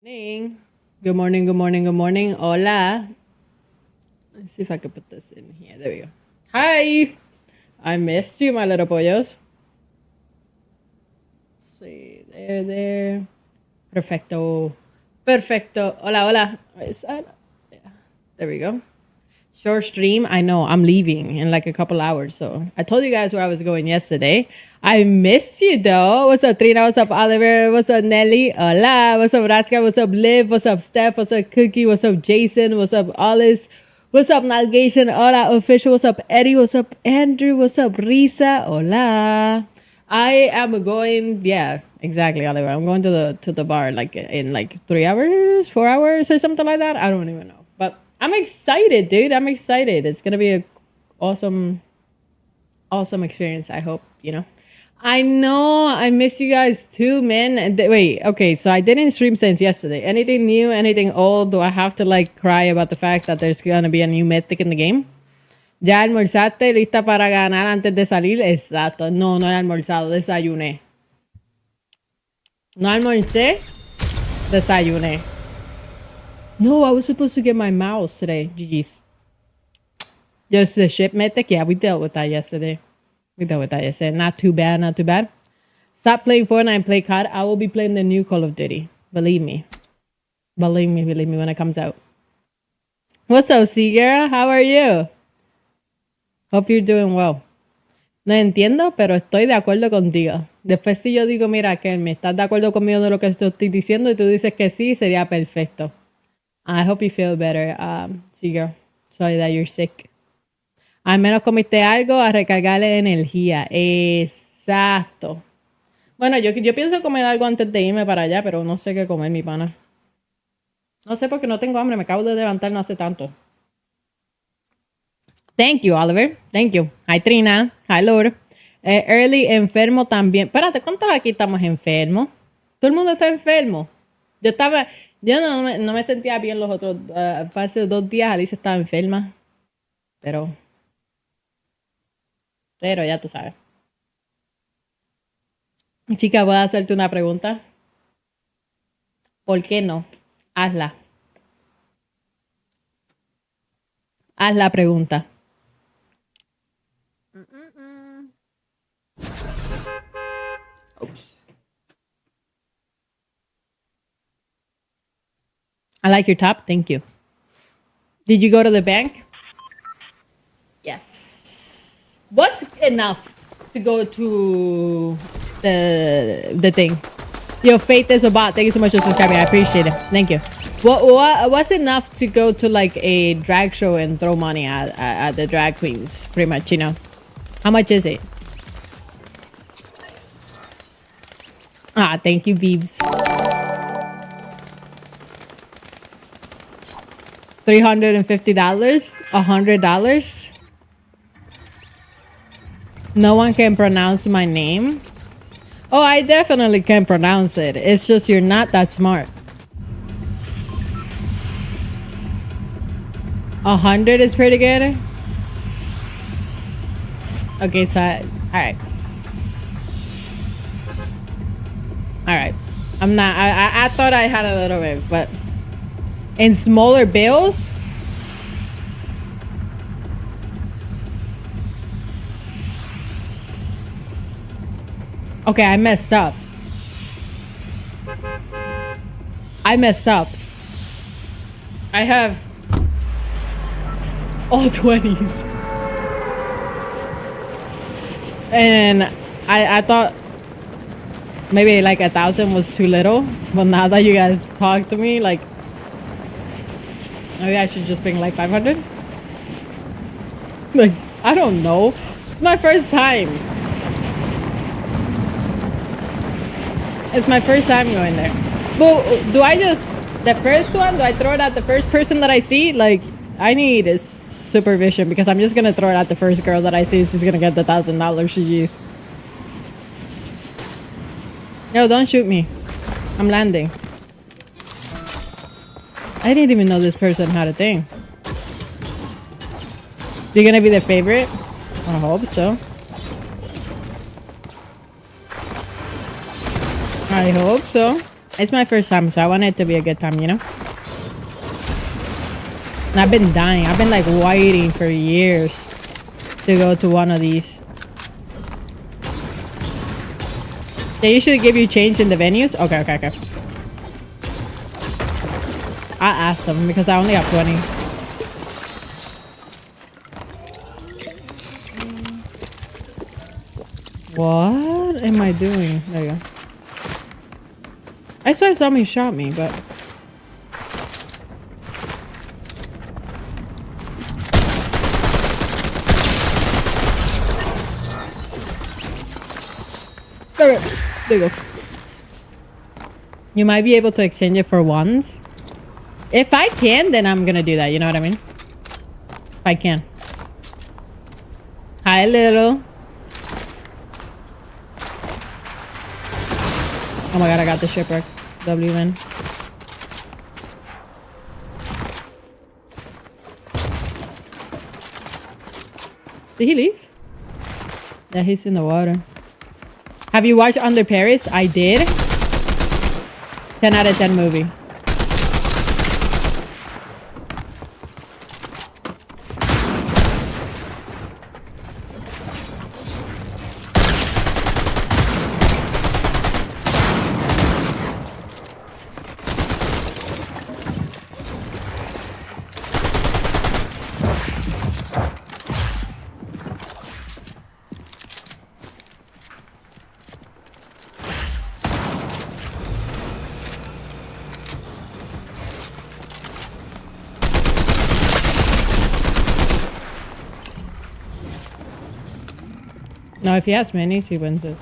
Morning. Good morning, good morning, good morning. Hola. Let's see if I can put this in here. There we go. Hi. I missed you, my little pollos. Let's see, there. Perfecto. Perfecto. Hola, hola. Is that? Yeah. There we go. Short stream. I know. I'm leaving in like a couple hours. So I told you guys where I was going yesterday. I missed you though. What's up, Trina? What's up, Oliver? What's up, Nelly? Hola. What's up, Raska? What's up, Liv? What's up, Steph? What's up, Cookie? What's up, Jason? What's up, Alice? What's up, Navigation? Hola, Official. What's up, Eddie? What's up, Andrew? What's up, Risa? Hola. I am going. Yeah, exactly, Oliver. I'm going to the bar like in like 3 hours, 4 hours, or something like that. I don't even know. But I'm excited, dude. I'm excited. It's gonna be a awesome experience. I hope, you know. I know I miss you guys too, man. Wait, okay, so I didn't stream since yesterday. Anything new, anything old? Do I have to like cry about the fact that there's gonna be a new mythic in the game? ¿Ya almorzaste? ¿Lista para ganar antes de salir? Exacto. No, no he almorzado, desayuné. No almorcé, desayuné. No, I was supposed to get my mouse today. GG's. Just the ship mythic? Yeah, we dealt with that yesterday. Not too bad, not too bad. Stop playing Fortnite and play COD. I will be playing the new Call of Duty. Believe me. Believe me when it comes out. What's up, Seaguera? How are you? Hope you're doing well. No entiendo, pero estoy de acuerdo contigo. Después si yo digo, mira, que me estás de acuerdo conmigo de lo que estoy diciendo y tú dices que sí, sería perfecto. I hope you feel better, Seaguera. Sorry that you're sick. Al menos comiste algo a recargarle energía. Exacto. Bueno, yo pienso comer algo antes de irme para allá, pero no sé qué comer, mi pana. No sé porque no tengo hambre. Me acabo de levantar no hace tanto. Thank you, Oliver. Thank you. Hi, Trina. Hi, Lord. Early enfermo también. Espérate, ¿cuántos aquí estamos enfermos? Todo el mundo está enfermo. Yo no me sentía bien los otros. Hace 2 días Alicia estaba enferma. Pero ya tú sabes. Chica, ¿puedo hacerte una pregunta? ¿Por qué no? Hazla. Haz la pregunta. Oops. I like your top. Thank you. Did you go to the bank? Yes. What's enough to go to the thing? Your faith is a bot. Thank you so much for subscribing. I appreciate it. Thank you. What's enough to go to like a drag show and throw money at the drag queens? Pretty much, you know. How much is it? Ah, thank you, Beebs. $350? $100? No one can pronounce my name? Oh, I definitely can pronounce it. It's just you're not that smart. 100 is pretty good. Okay, so alright. Alright. I'm not I thought I had a little bit, but in smaller bills? Okay, I messed up. I have all 20s. And I thought maybe like 1,000 was too little. But now that you guys talk to me, like maybe I should just bring like 500? Like, I don't know. It's my first time. It's my first time going there. But do I just, the first one, do I throw it at the first person that I see? Like, I need a supervision because I'm just gonna throw it at the first girl that I see. She's gonna get the $1,000 GG's. Yo, don't shoot me. I'm landing. I didn't even know this person had a thing. You're gonna be the favorite? I hope so. I hope so. It's my first time, so I want it to be a good time, you know? And I've been dying. I've been like waiting for years to go to one of these. They usually give you change in the venues? Okay. I asked them because I only have 20. What am I doing? There you go. I swear somebody shot me, but... Okay, there you go. You might be able to exchange it for ones. If I can, then I'm gonna do that. You know what I mean? If I can. Hi, little. Oh my god, I got the shipwreck. W man. Did he leave? Yeah, he's in the water. Have you watched Under Paris? I did. 10 out of 10 movie. No, if he has minis, he wins it.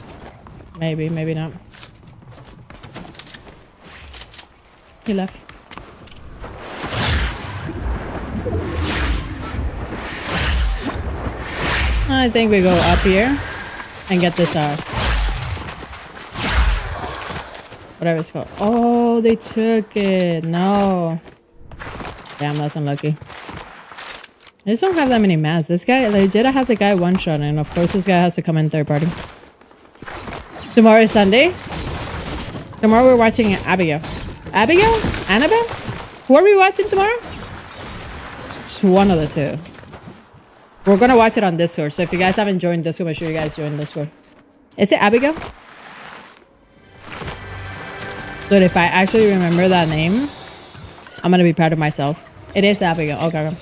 Maybe, maybe not. He left. I think we go up here and get this out. Whatever it's called. Oh, they took it. No. Damn, that's unlucky. I just don't have that many mats. This guy, legit, I have the guy one shot, and of course this guy has to come in third party. Tomorrow is Sunday. Tomorrow we're watching Abigail. Abigail? Annabelle? Who are we watching tomorrow? It's one of the two. We're gonna watch it on Discord, so if you guys haven't joined Discord, make sure you guys join Discord. Is it Abigail? Dude, if I actually remember that name, I'm gonna be proud of myself. It is Abigail. Okay.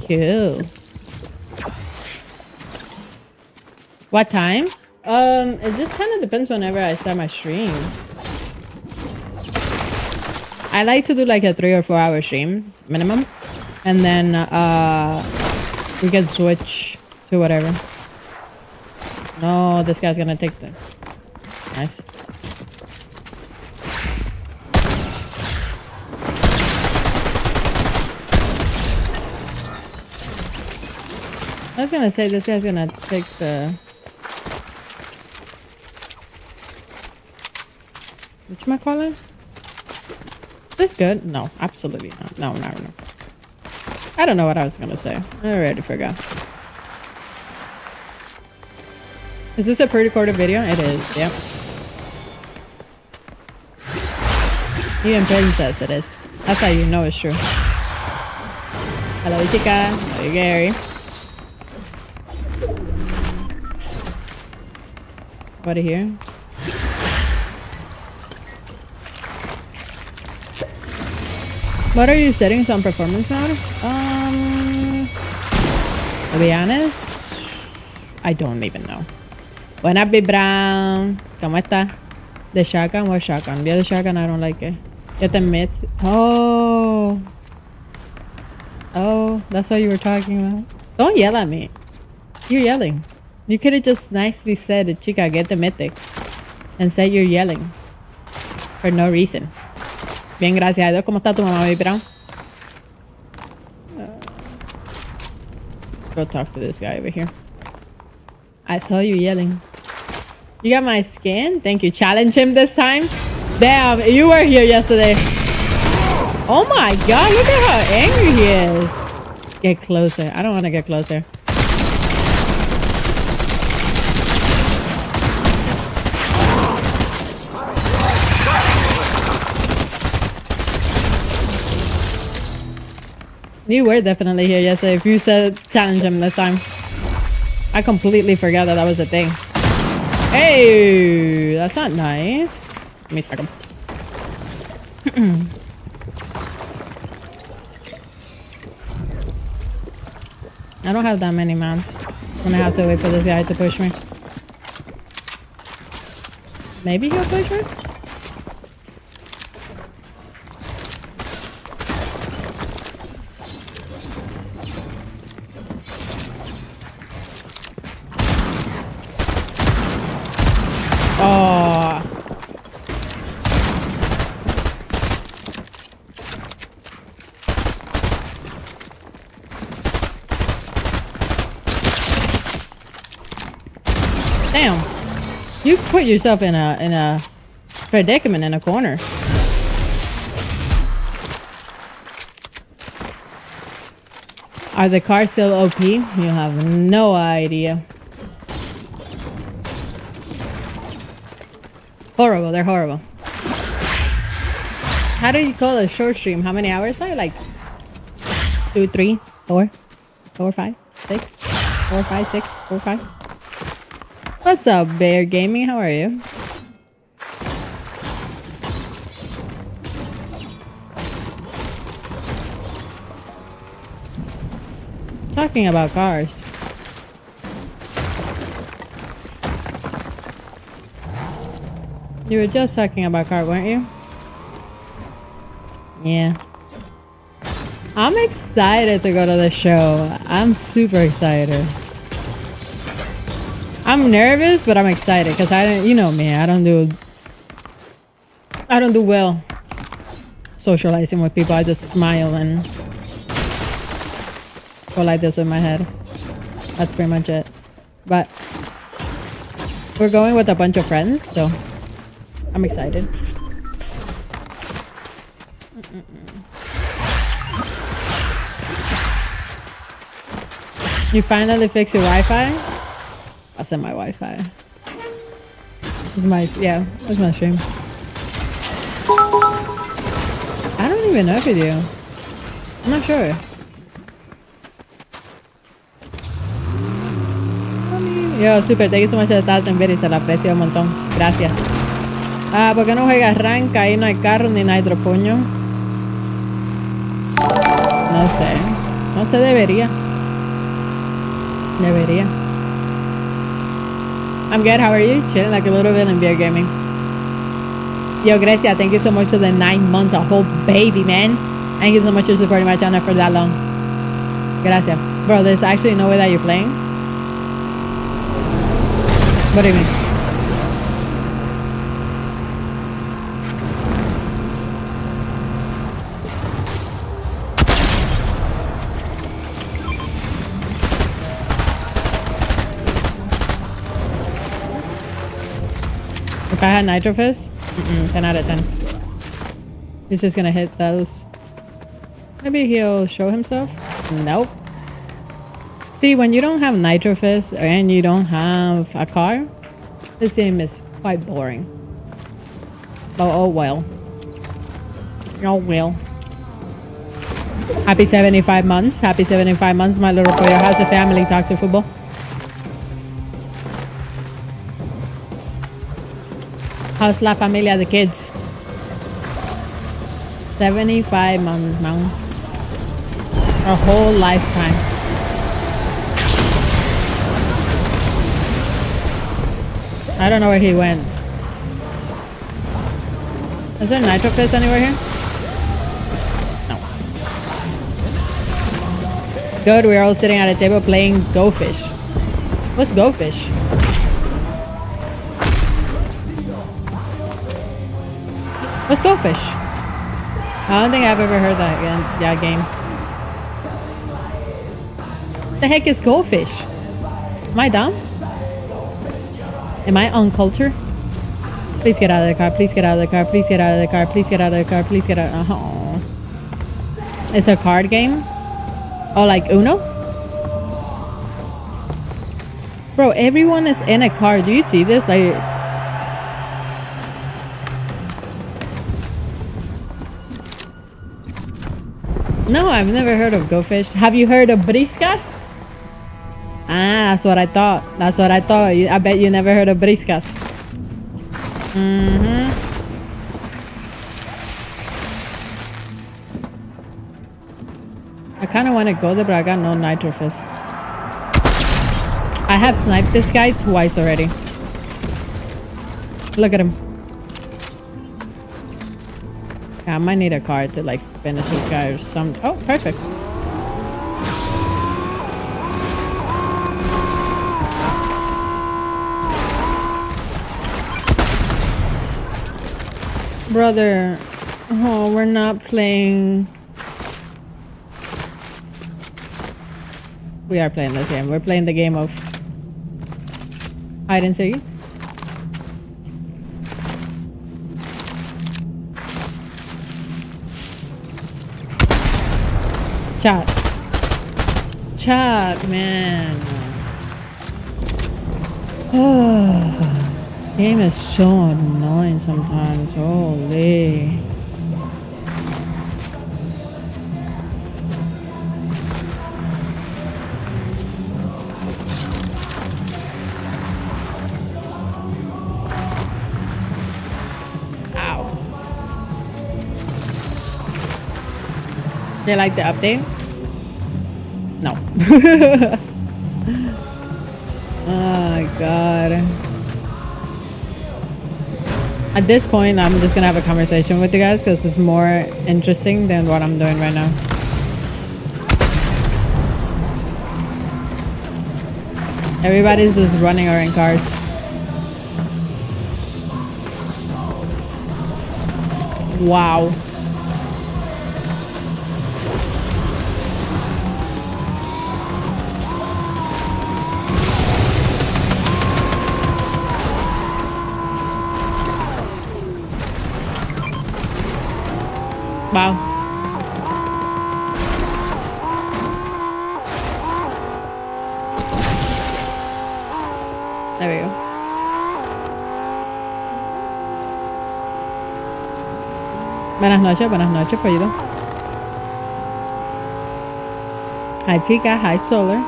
Cool. What time? It just kind of depends whenever I start my stream. I like to do like a 3 or 4 hour stream minimum, and then we can switch to whatever. No, this guy's gonna take the... Nice. I was gonna say this guy's gonna take the... Whatchamacallit? Is this good? No, absolutely not. No. I don't know what I was gonna say. I already forgot. Is this a pre-recorded video? It is, yep. Even Princess, it is. That's how you know it's true. Hello, chica. Hello, Gary. What here? What are your settings on performance mode? To be honest, I don't even know. Buena Big Brown. ¿Cómo está? The shotgun? What shotgun? The other shotgun, I don't like it. Get the myth. Oh, that's what you were talking about. Don't yell at me. You're yelling. You could have just nicely said, chica, get the mythic. And say you're yelling. For no reason. Bien, gracias a Dios. ¿Cómo está tu mamá, Big Brown? Let's go talk to this guy over here. I saw you yelling. You got my skin? Thank you. Challenge him this time? Damn, you were here yesterday. Oh my god, look at how angry he is. Get closer. I don't want to get closer. You were definitely here yesterday. If you said challenge him this time. I completely forgot that was a thing. Hey, that's not nice. Let me start him. I don't have that many mounts. I'm gonna have to wait for this guy to push me. Maybe he'll push me? Oh. Damn. You put yourself in a predicament in a corner. Are the cars still OP? You have no idea. Horrible, they're horrible. How do you call a short stream? How many hours? Probably like 2, 3, 4, 4, 5, 6, 4, 5, 6, 4, 5. What's up, Bear Gaming? How are you? Talking about cars. You were just talking about car, weren't you? Yeah. I'm excited to go to the show. I'm super excited. I'm nervous, but I'm excited because I don't, you know me, I don't do well socializing with people. I just smile and go like this with my head. That's pretty much it. But we're going with a bunch of friends, so I'm excited. You finally fixed your Wi-Fi? I'll send my Wi-Fi. It's my, yeah, it's my stream. I don't even know if you do. I'm not sure. Yo, super, thank you so much for the 1,000 bits, se lo aprecio un montón. Gracias. Ah, ¿por qué no juegas rank? Ahí no hay carro ni nitro, puño. No sé. No sé, debería. Debería. I'm good, how are you? Chilling like a little bit in beer gaming. Yo, Grecia, thank you so much for the 9 months, a whole baby, man. Thank you so much for supporting my channel for that long. Gracias. Bro, there's actually no way that you're playing? What do you mean? If I had Nitro Fist? 10 out of 10. He's just gonna hit those. Maybe he'll show himself? Nope. See, when you don't have Nitro Fist and you don't have a car, this game is quite boring. Oh well. Oh well. Happy 75 months. Happy 75 months, my little boy. How's the family? Talk to football. How's la familia, the kids? 75 months, man. A whole lifetime. I don't know where he went. Is there Nitro Fist anywhere here? No. Good, we're all sitting at a table playing Go Fish. What's Go Fish? What's Go Fish? I don't think I've ever heard that game. The heck is Go Fish? Am I dumb? Am I uncultured? Please get out of the car. Please get out of the car. Please get out of the car. Please get out of the car. Please get out. Oh. It's a card game? Oh, like Uno? Bro, everyone is in a car. Do you see this? No, I've never heard of Go Fish. Have you heard of briscas? Ah, that's what I thought. That's what I thought. I bet you never heard of briscas. Mm-hmm. I kind of want to go there, but I got no nitro fist. I have sniped this guy twice already. Look at him. Yeah, I might need a car to like finish this guy or something. Oh, perfect. Brother. Oh, we're not playing. We are playing this game. We're playing the game of hide and seek. Chat. Chat, man. Oh, this game is so annoying sometimes. Holy. Ow. They like the update? No. Oh my god. At this point, I'm just gonna have a conversation with you guys because it's more interesting than what I'm doing right now. Everybody's just running or in cars. Wow. Wow. There we go. Buenas noches, Pollido. Hi, chica. Hi, Solar.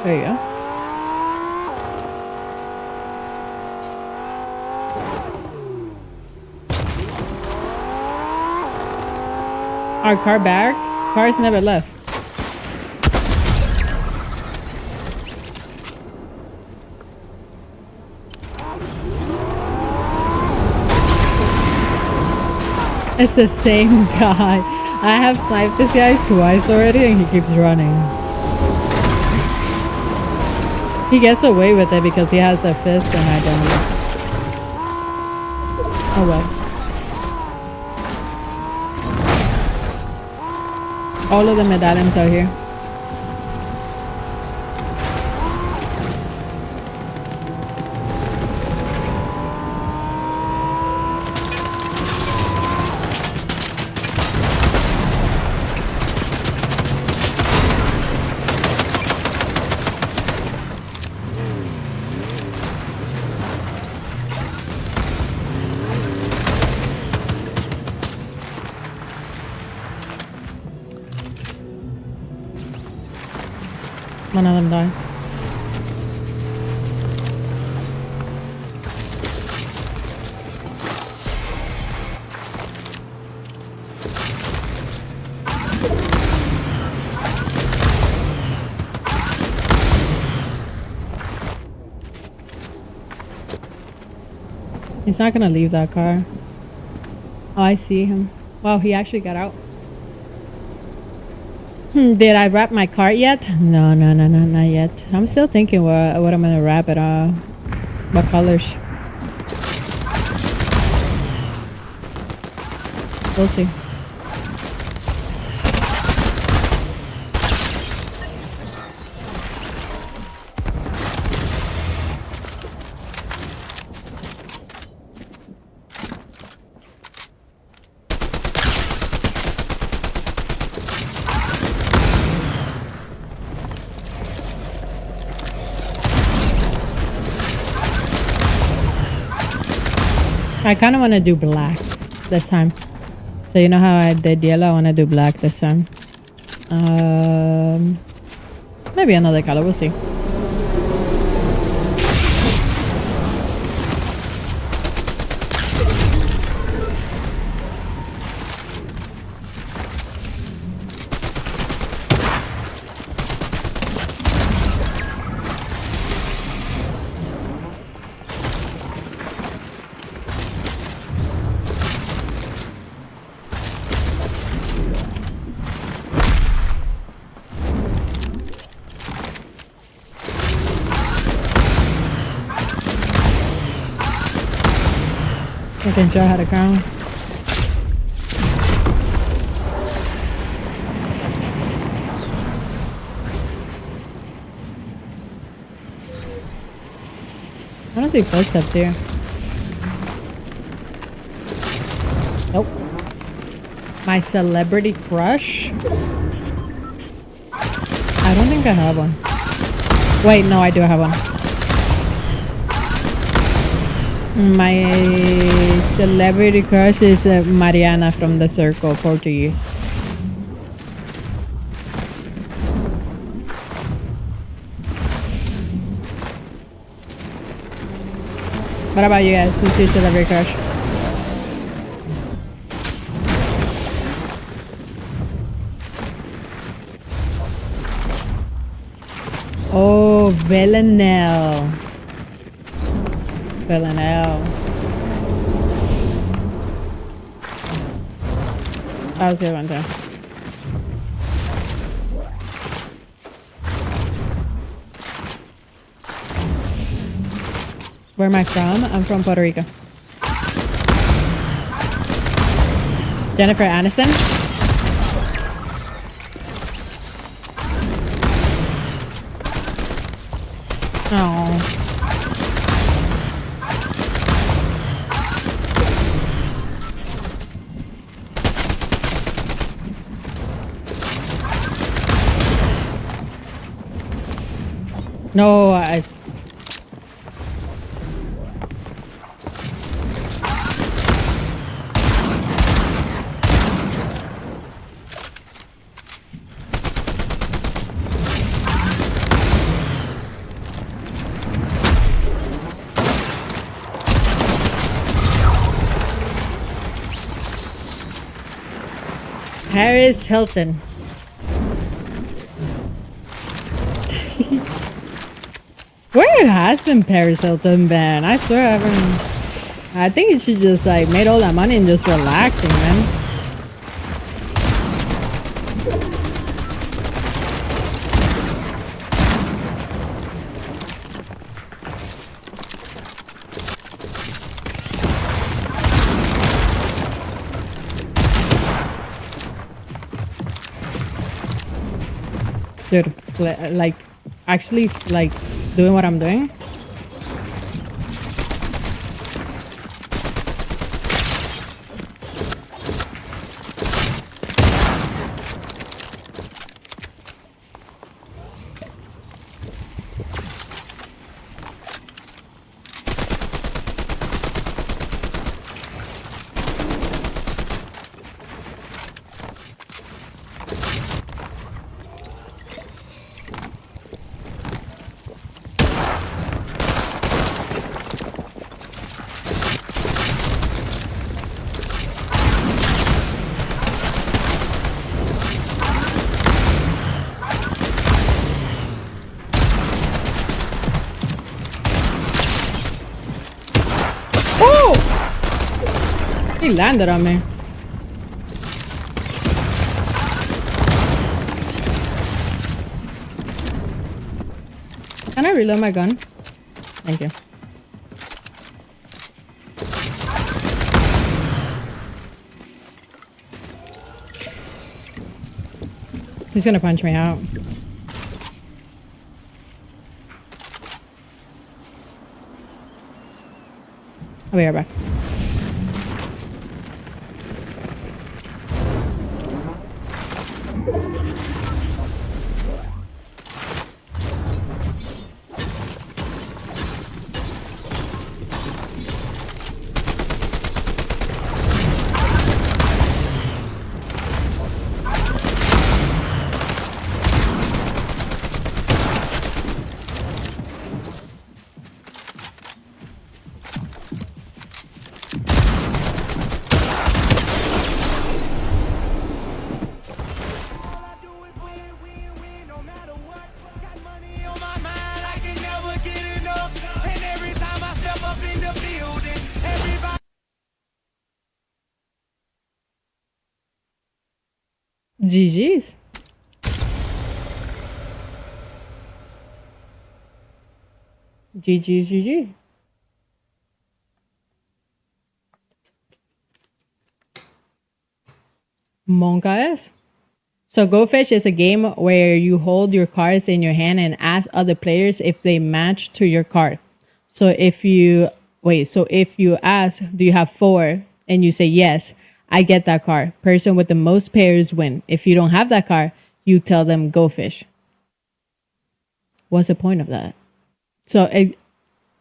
There you go. Our car barracks? Cars never left. It's the same guy. I have sniped this guy twice already and he keeps running. He gets away with it because he has a fist and I don't. Oh well. All of the medallions are here. One of them died. He's not gonna leave that car. Oh, I see him. Wow, he actually got out. Did I wrap my cart yet? No, not yet. I'm still thinking what I'm gonna wrap it. What colors? We'll see. I kind of want to do black this time. So you know how I did yellow? I want to do black this time. Maybe another color. We'll see. I can show how to crown. I don't see footsteps here. Nope. My celebrity crush? I don't think I have one. Wait, no, I do have one. My celebrity crush is Mariana from the Circle, Portuguese. What about you guys? Who's your celebrity crush? Oh, Villanelle. Villanelle. That was a good one too. Where am I from? I'm from Puerto Rico. Jennifer Aniston? Oh. No, I... Paris Hilton. Where has been Paris Hilton been? I swear I haven't. I think she just like made all that money and just relaxing, man. Dude, like, actually, like, doing what I'm doing. He landed on me. Can I reload my gun? Thank you. He's gonna punch me out. I'll be right back. GG's. GG's, GG. Monka es. So Go Fish is a game where you hold your cards in your hand and ask other players if they match to your card. So if you ask, do you have 4? And you say yes, I get that card. Person with the most pairs win. If you don't have that card, you tell them Go Fish. What's the point of that? So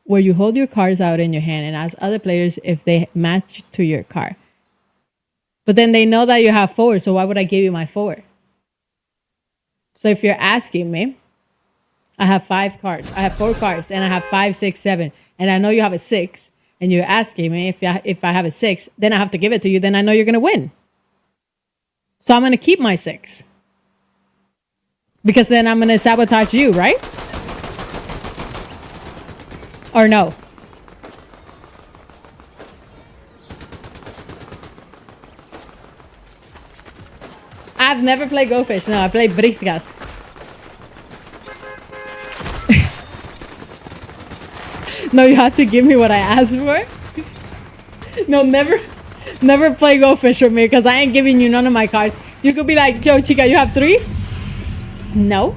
where you hold your cards out in your hand and ask other players if they match to your card. But then they know that you have 4, so why would I give you my 4? So if you're asking me, I have 5 cards. I have 4 cards, and I have 5, 6, 7. And I know you have a 6, and you're asking me if I have a 6, then I have to give it to you. Then I know you're going to win. So I'm going to keep my 6. Because then I'm going to sabotage you, right? Or no? I've never played Go Fish. No, I played Briskas. No, you have to give me what I asked for. No, never play Go Fish with me because I ain't giving you none of my cards. You could be like, yo, chica, you have 3? No.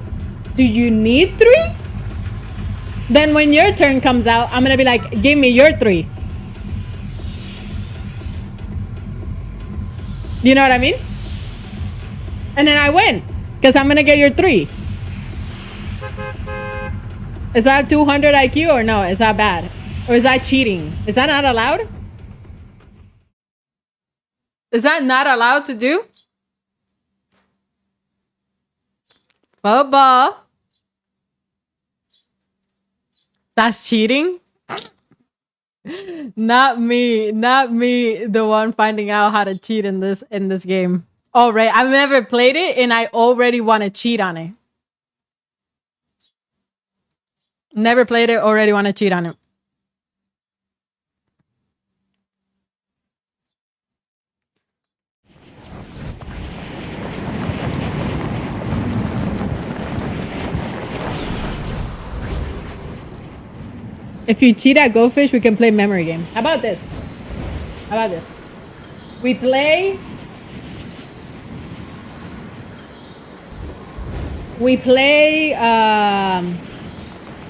Do you need 3? Then when your turn comes out, I'm going to be like, give me your 3. You know what I mean? And then I win because I'm going to get your 3. Is that 200 IQ or no? Is that bad? Or is that cheating? Is that not allowed? Is that not allowed to do? Football. That's cheating? Not me, the one finding out how to cheat in this game. All right, I've never played it and I already want to cheat on it. Never played it, already want to cheat on it. If you cheat at Go Fish, we can play memory game. How about this? We play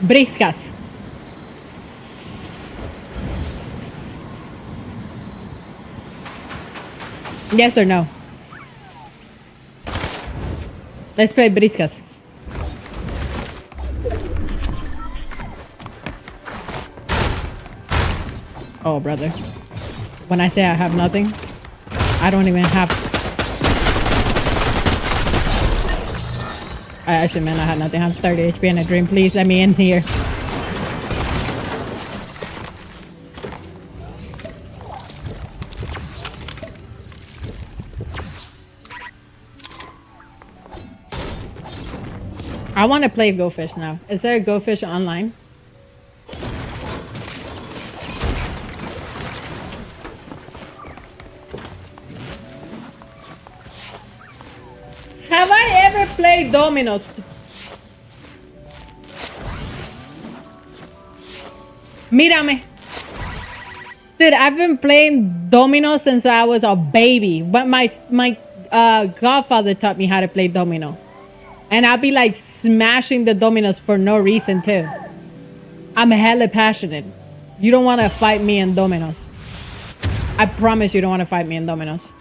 Briskas. Yes or no? Let's play Briskas. Oh, brother. When I say I have nothing, I don't even have... I actually meant I had nothing. I have 30 HP and a dream. Please let me in here. I want to play Go Fish now. Is there a Go Fish online? Have I ever played Dominoes? Mírame. Dude, I've been playing Dominoes since I was a baby. But my godfather taught me how to play domino. And I'll be like smashing the dominoes for no reason too. I'm hella passionate. You don't want to fight me in dominoes. I promise you don't want to fight me in dominoes.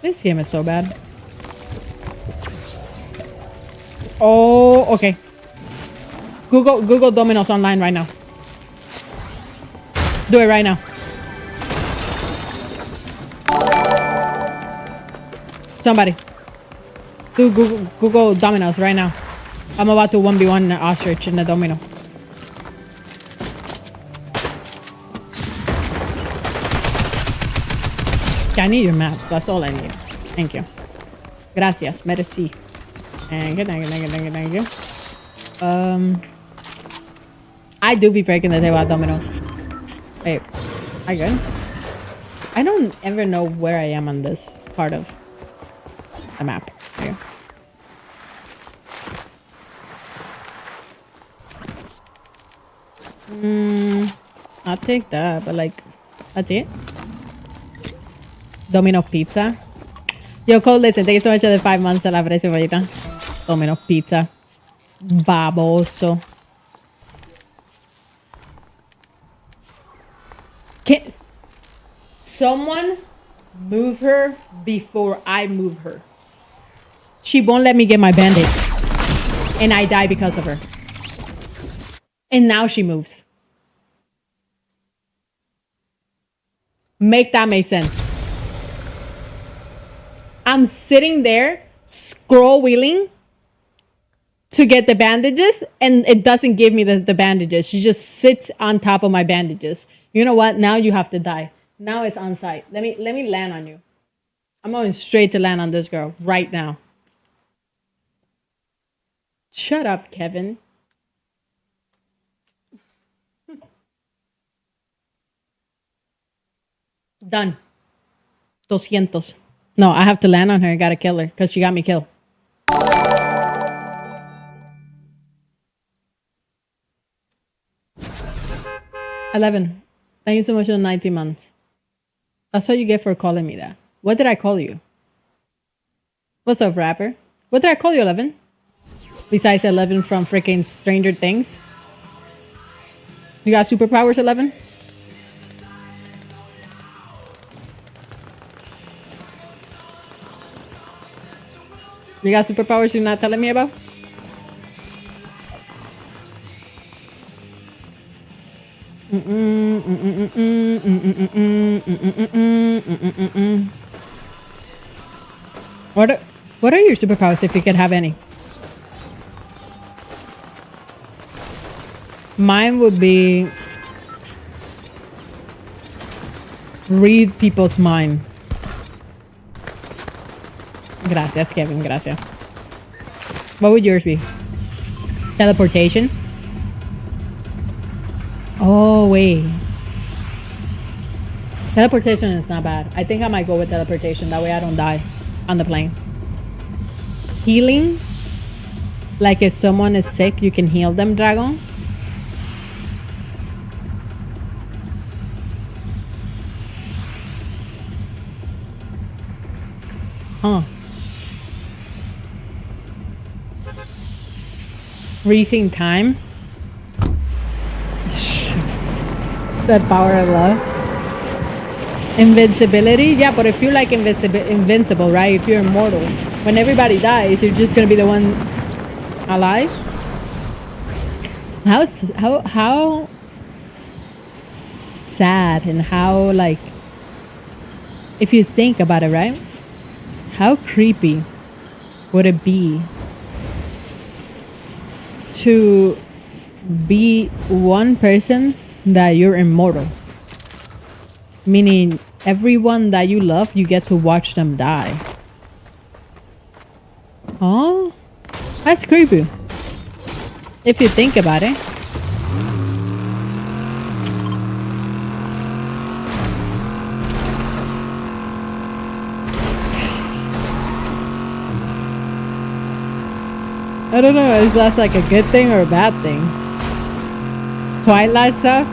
This game is so bad. Oh, okay. Google Dominoes online right now. Do it right now. Somebody. Do Google Dominoes right now. I'm about to 1v1 the ostrich in the domino. I need your maps. That's all I need. Thank you. Gracias. Merci. Thank you, thank you, thank you, thank you, thank you. I do be breaking the table at Domino. Wait, I good? I don't ever know where I am on this part of the map. There you go. I'll take that, but like, that's it. Domino pizza. Yo, Cole, listen, thank you so much for the 5 months. Se la aprecio, bonita. Domino pizza. Baboso. Can someone move her before I move her? She won't let me get my band-aid. And I die because of her. And now she moves. Make that make sense. I'm sitting there, scroll wheeling to get the bandages, and it doesn't give me the bandages. She just sits on top of my bandages. You know what? Now you have to die. Now it's on site. Let me land on you. I'm going straight to land on this girl right now. Shut up, Kevin. Done. 200. No, I have to land on her. I gotta kill her because she got me killed. $11. Thank you so much for the 90 months. That's what you get for calling me that. What did I call you? What's up, rapper? What did I call you, 11? Besides 11 from freaking Stranger Things. You got superpowers, 11? You got superpowers you're not telling me about? What are your superpowers if you could have any? Mine would be read people's mind. Gracias, Kevin. Gracias. What would yours be? Teleportation? Oh, wait. Teleportation is not bad. I think I might go with teleportation. That way I don't die on the plane. Healing? Like if someone is sick, you can heal them, Dragon? Huh. Freezing time? That power I love. Invincibility? Yeah, but if you're like invincible, right? If you're immortal, when everybody dies, you're just gonna be the one alive? How sad and how, like, if you think about it, right? How creepy would it be to be one person that you're immortal? Meaning everyone that you love, you get to watch them die. Oh, that's creepy. If you think about it. I don't know if that's like a good thing or a bad thing. Twilight stuff.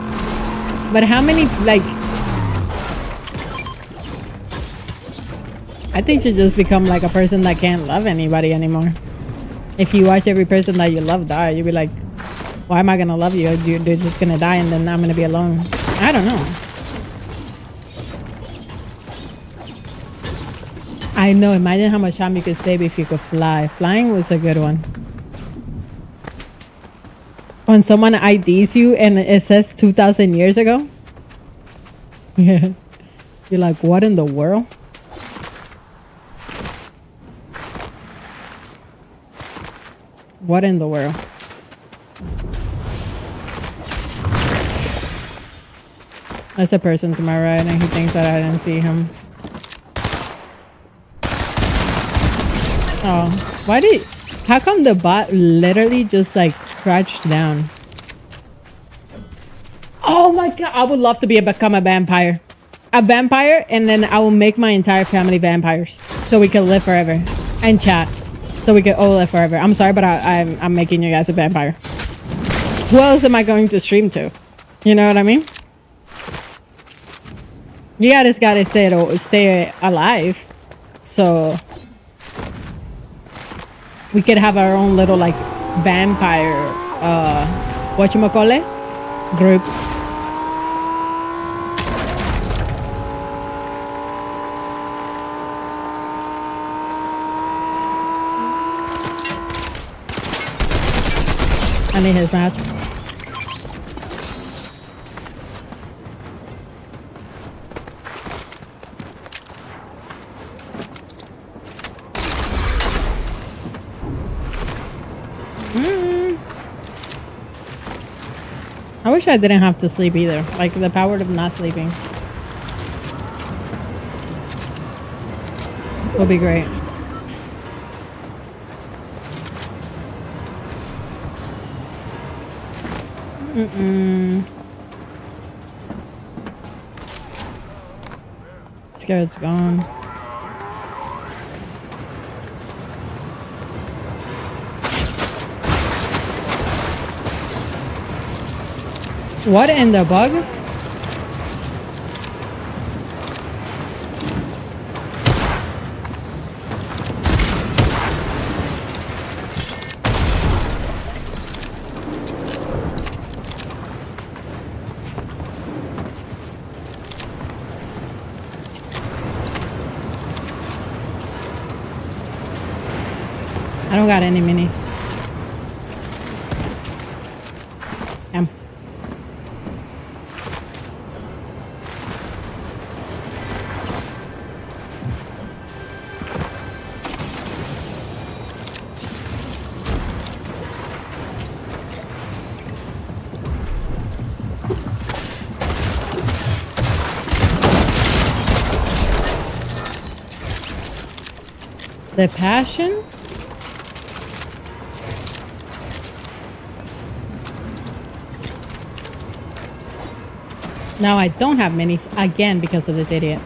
But how many, like, I think you just become like a person that can't love anybody anymore. If you watch every person that you love die, you'll be like, why am I gonna love you? They're just gonna die and then I'm gonna be alone. I don't know. I know, imagine how much time you could save if you could fly. Flying was a good one. When someone IDs you and it says 2,000 years ago. Yeah. You're like, what in the world? What in the world? That's a person to my right and he thinks that I didn't see him. Oh, why did... How come the bot literally just like crouched down? Oh my god, I would love to become a vampire. A vampire, and then I will make my entire family vampires so we can live forever. And chat. So we can all live forever. I'm sorry, but I'm making you guys a vampire. Who else am I going to stream to? You know what I mean? You guys gotta stay alive. So we could have our own little like vampire whatchamacallit group. I need his mask. I wish I didn't have to sleep either. Like the power of not sleeping would be great. Scared's gone. What in the bug? I don't got any minis. Damn. The passion? Now I don't have minis again because of this idiot.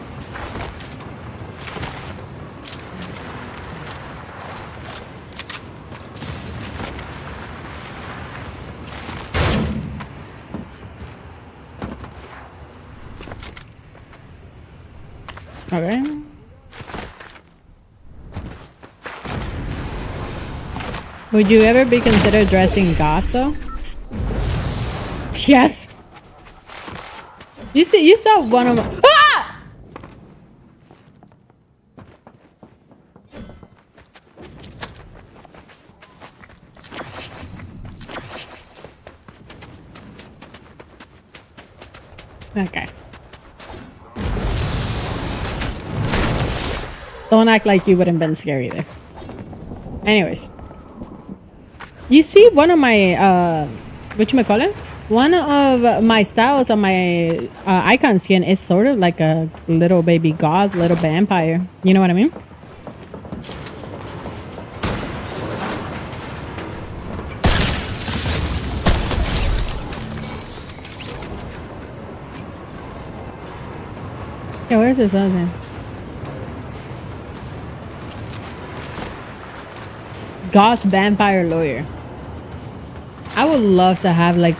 Okay. Would you ever be considered dressing goth though? Yes. You saw one of my— ah! Okay. Don't act like you wouldn't been scary there. Anyways. You see one of my whatchamacallit? One of my styles on my icon skin is sort of like a little baby goth, little vampire. You know what I mean? Yeah, where's this other thing? Goth vampire lawyer. I would love to have like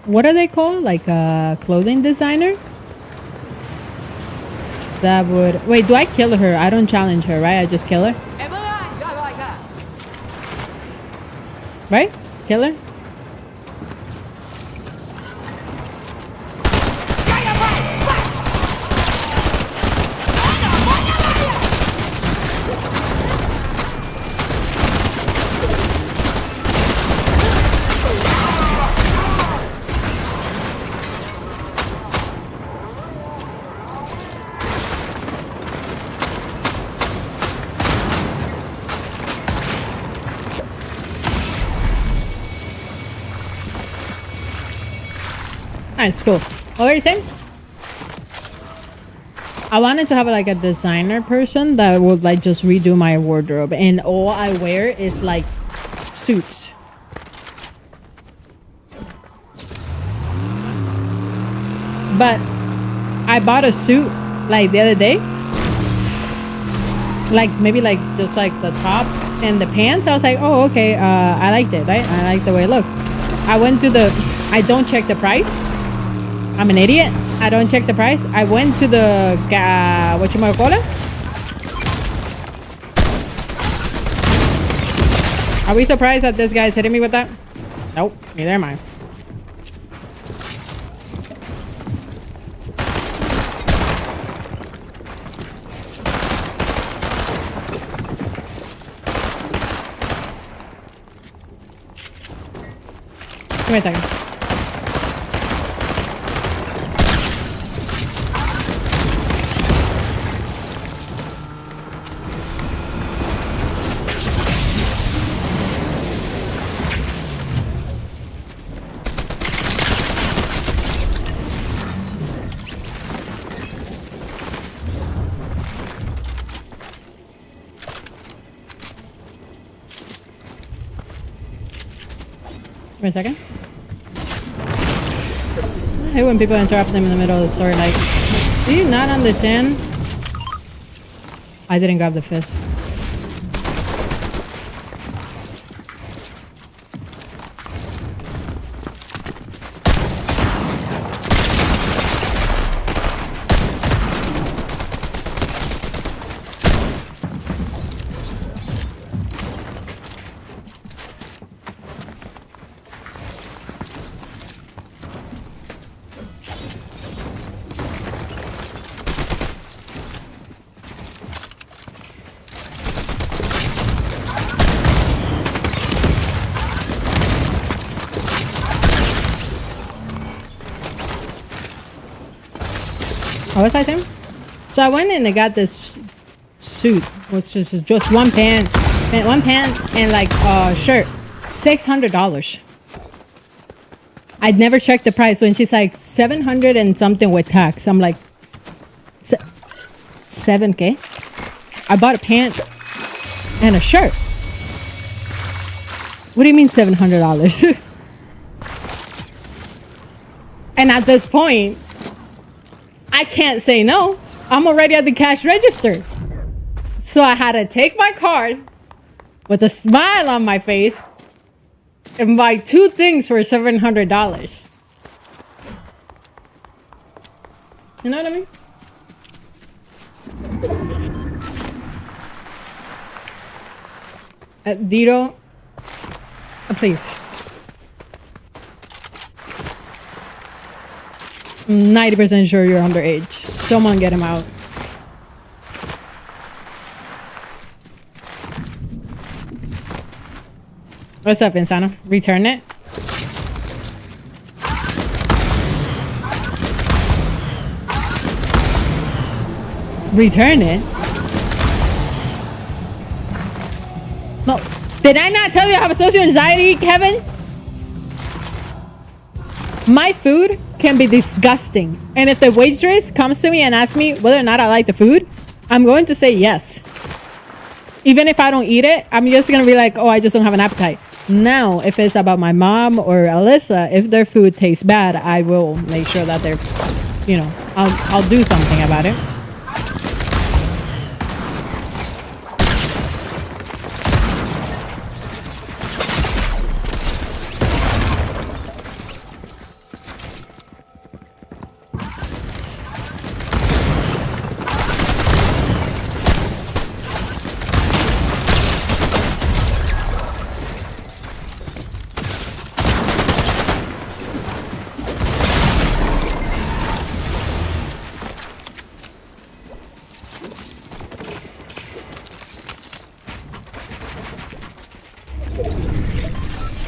what are they called? Like a clothing designer? That would— wait, do I kill her? I don't challenge her, right? I just kill her? Right? Kill her? Nice, cool. What were you saying? I wanted to have like a designer person that would like just redo my wardrobe, and all I wear is like suits. But I bought a suit like the other day, like maybe like just like the top and the pants. I was like, oh, okay, I liked it, right? I like the way it looked. I went to the, I don't check the price. I'm an idiot. I don't check the price. I went to the whatchamacallit? Are we surprised that this guy's hitting me with that? Nope, neither am I. Give me a second. Give me a second. I hate when people interrupt them in the middle of the story. Like, do you not understand? I didn't grab the fist. What was I saying? So I went and I got this suit, which is just one pant and like a shirt. $600. I'd never checked the price. When she's like 700 and something with tax, I'm like, 7K? I bought a pant and a shirt. What do you mean $700? And at this point, I can't say no. I'm already at the cash register. So I had to take my card with a smile on my face and buy 2 things for $700. You know what I mean? Dito, please. 90% sure you're underage. Someone get him out. What's up, Insano? Return it. Return it? No. Did I not tell you I have a social anxiety, Kevin? My food can be disgusting. And if the waitress comes to me and asks me whether or not I like the food, I'm going to say yes. Even if I don't eat it, I'm just going to be like, oh, I just don't have an appetite. Now, if it's about my mom or Alyssa, if their food tastes bad, I will make sure that they're, you know, I'll do something about it.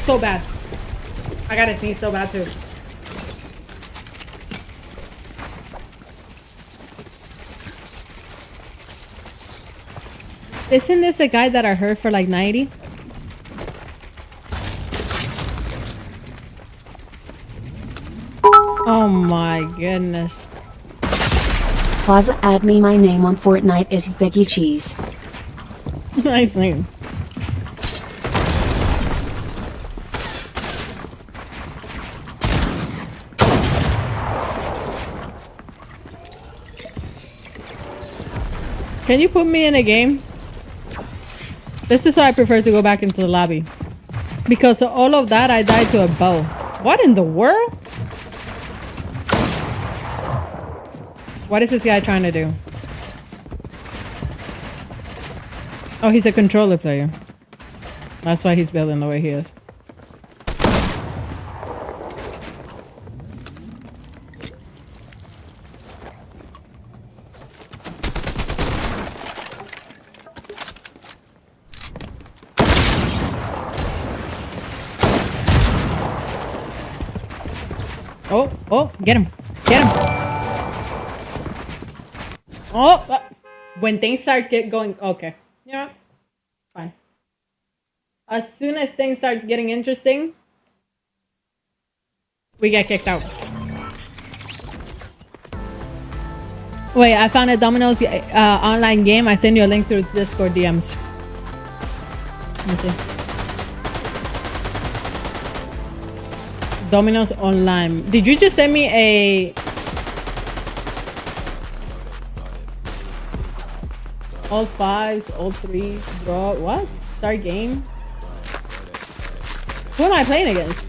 So bad. I gotta sneeze so bad too. Isn't this the guy that I heard for like 90? Oh my goodness. Plaza add me, my name on Fortnite is Biggie Cheese. Nice name. Can you put me in a game? This is why I prefer to go back into the lobby. Because of all of that, I died to a bow. What in the world? What is this guy trying to do? Oh, he's a controller player. That's why he's building the way he is. Oh, get him. Get him. Oh, when things start going, okay. You know what? Fine. As soon as things starts getting interesting, we get kicked out. Wait, I found a Dominoes online game. I send you a link through Discord DMs. Let me see. Dominoes online. Did you just send me a... all fives, all threes, draw, what? Start game? Who am I playing against?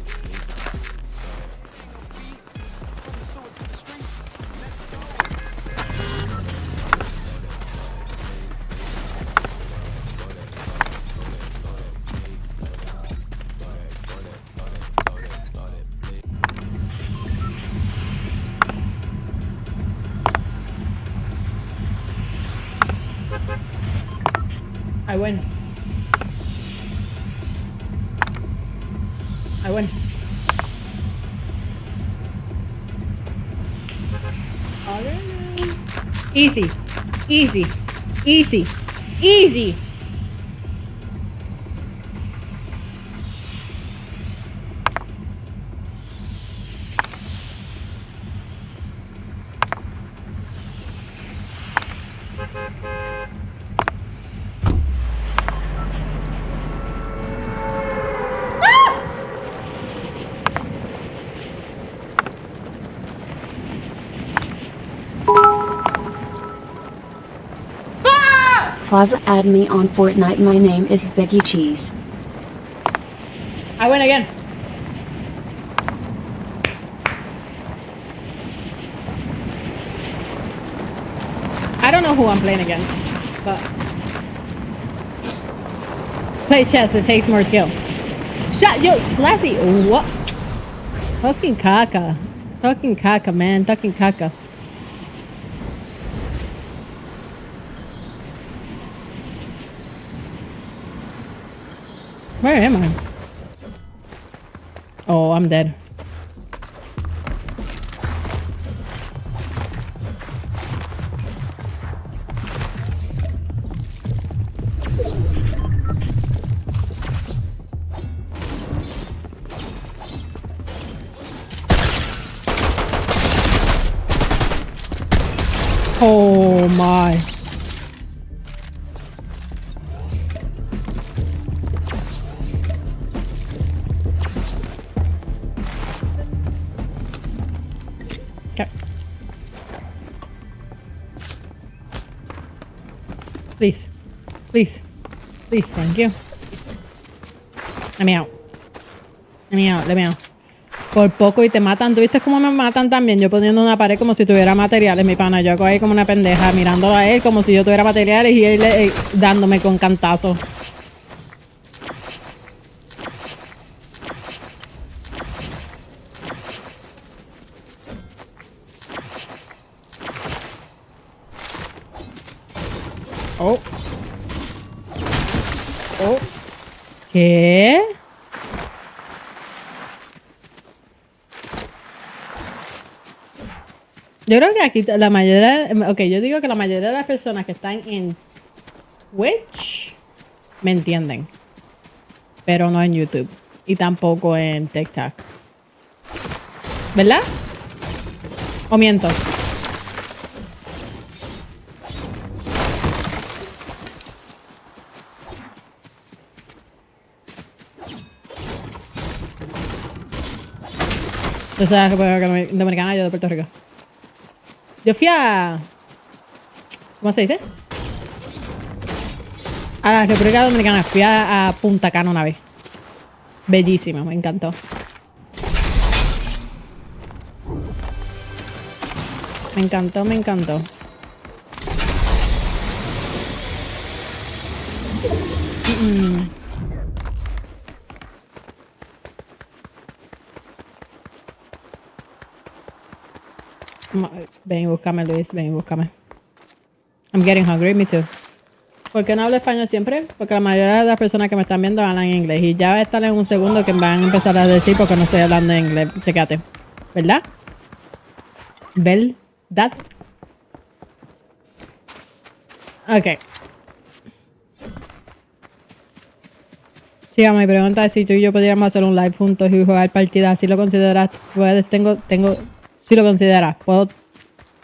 I win. I win. Easy. Easy. Easy. Easy. Plaza add me on Fortnite, my name is Biggie Cheese. I win again. I don't know who I'm playing against, but plays chess, it takes more skill. Shut yo, Slassy, what? Talking caca. Talking caca, man. Talking caca. Where am I? Oh, I'm dead. Oh my. Please. Please. Please, thank you. Let me out. Let me out, let me out. Por poco y te matan. ¿Tú viste cómo me matan también? Yo poniendo una pared como si tuviera materiales, mi pana. Yo ahí como una pendeja, mirándolo a él como si yo tuviera materiales y él dándome con cantazos. Oh. Oh. ¿Qué? Yo creo que aquí la mayoría... Ok, yo digo que la mayoría de las personas que están en Twitch me entienden. Pero no en YouTube. Y tampoco en TikTok. ¿Verdad? ¿O miento? Tú sabes que dominicana, yo de Puerto Rico. Yo fui a... ¿Cómo se dice? A la República Dominicana. Fui a Punta Cana una vez. Bellísimo, me encantó. Me encantó, me encantó. Ven y búscame, Luis. Ven y búscame. I'm getting hungry, me too. ¿Por qué no hablo español siempre? Porque la mayoría de las personas que me están viendo hablan inglés. Y ya va a estar en un segundo que me van a empezar a decir porque no estoy hablando inglés. Chécate. ¿Verdad? ¿Verdad? Ok. Sí, mi pregunta es si tú y yo pudiéramos hacer un live juntos y jugar partidas. Si lo consideras, pues si lo consideras,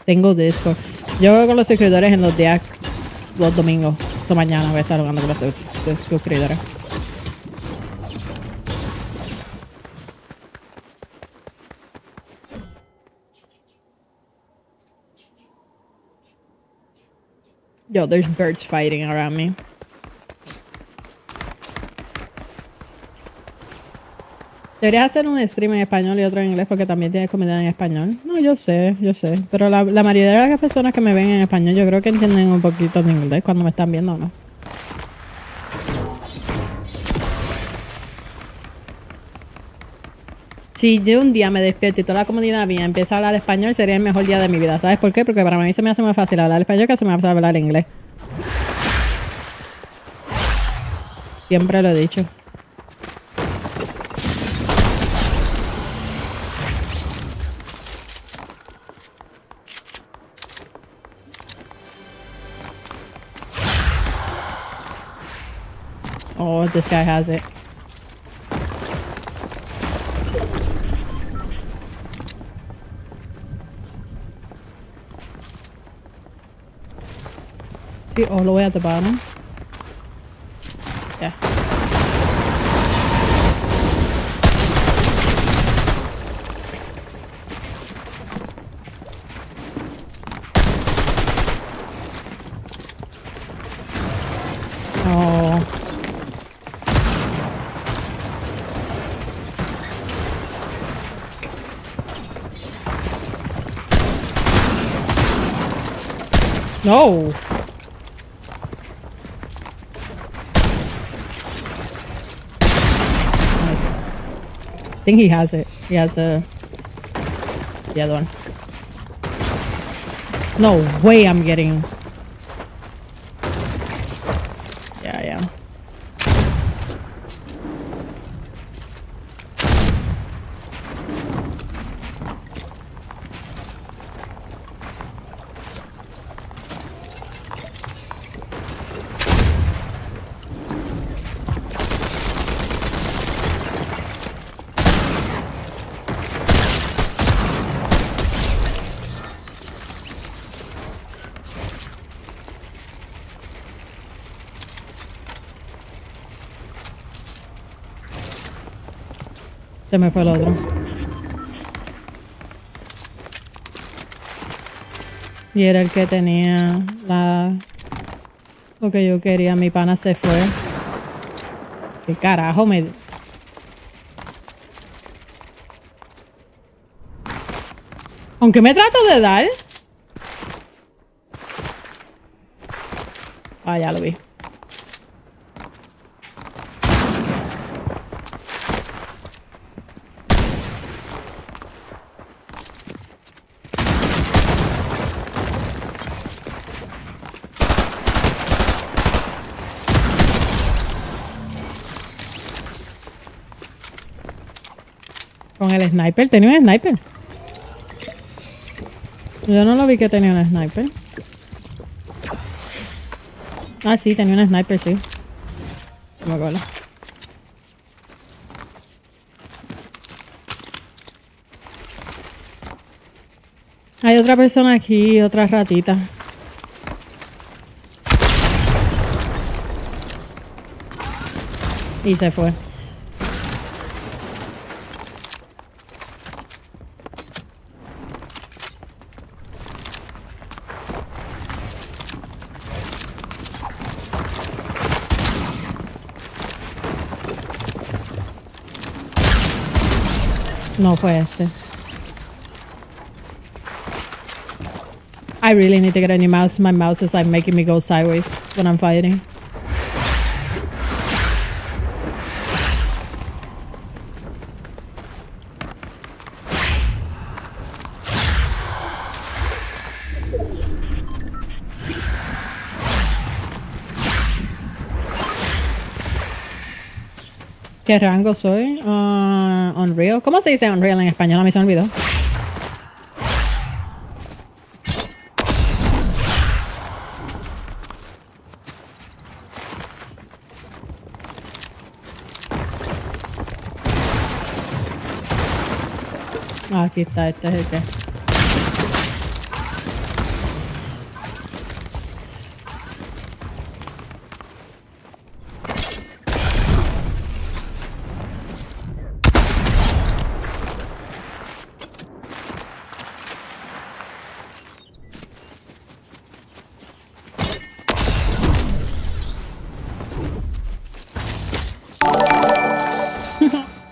tengo Discord. Yo juego con los suscriptores en los domingos. O mañana voy a estar jugando con los suscriptores. Yo, there's birds fighting around me. Deberías hacer un stream en español y otro en inglés porque también tienes comida en español. No, yo sé. Pero la mayoría de las personas que me ven en español yo creo que entienden un poquito de inglés cuando me están viendo, ¿no? Si yo un día me despierto y toda la comunidad mía empieza a hablar español, sería el mejor día de mi vida. ¿Sabes por qué? Porque para mí se me hace más fácil hablar español que se me hace hablar inglés. Siempre lo he dicho. Oh, this guy has it. See, all the way at the bottom. Yeah. Oh. No. Nice. I think he has it. He has the other one. No way I'm getting... Yeah, yeah. Se me fue el otro. Y era el que tenía lo que yo quería. Mi pana se fue. ¿Qué carajo me... Aunque me trato de dar. Ah, ya lo vi. Con el sniper. Tenía un sniper. Yo no lo vi que tenía un sniper. Ah, sí, tenía un sniper, sí. No me acuerdo. Hay otra persona aquí, otra ratita. Y se fue. No fue este. I really need to get a new mouse. My mouse is like making me go sideways when I'm fighting. ¿Qué rango soy? Unreal. ¿Cómo se dice Unreal en español? A mí se me olvidó. Aquí está, este es el que.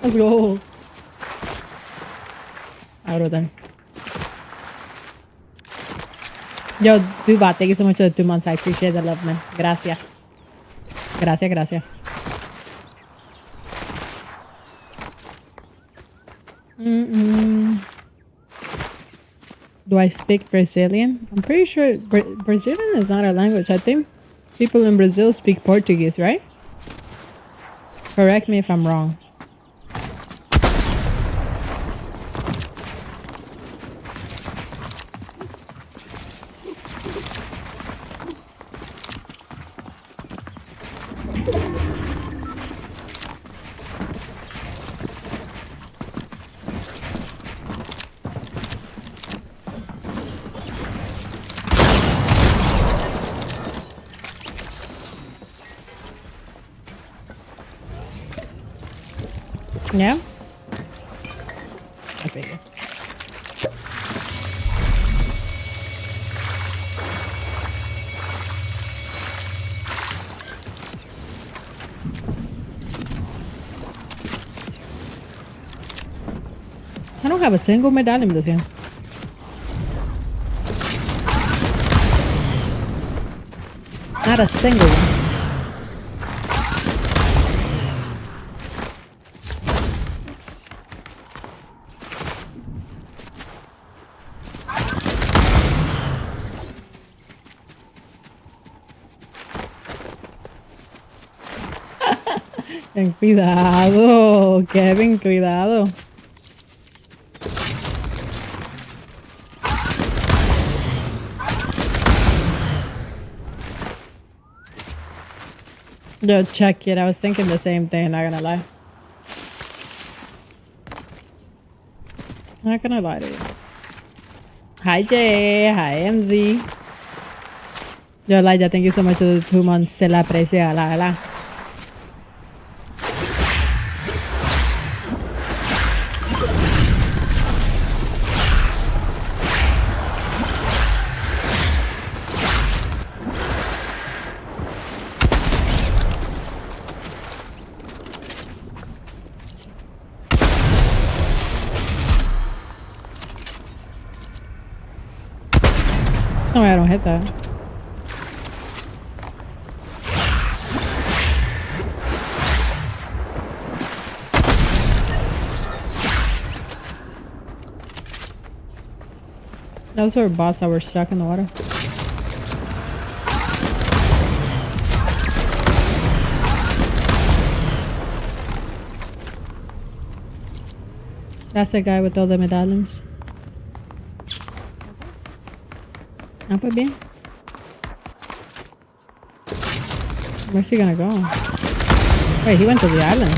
Let's go. Brutal. Yo, Duba, thank you so much for the 2 months. I appreciate the love, man. Gracias. Gracias, gracias. Do I speak Brazilian? I'm pretty sure Brazilian is not a language. I think people in Brazil speak Portuguese, right? Correct me if I'm wrong. Yeah? I figure. I don't have a single medallion this year. Not a single one. Ten cuidado, Kevin, cuidado. Yo, check it. I was thinking the same thing, not gonna lie. Not gonna lie to you. Hi, Jay. Hi, MZ. Yo, Elijah, thank you so much for the 2 months. Se la aprecia, la verdad. No way I don't hit that. Those were bots that were stuck in the water. That's the guy with all the medallions. Ah, pues bien. Where's he gonna go? Wait, he went to the island.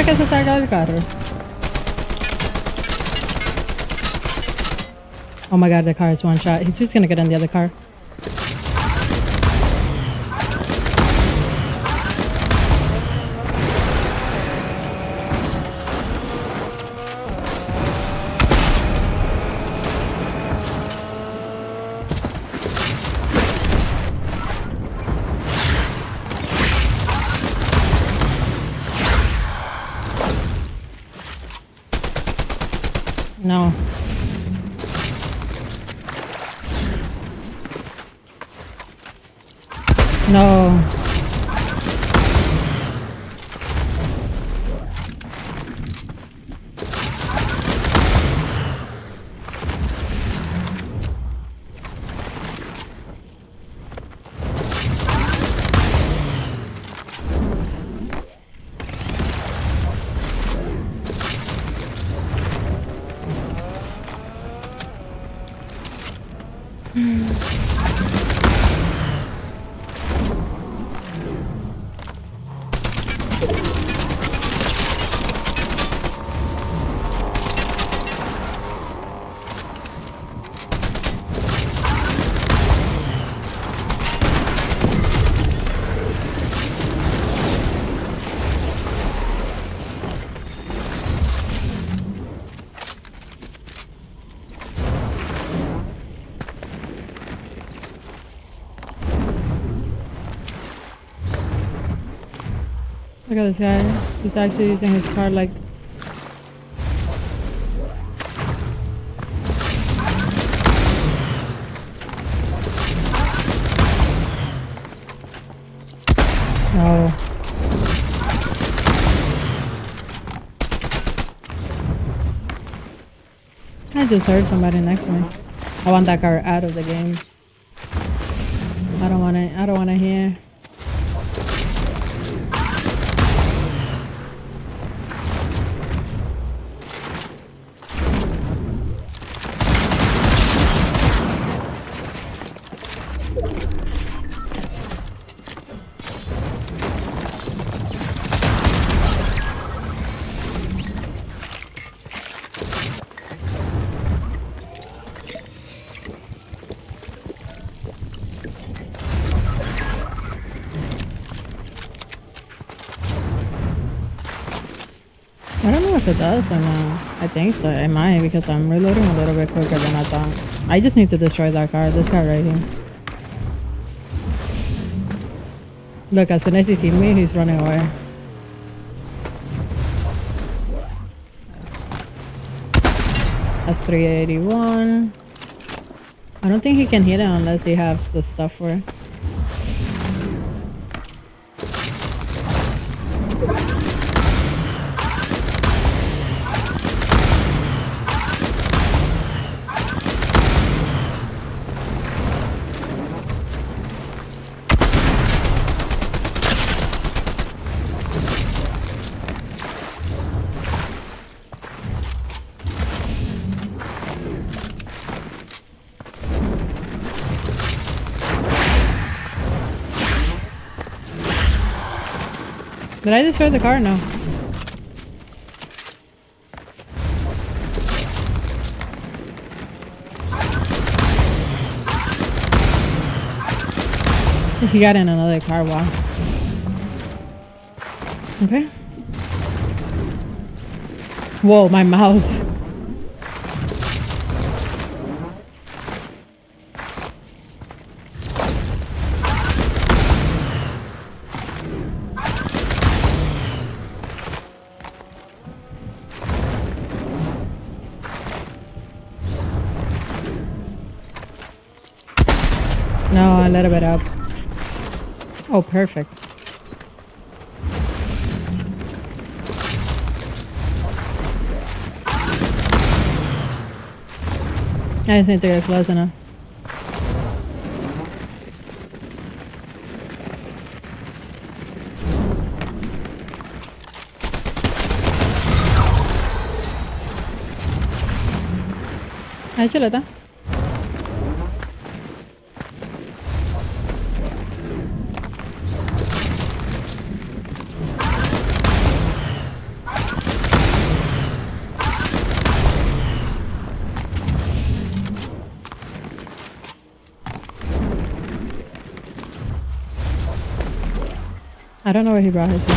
que se salga del carro? Oh my god, the car is one shot. He's just gonna get in the other car. No. No. Look at this guy. He's actually using his car like... No. I just heard somebody next to me. I want that car out of the game. I don't want to hear. I don't know if it does or not. I think so. It might because I'm reloading a little bit quicker than I thought. I just need to destroy that car. This car right here. Look, as soon as he sees me, he's running away. That's 381. I don't think he can hit it unless he has the stuff for it. Did I destroy the car? No. He got in another car. Wow. Okay. Whoa, my mouse. No, a little bit up. Oh, perfect. I just need to get close enough. Ahí chuleta. I don't know where he brought his from.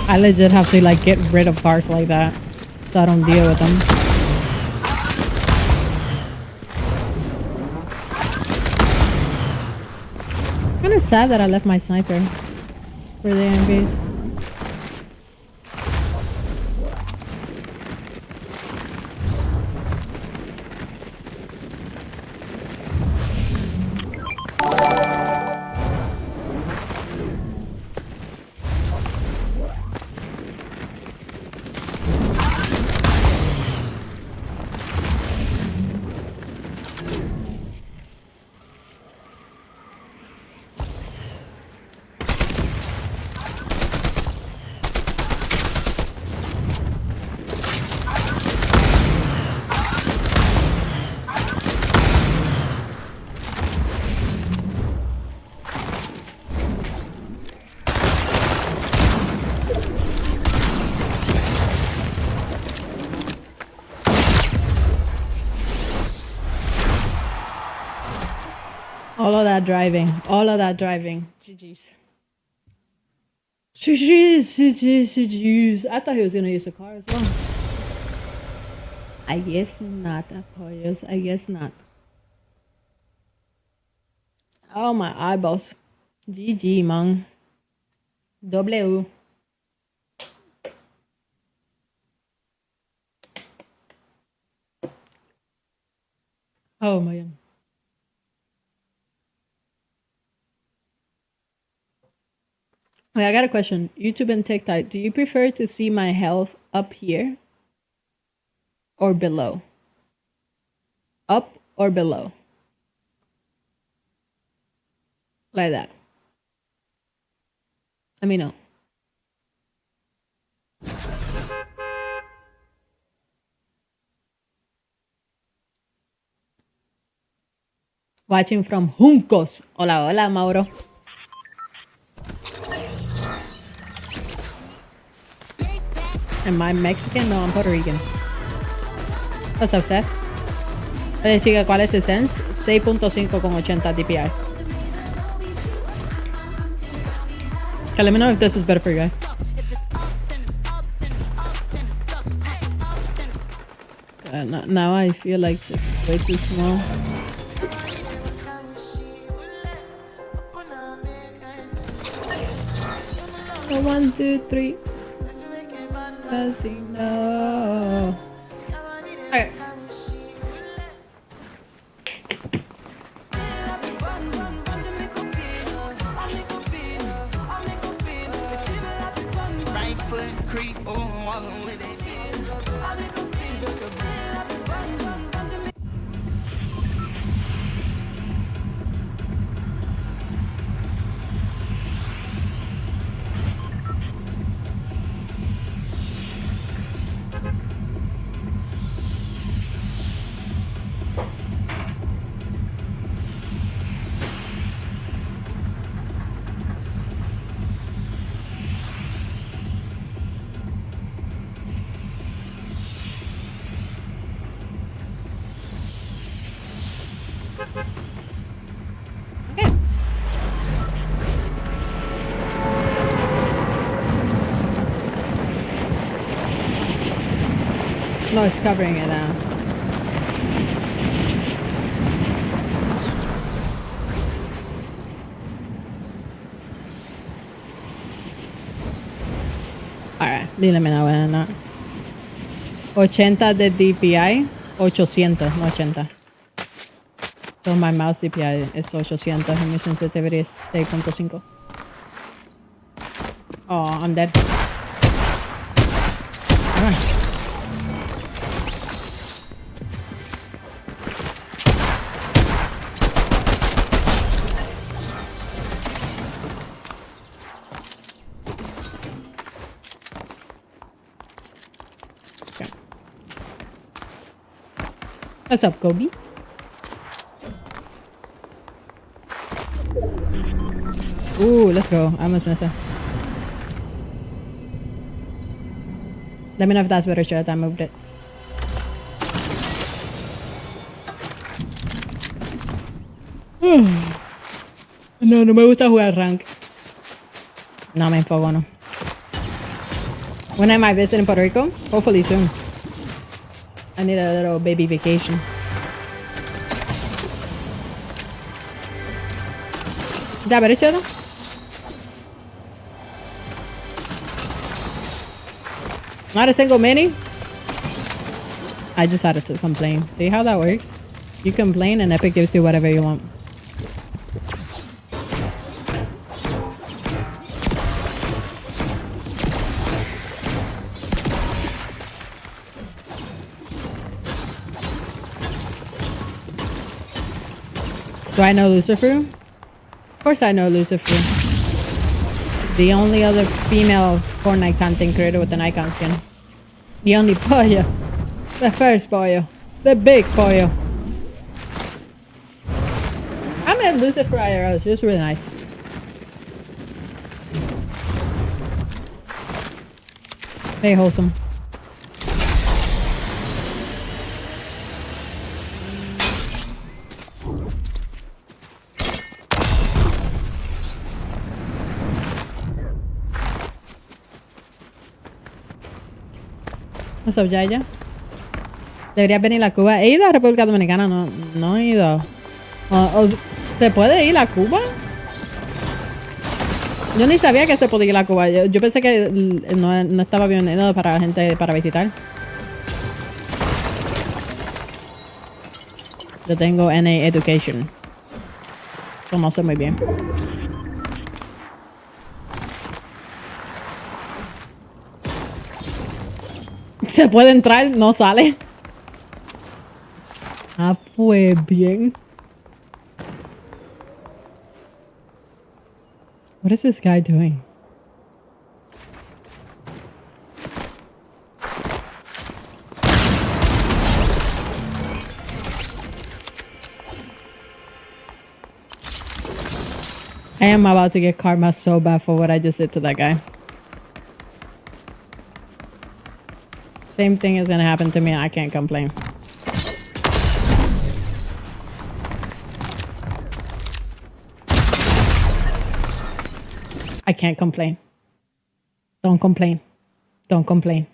I legit have to like get rid of cars like that so I don't deal with them. Kinda sad that I left my sniper for the enemies. All of that driving. All of that driving. GG's. GG's. I thought he was gonna use a car as well. I guess not, Apoyos. I guess not. Oh, my eyeballs. GG, man. W. Oh, my God. Wait, I got a question. YouTube and TikTok, do you prefer to see my health up here or below? Up or below? Like that. Let me know. Watching from Juncos. Hola, hola, Mauro. Am I Mexican? No, I'm Puerto Rican. What's up, Seth? Oye, chica, ¿cuál es tu sense? 6.5 con 80 DPI. Okay, let me know if this is better for you guys. Now I feel like this is way too small. 1, 2, 3. Casino. Okay. No, it's covering it now. Alright, dígame la buena. 80 de DPI, 800, no 80. So my mouse DPI is 800 and my sensitivity is 6.5. Oh, I'm dead. Alright. What's up, Kobe? Ooh, let's go. I almost missed it. Let me know if that's better shot. I moved it. No, no me gusta jugar rank. No me enfoco, no. When am I visiting Puerto Rico? Hopefully soon. I need a little baby vacation. Is that better, Cheddar? Not a single mini? I just had to complain. See how that works? You complain and Epic gives you whatever you want. Do I know Lucifer? Of course I know Lucifer. The only other female Fortnite content creator with an icon skin. The only pollo. The first pollo. The big pollo. I met Lucifer IRL. She was really nice. Very wholesome. What's up, Jaya? Deberías venir a Cuba. He ido a República Dominicana, no he ido. ¿Se puede ir a Cuba? Yo ni sabía que se podía ir a Cuba. Yo pensé que no estaba bienvenido para gente para visitar. Yo tengo NA Education. Eso no sé muy bien. Se puede entrar, no sale. Ah, pues bien. What is this guy doing? I am about to get karma so bad for what I just did to that guy. Same thing is gonna happen to me and I can't complain. I can't complain. Don't complain. Don't complain.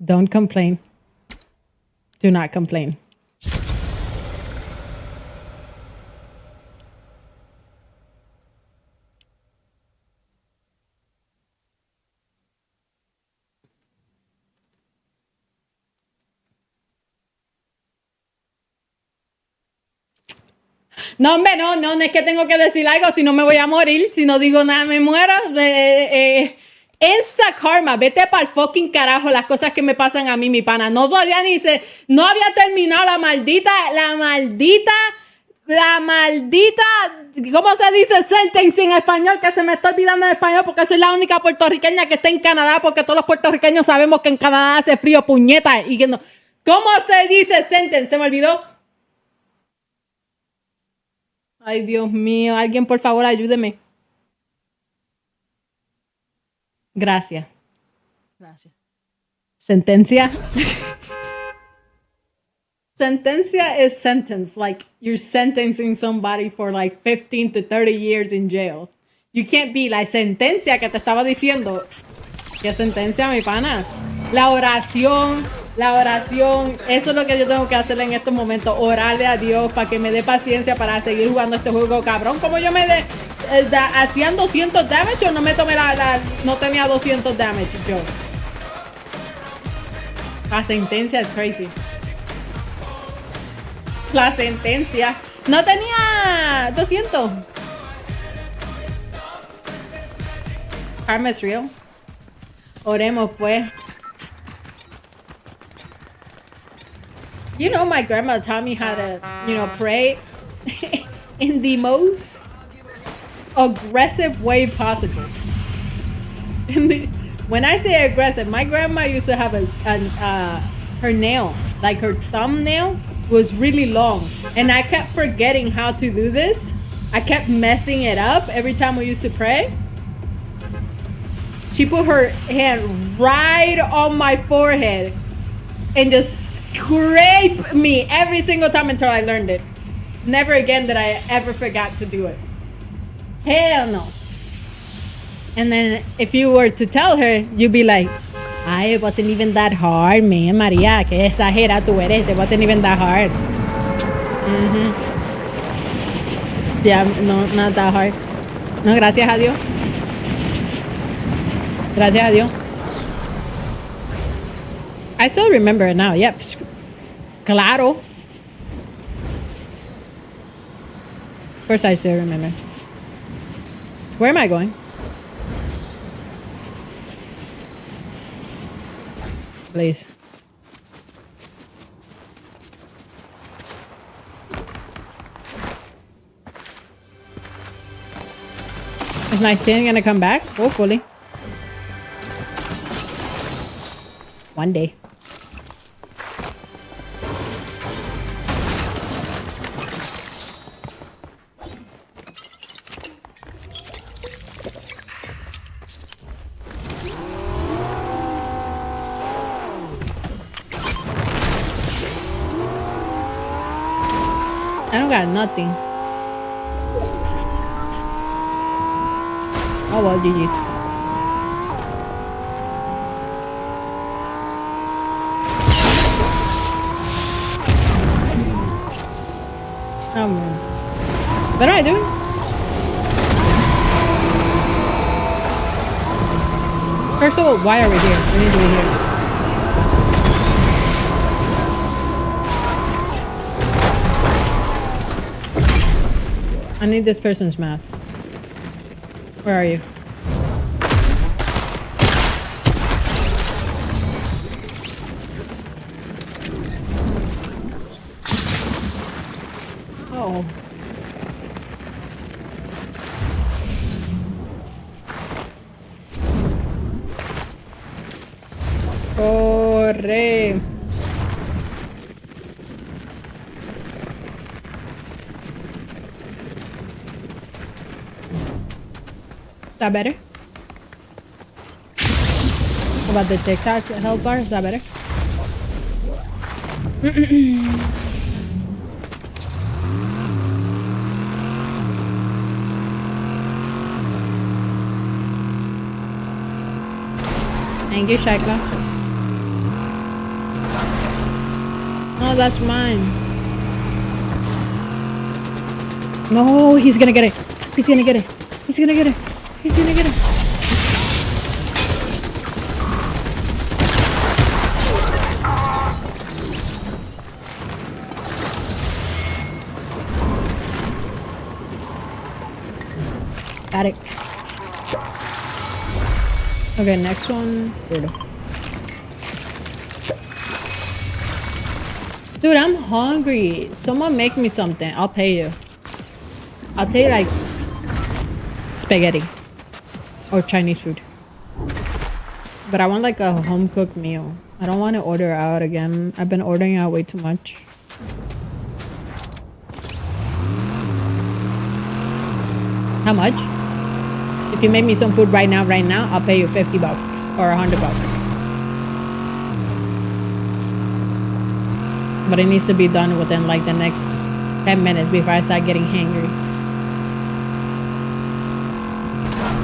Don't complain. Do not complain. No, hombre, no es que tengo que decir algo, si no me voy a morir, si no digo nada me muero. Insta karma, vete para el fucking carajo las cosas que me pasan a mí, mi pana. No había terminado la maldita, ¿cómo se dice sentence en español? Que se me está olvidando en español porque soy la única puertorriqueña que está en Canadá, porque todos los puertorriqueños sabemos que en Canadá hace frío, puñeta, y que no. ¿Cómo se dice sentence? Se me olvidó. Ay, Dios mío. Alguien, por favor, ayúdeme. Gracias. Sentencia. Sentencia is sentence. Like, you're sentencing somebody for like 15 to 30 years in jail. You can't be la sentencia que te estaba diciendo. ¿Qué sentencia, mi pana? La oración, eso es lo que yo tengo que hacer en estos momentos, orarle a Dios para que me dé paciencia para seguir jugando este juego, cabrón. Como yo me hacían 200 damage o no me tomé no tenía 200 damage yo. La sentencia es crazy. La sentencia no tenía 200. Karma is real. Oremos pues. You know, my grandma taught me how to, pray in the most aggressive way possible. When I say aggressive, my grandma used to have her nail, like her thumbnail, was really long. And I kept forgetting how to do this. I kept messing it up every time we used to pray. She put her hand right on my forehead and just scrape me every single time until I learned it. Never again that I ever forgot to do it. Hell no. And then if you were to tell her, you'd be like, ay, it wasn't even that hard, man, Maria. Que exagera tú eres. It wasn't even that hard. Yeah, no, not that hard. No, gracias a Dios. Gracias a Dios. I still remember it now. Yep. Claro. Of course I still remember. Where am I going? Please. Is my sin gonna come back? Hopefully. One day. I don't got nothing. Oh well, GG's. Oh man. What am I doing? First of all, why are we here? We need to be here. I need this person's mats. Where are you? Oh. Corre. Is that better? What about the TikTok health bar? Is that better? Thank you, Shaika. No, that's mine. No, he's gonna get it. He's gonna get it. He's gonna get it. He's gonna get it. Got it. Okay, next one. Dude, I'm hungry. Someone make me something. I'll pay you. I'll tell you like spaghetti or Chinese food. But I want like a home cooked meal. I don't want to order out again. I've been ordering out way too much. How much? If you make me some food right now, I'll pay you $50 or $100. But it needs to be done within like the next 10 minutes before I start getting hangry.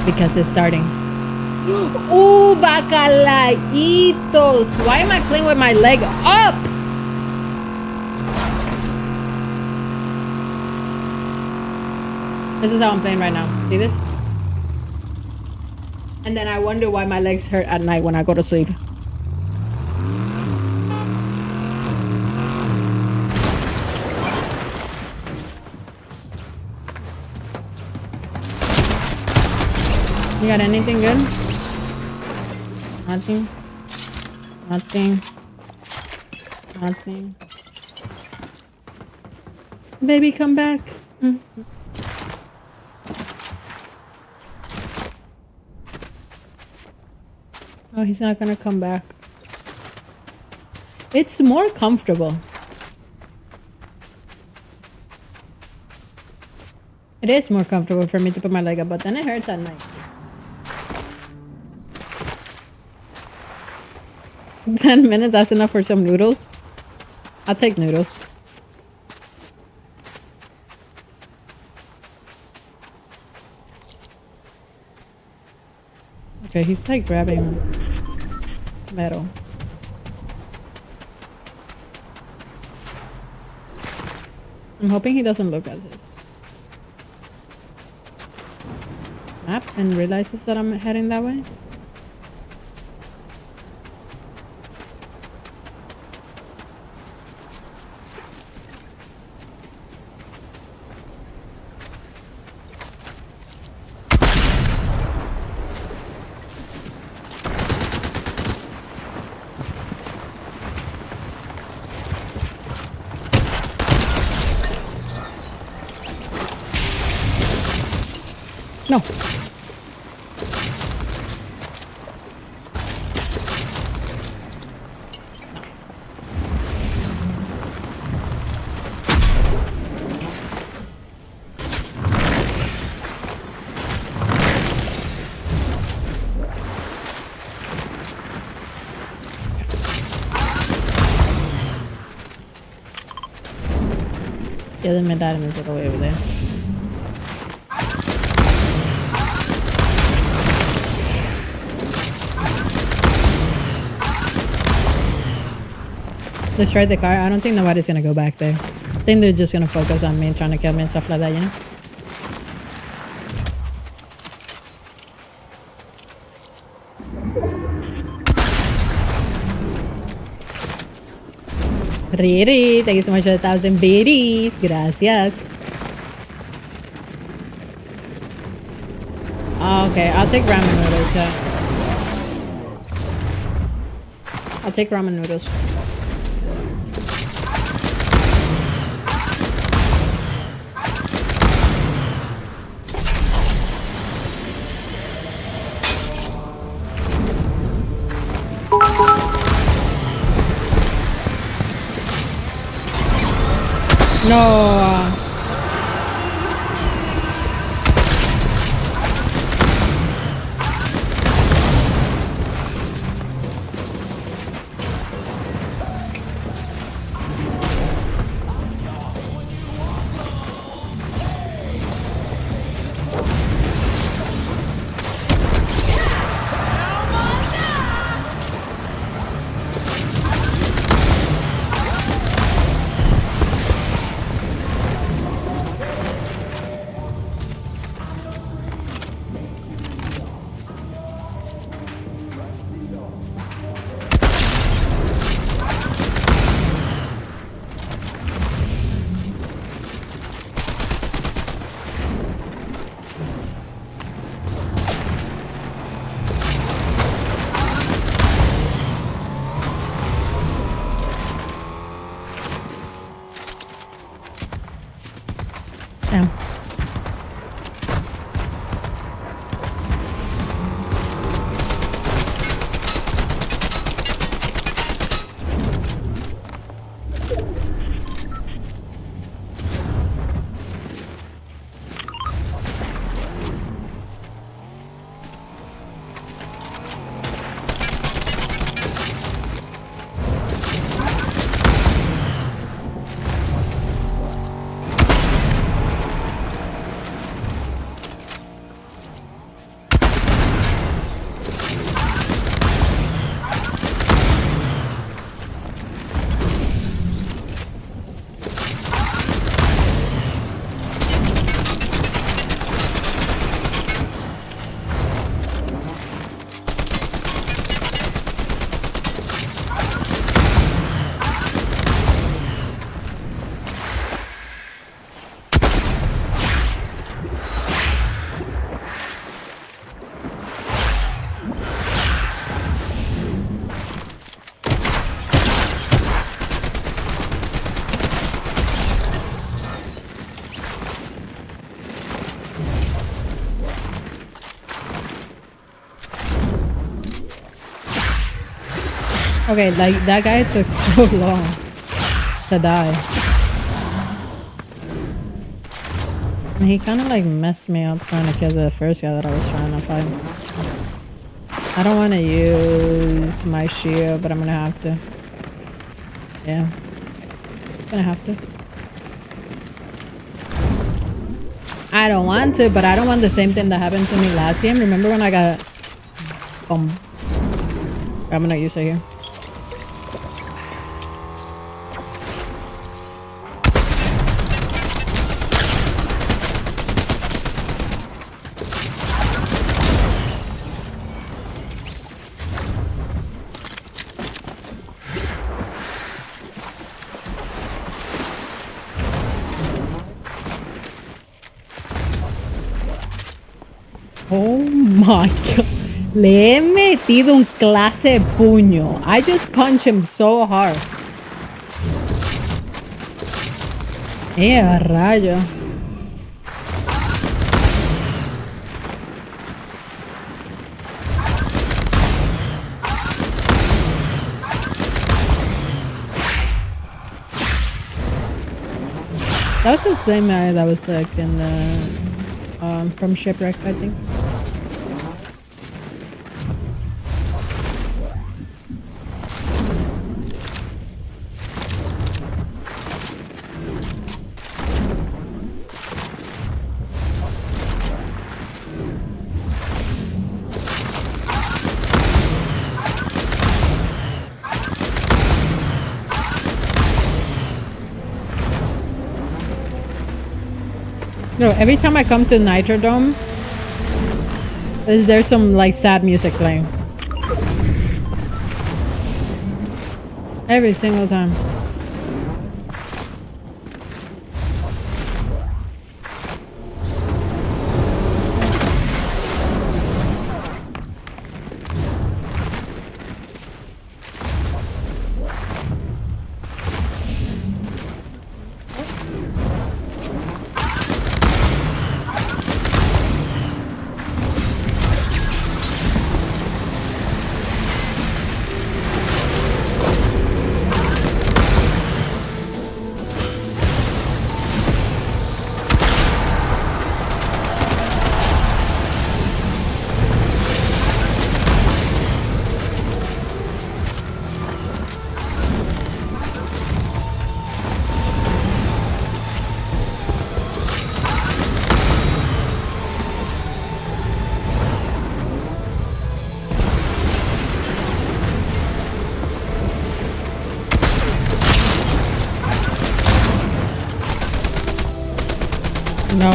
Because it's starting. Ooh, bacalaitos. Why am I playing with my leg up? This is how I'm playing right now. See this? And then I wonder why my legs hurt at night when I go to sleep. You got anything good? Nothing. Nothing. Nothing. Baby, come back. Oh, he's not gonna come back. It's more comfortable. It is more comfortable for me to put my leg up, but then it hurts at night. 10 minutes, that's enough for some noodles? I'll take noodles. Okay, he's like grabbing metal. I'm hoping he doesn't look at this map and realizes that I'm heading that way. No. Yeah, the medallion is all the way over there. Destroy the car. I don't think nobody's gonna go back there. I think they're just gonna focus on me and trying to kill me and stuff like that, you know? Riri, thank you so much for 1,000 biddies. Gracias. Oh, okay, I'll take ramen noodles, yeah. I'll take ramen noodles. No. Damn. Okay, like that guy took so long to die. And he kind of like messed me up trying to kill the first guy that I was trying to fight. I don't want to use my shield, but I'm gonna have to. Yeah, I'm gonna have to. I don't want to, but I don't want the same thing that happened to me last game. Remember when I got I'm gonna use it here. Oh my god. Le he metido un clase de puño. I just punched him so hard. Rayo. That was the same guy that was like in the from Shipwreck, I think. No, every time I come to Nitrodome, there's some like sad music playing. Every single time. No.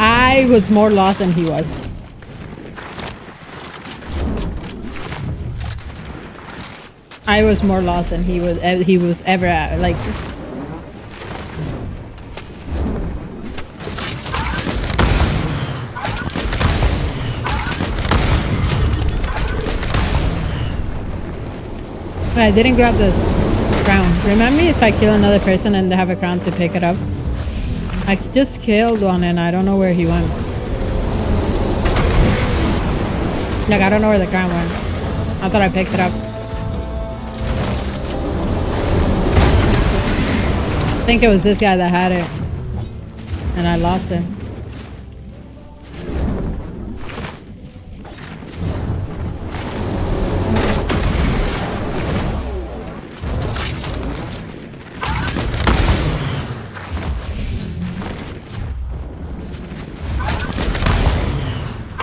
I was more lost than he was. I was more lost than he was ever at, like. I didn't grab this crown. Remember if I kill another person and they have a crown to pick it up? I just killed one and I don't know where he went. Like, I don't know where the crown went. I thought I picked it up. I think it was this guy that had it. And I lost him.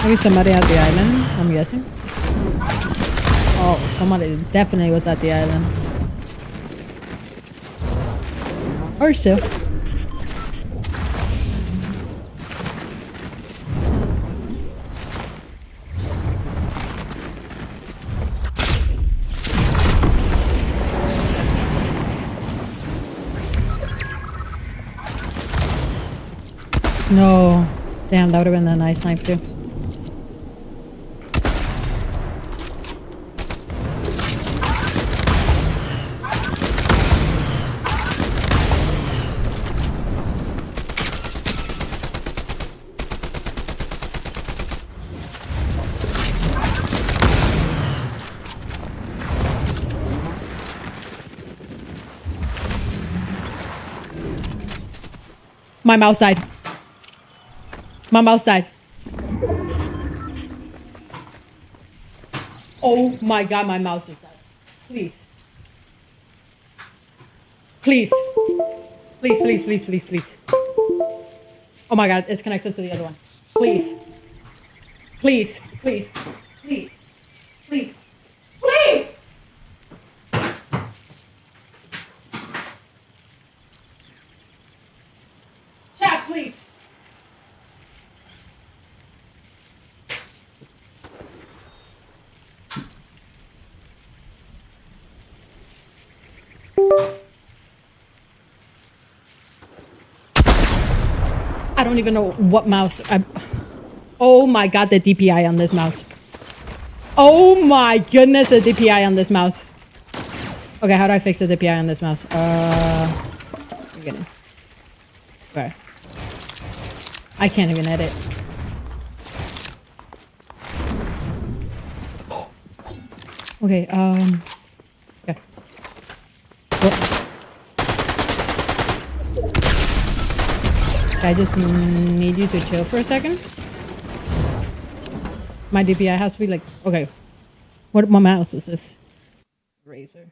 Maybe somebody at the island, I'm guessing. Oh, somebody definitely was at the island. Or still. No. Damn, that would have been a nice snipe too. My mouse died. My mouse died. Oh my god, my mouse is died. Please. Please. Please, please, please, please, please. Oh my god, it's connected to the other one. Please. Please, please, please, please, please! Chat, please. I don't even know what mouse. Oh my god, the DPI on this mouse. Oh my goodness, the DPI on this mouse. Okay, how do I fix the DPI on this mouse? Beginning. Okay. I can't even edit. Okay, okay. What? I just need you to chill for a second. My DPI has to be like, okay. What mouse is this? Razer.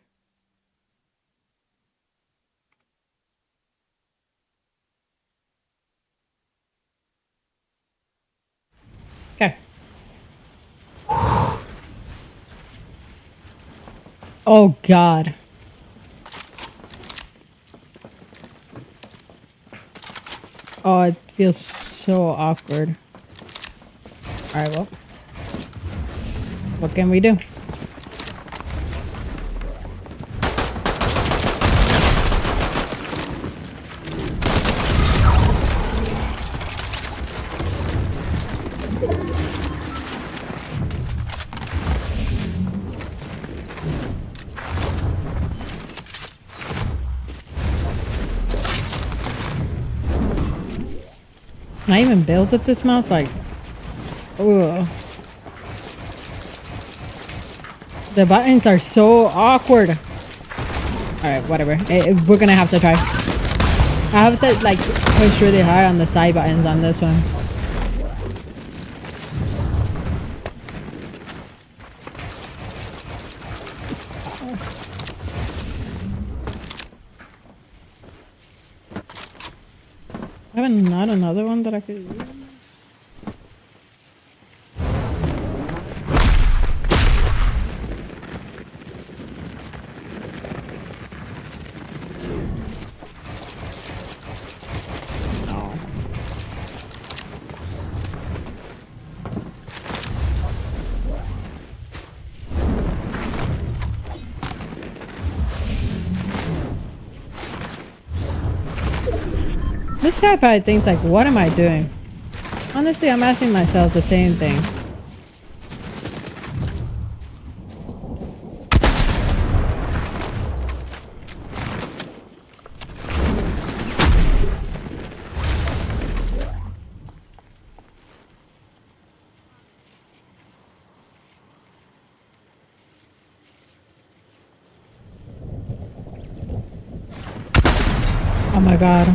Okay. Oh god. Oh, it feels so awkward. Alright, well. What can we do? Can I even build with this mouse? Like, ugh. The buttons are so awkward. Alright, whatever. We're gonna have to try. I have to, like, push really hard on the side buttons on this one. I have not another one that I could use. No. This guy probably thinks like, what am I doing? Honestly, I'm asking myself the same thing. Oh my god.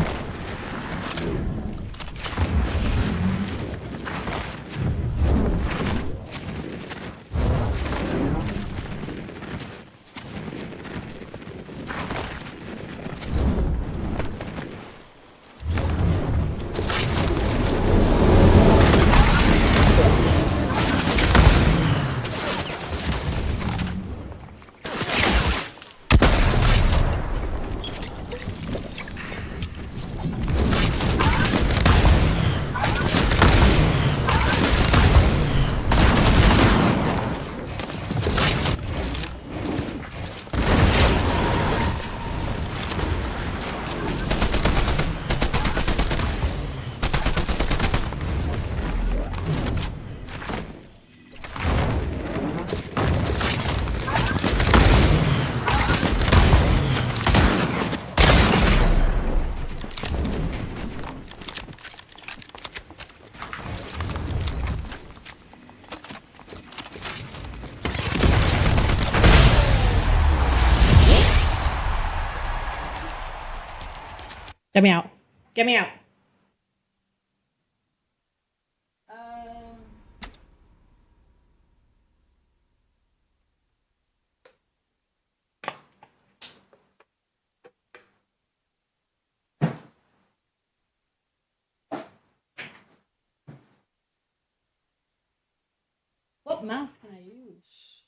Get me out. Get me out. What mouse can I use?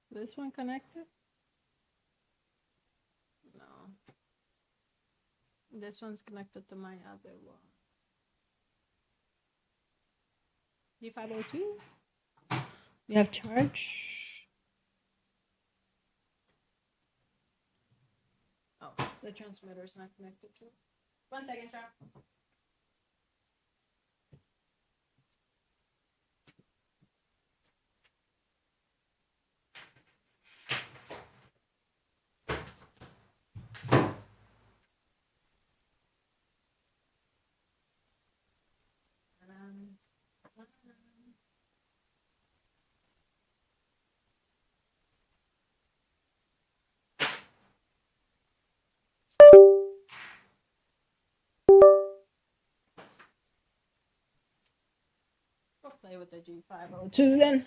This one connected? No. This one's connected to my other one. D502? You have charge? Oh, the transmitter is not connected to it. 1 second, Chop. We'll play with the G502 then.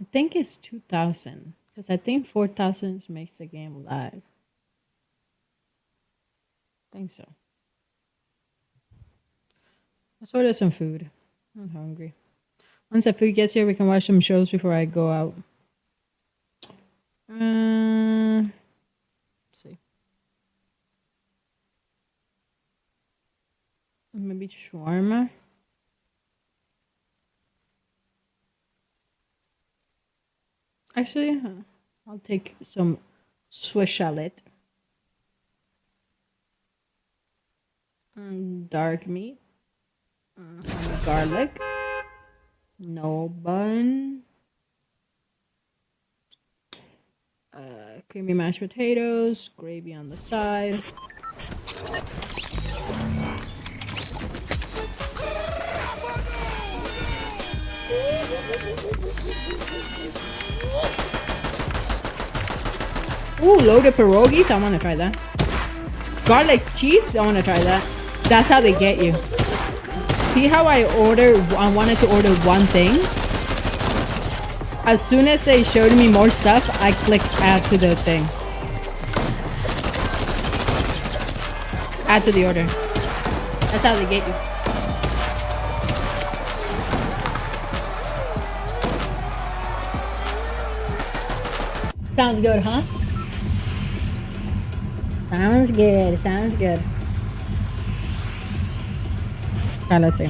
I think it's 2000 because I think 4000 makes the game live. I think so. Let's order some food. I'm hungry. Once the food gets here, we can watch some shows before I go out. Let's see. Maybe shawarma. Actually, I'll take some Swiss shallot. Dark meat. Garlic. No bun. Creamy mashed potatoes. Gravy on the side. Ooh, loaded pierogies. I want to try that. Garlic cheese. I want to try that. That's how they get you. See how I wanted to order one thing? As soon as they showed me more stuff, I clicked add to the thing. Add to the order. That's how they get you. Sounds good, huh? Sounds good. Sounds good. Okay, let's see.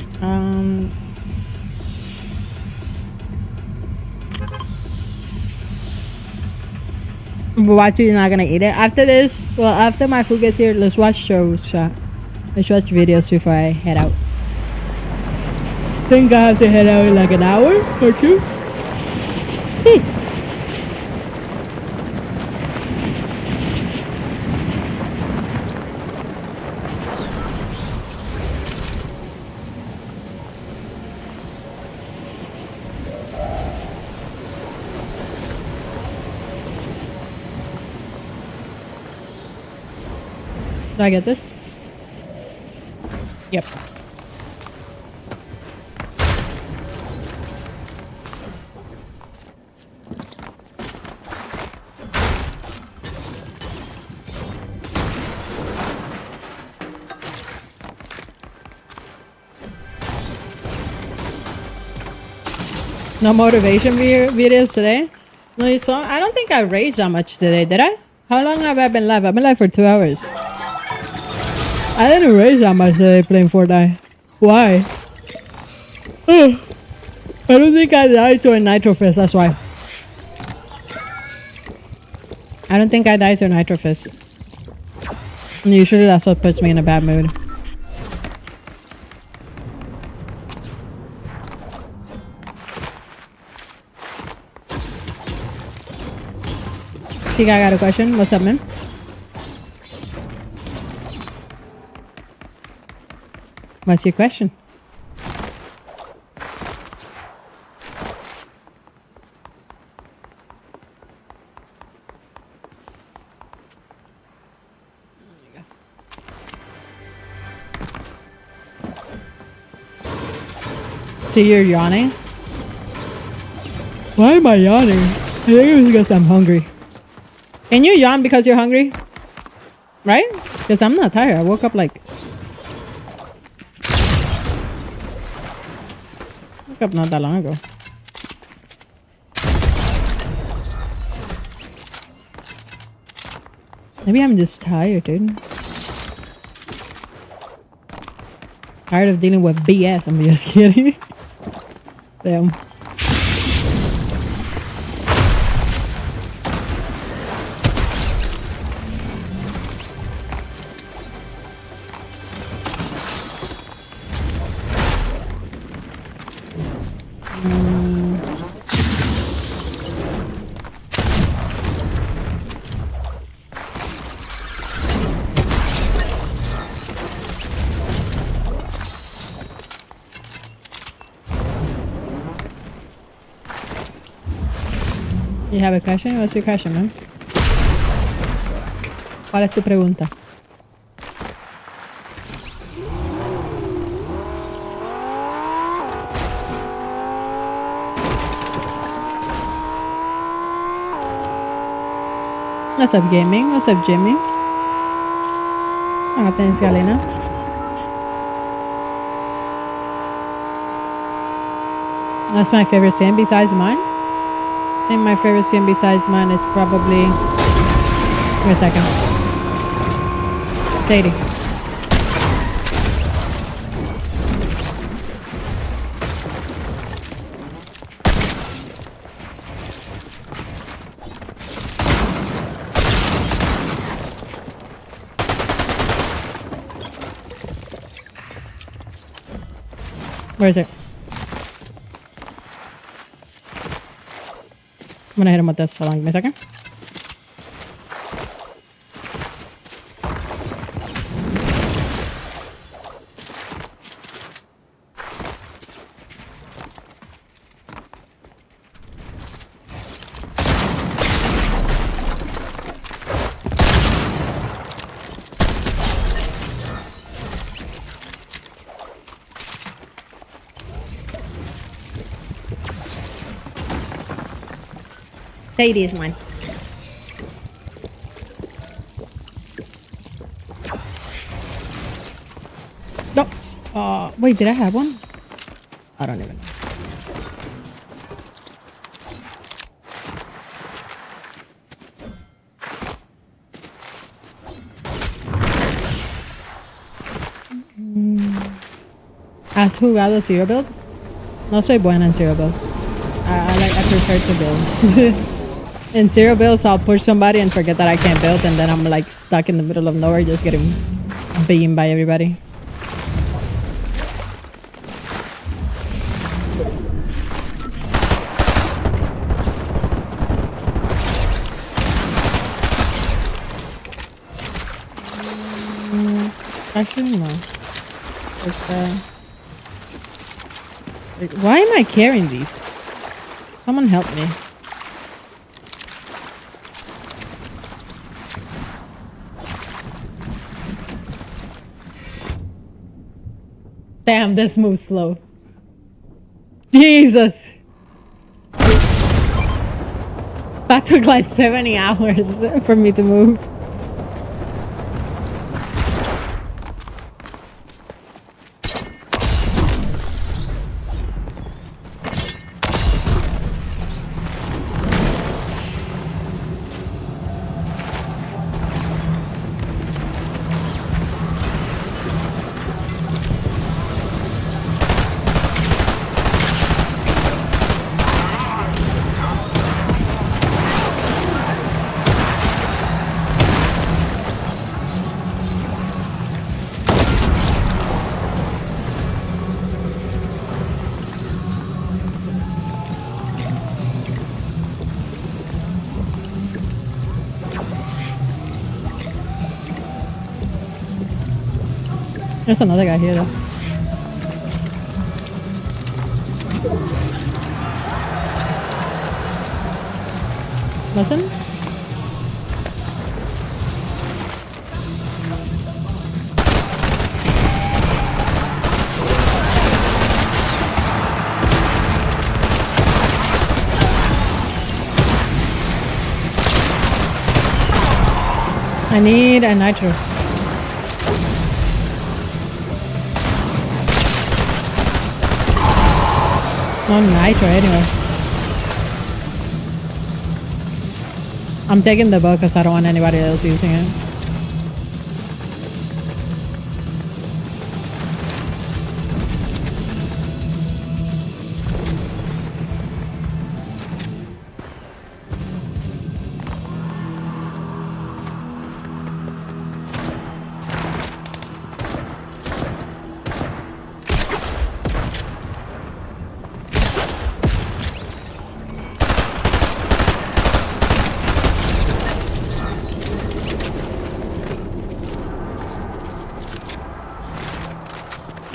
But you're not gonna eat it after this. Well, after my food gets here, let's watch shows. Let's watch videos before I head out. Think I have to head out in like an hour or two. Did I get this? Yep. No motivation videos today? No, you saw? I don't think I raged that much today, did I? How long have I been live? I've been live for 2 hours. I didn't rage that much today playing Fortnite. Why? I don't think I died to a Nitro Fist, that's why. I don't think I died to a Nitro Fist. Usually that's what puts me in a bad mood. Think I got a question. What's up, man? What's your question? So you're yawning? Why am I yawning? I think it's because I'm hungry. Can you yawn because you're hungry? Right? Because I'm not tired. I woke up like... woke up not that long ago. Maybe I'm just tired, dude. Tired of dealing with BS. I'm just kidding. Damn. You have a question? What's your question, man? ¿Cuál es tu pregunta? What's up, gaming? What's up, Jimmy? Atención, Alena. That's my favorite skin besides mine. I think my favorite skin besides mine is probably... Wait a second. Sadie. Where is it? I'm gonna hit him with this. Hold on, give me a second. Sadie is mine. No. Wait, did I have one? I don't even know. ¿Has jugado Zero Build? No soy buena en Zero Builds. I prefer to build. In Zero Builds, I'll push somebody and forget that I can't build, and then I'm like stuck in the middle of nowhere just getting beamed by everybody. Actually, no. Why am I carrying these? Someone help me. Damn, this moves slow. Jesus. That took like 70 hours for me to move. There's another guy here though. Listen. I need a nitro. No nitro anyway. I'm taking the bow because I don't want anybody else using it.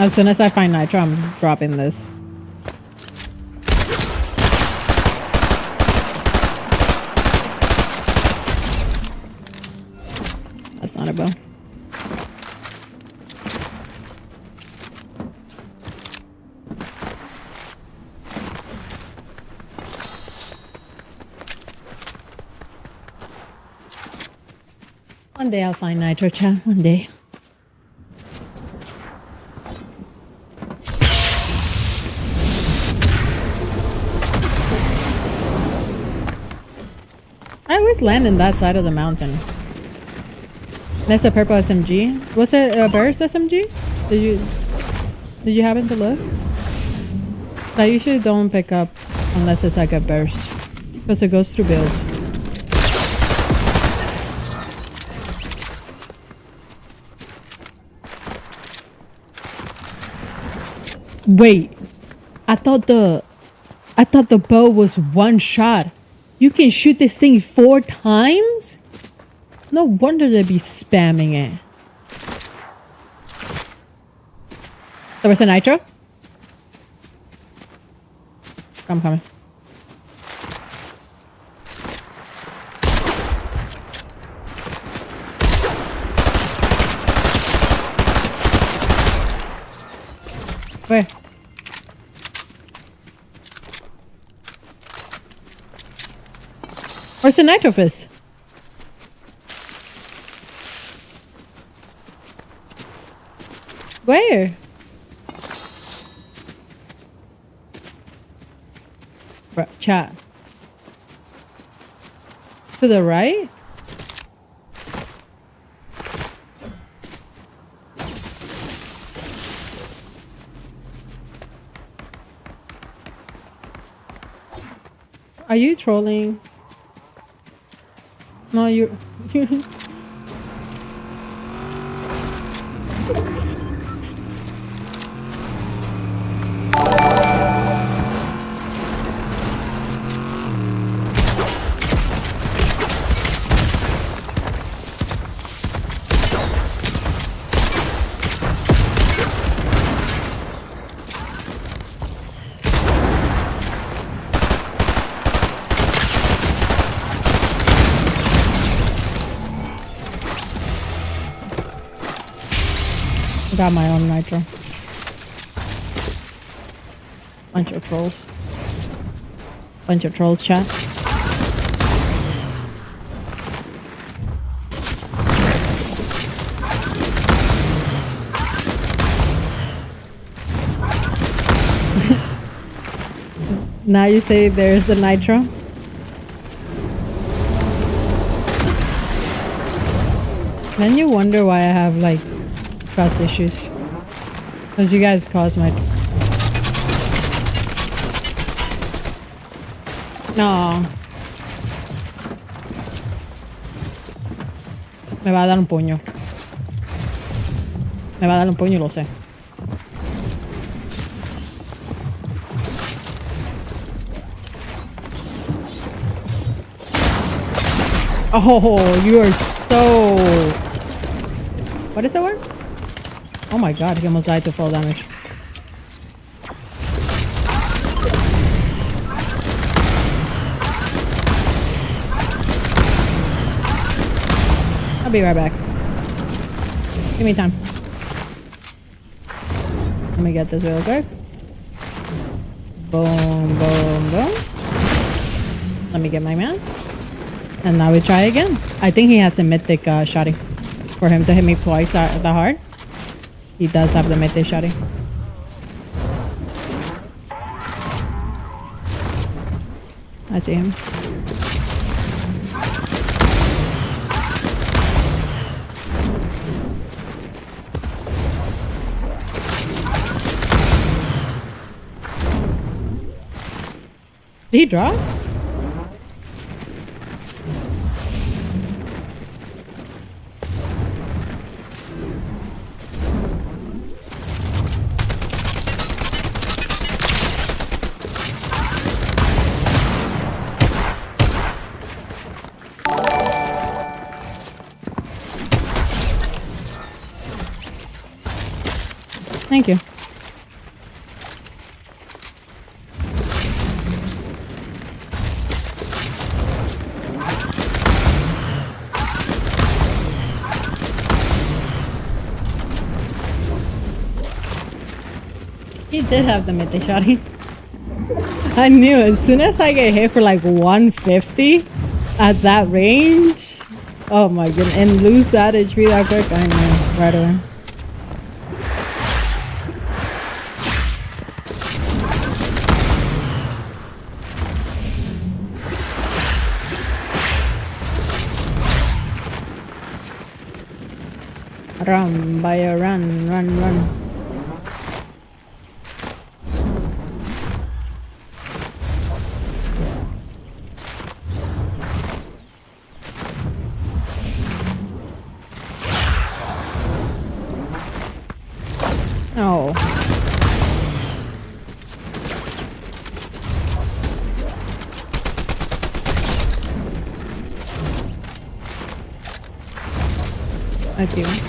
As soon as I find nitro, I'm dropping this. That's not a bow. One day I'll find nitro, chat. One day. I always land in that side of the mountain. There's a purple SMG. Was it a burst SMG? Did you happen to look? I usually don't pick up unless it's like a burst, because it goes through builds. Wait, I thought the bow was one shot. You can shoot this thing 4 times? No wonder they'd be spamming it. There was a nitro? I'm coming. Where? Where's the nitro fist? Where? Chat. To the right? Are you trolling? No, you got my own nitro. Bunch of trolls. Bunch of trolls, chat. Now you say there's a nitro? Then you wonder why I have like trust issues. Because you guys caused my... No. Me va a dar un puño. Me va a dar un puño y lo sé. Oh, you are so... What is that word? Oh my god, he almost died to full damage. I'll be right back. Give me time. Let me get this real quick. Boom, boom, boom. Let me get my mount. And now we try again. I think he has a mythic shotty. For him to hit me twice that hard. He does have the mythic shotty. I see him. Did he drop? Thank you. He did have the mythic shotty. I knew as soon as I get hit for like 150 at that range. Oh my goodness. And lose that HP that quick. I knew right away. Run, Bayo, run, run, run. Oh. I see one.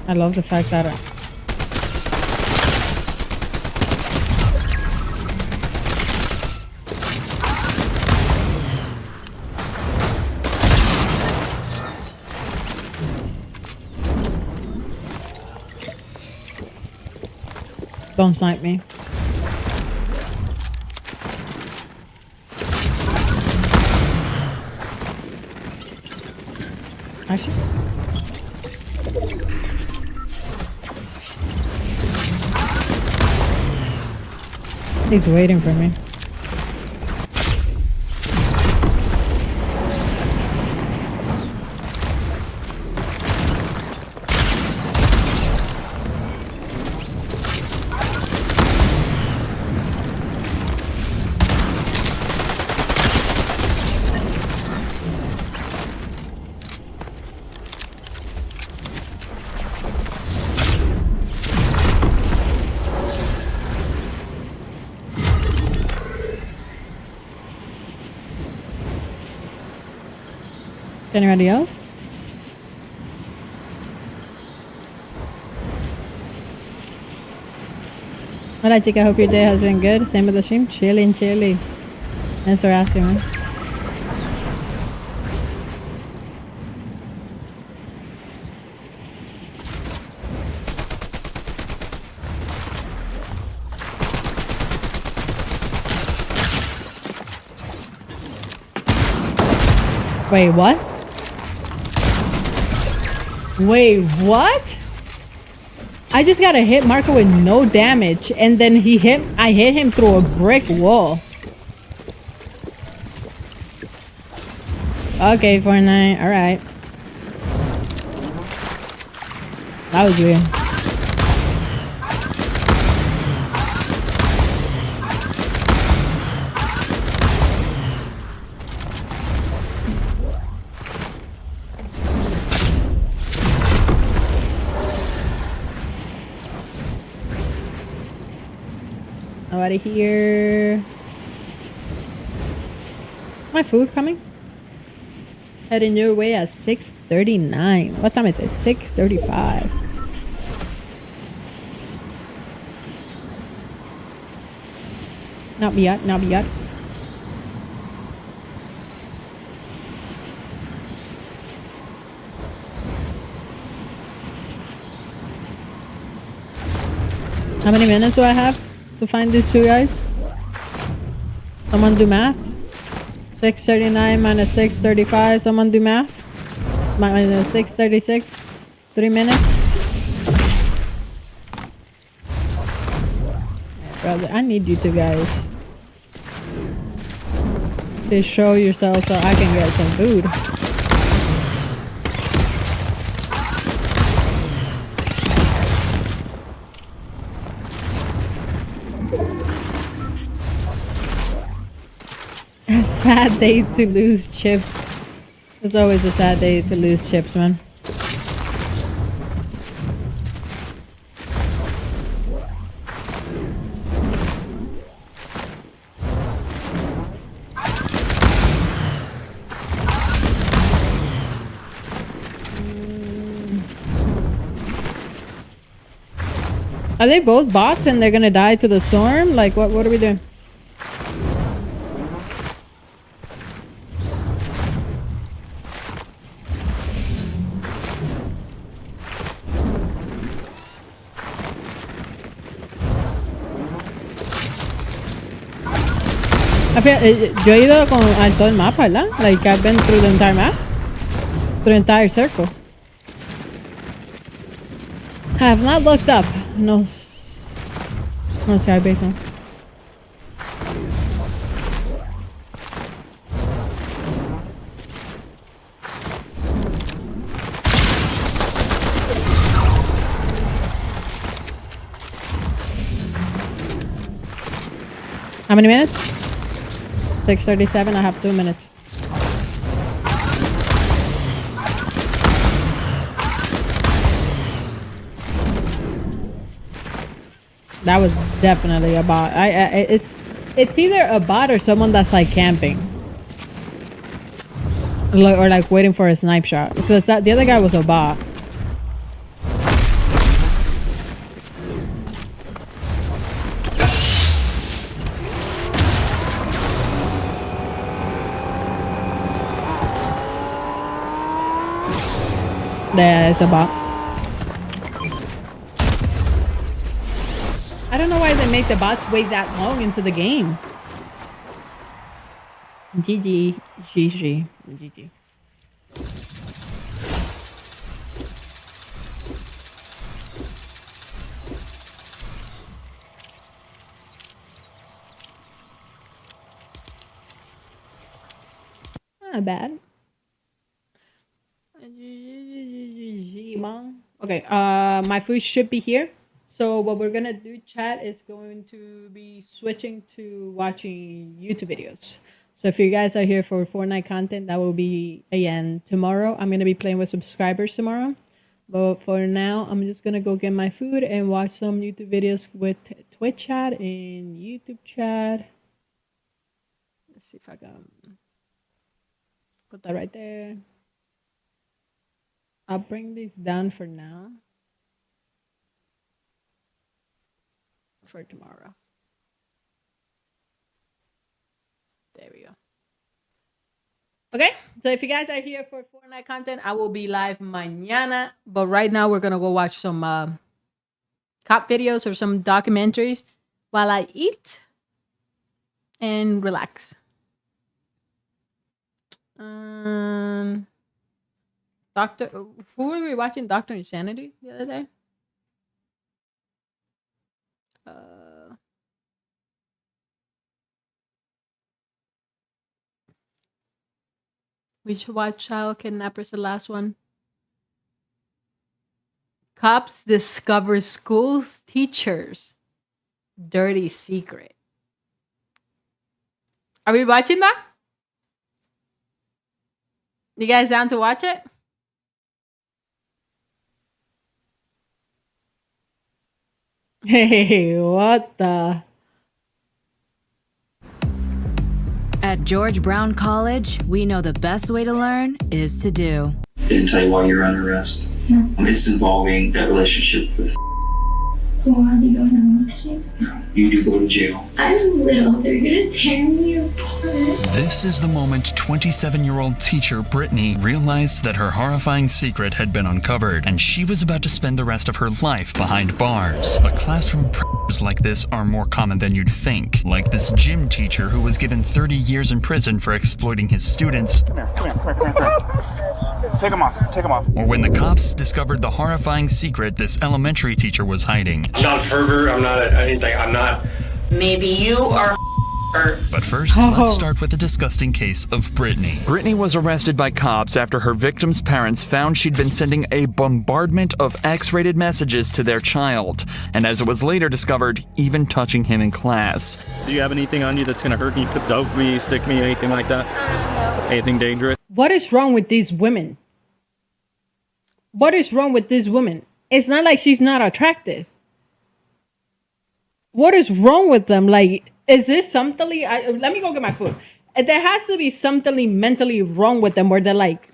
I love the fact that don't snipe me. Actually. He's waiting for me. Anybody else? Hola chica, hope your day has been good. Same with the stream. Chilling, chilling. Thanks for asking me. Wait, what? Wait, what? I just got a hit marker with no damage, and then I hit him through a brick wall. Okay, Fortnite, alright. That was weird. Out of here. My food coming? Heading your way at 6:39. What time is it? 6:35. Not me yet, not me yet. How many minutes do I have to find these two guys? Someone do math. 6:39 minus 6:35. Someone do math. Minus 6:36. 3 minutes. Yeah, brother, I need you two guys to show yourself so I can get some food. A sad day to lose chips. It's always a sad day to lose chips, man. Are they both bots and they're gonna die to the storm? Like, what are we doing? Yo he ido con a todo el mapa, ¿verdad? Like, I've been through the entire map. Through the entire circle. I have not looked up. No. No sé, hay base, no. How many minutes? 6:37. I have 2 minutes. That was definitely a bot. It's either a bot or someone that's like camping, or like waiting for a snipe shot. Because the other guy was a bot. Yeah, it's a bot. I don't know why they make the bots wait that long into the game. GG. GG. GG. Not bad. Okay, my food should be here. So what we're gonna do, chat, is going to be switching to watching YouTube videos. So if you guys are here for Fortnite content, that will be again tomorrow. I'm gonna be playing with subscribers tomorrow. But for now, I'm just gonna go get my food and watch some YouTube videos with Twitch chat and YouTube chat. Let's see if I can put that right there. I'll bring these down for now. For tomorrow. There we go. Okay, so if you guys are here for Fortnite content, I will be live mañana. But right now, we're gonna go watch some cop videos or some documentaries while I eat and relax. Who were we watching? Dr. Insanity the other day? We should watch Child Kidnappers, the last one. Cops discover school's teachers' dirty secret. Are we watching that? You guys down to watch it? Hey, what the? At George Brown College, we know the best way to learn is to do. Didn't tell you why you're under arrest. It's involving that relationship with. Well, I'll be going home today. You do go to jail. I'm little. They're gonna tear me apart. This is the moment 27-year-old teacher Brittany realized that her horrifying secret had been uncovered, and she was about to spend the rest of her life behind bars. But classroom predators like this are more common than you'd think, like this gym teacher who was given 30 years in prison for exploiting his students. Come here. Take them off. Or when the cops discovered the horrifying secret this elementary teacher was hiding. I'm not a pervert, I'm not anything, I'm not. Maybe you are. But first, let's start with the disgusting case of Brittany. Brittany was arrested by cops after her victim's parents found she'd been sending a bombardment of X-rated messages to their child, and as it was later discovered, even touching him in class. Do you have anything on you that's gonna hurt me, dove me, stick me, anything like that? Anything dangerous? What is wrong with these women? What is wrong with this woman? It's not like she's not attractive. What is wrong with them? Like, is this something? Let me go get my food. There has to be something mentally wrong with them where they're like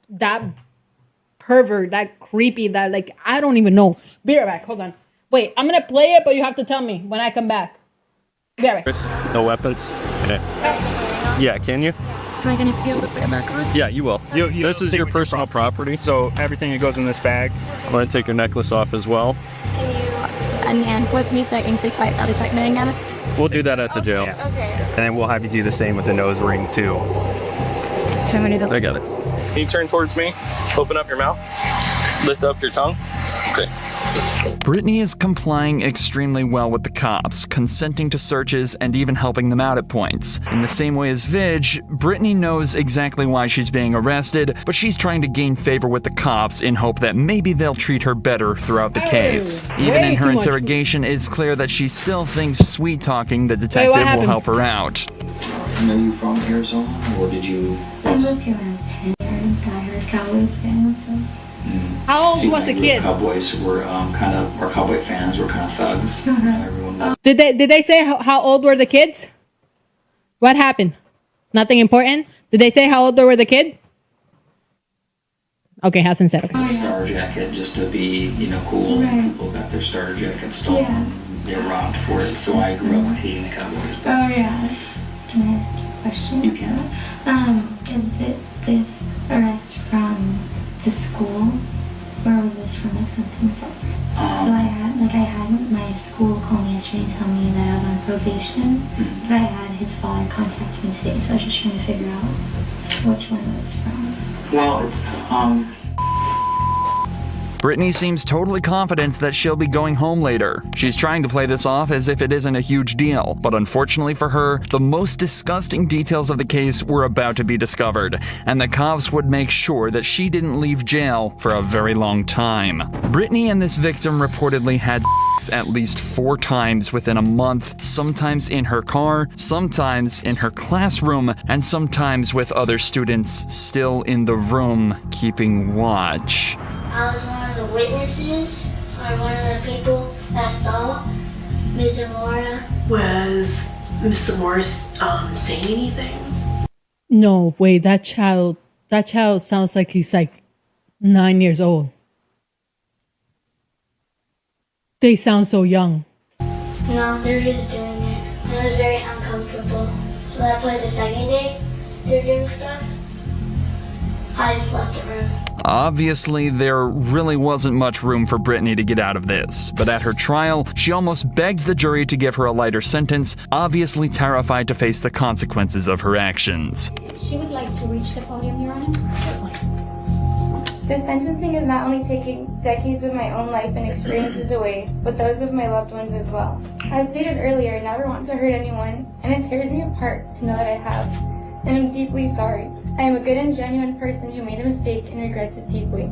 that pervert, that creepy, that like, I don't even know. Be right back. Hold on. Wait, I'm going to play it, but you have to tell me when I come back. Be right back. No weapons? Okay. Yeah, can you? Am I going to be able to put it back on? Yeah, you will. This is your personal property. So everything that goes in this bag. I'm gonna take your necklace off as well. Can you unhand with me so I can take my other part again? We'll do that at the jail. Okay. And then we'll have you do the same with the nose ring too. I got it. Can you turn towards me? Open up your mouth. Lift up your tongue. Okay. Brittany is complying extremely well with the cops, consenting to searches and even helping them out at points. In the same way as Vidge, Brittany knows exactly why she's being arrested, but she's trying to gain favor with the cops in hope that maybe they'll treat her better throughout the case. Even in her interrogation, it's clear that she still thinks sweet-talking the detective will help her out. Are you from Arizona, or did you... I moved here when I was 10 years. I heard Cowboys fan, so... How old was the kid? Cowboys were our Cowboy fans were kind of thugs. Everyone Did they say how old were the kids? What happened? Nothing important? Did they say how old were the kid? Okay, hasn't said. Okay. Starter jacket just to be, cool. Right. People got their starter jacket stolen. They were robbed for it. So I grew up hating the Cowboys. But Oh yeah. Can I ask you a question? you can. Is this arrest from the school, or was this from like something separate? So I had my school call me yesterday and tell me that I was on probation, but I had his father contact me today, so I was just trying to figure out which one it was from. Well, it's Brittany seems totally confident that she'll be going home later. She's trying to play this off as if it isn't a huge deal, but unfortunately for her, the most disgusting details of the case were about to be discovered, and the cops would make sure that she didn't leave jail for a very long time. Brittany and this victim reportedly had sex at least 4 times within a month, sometimes in her car, sometimes in her classroom, and sometimes with other students still in the room keeping watch. I was one of the witnesses, or one of the people that saw Ms. Zamora. Was Miss Zamora saying anything? No, wait, that child sounds like he's like 9 years old. They sound so young. No, they're just doing it. And it was very uncomfortable. So that's why the second day they're doing stuff, I just left the room. Obviously, there really wasn't much room for Brittany to get out of this, but at her trial, she almost begs the jury to give her a lighter sentence, obviously terrified to face the consequences of her actions. She would like to reach the podium, Your Honor? Certainly. The sentencing is not only taking decades of my own life and experiences away, but those of my loved ones as well. As stated earlier, I never want to hurt anyone, and it tears me apart to know that I have, and I'm deeply sorry. I am a good and genuine person who made a mistake and regrets it deeply.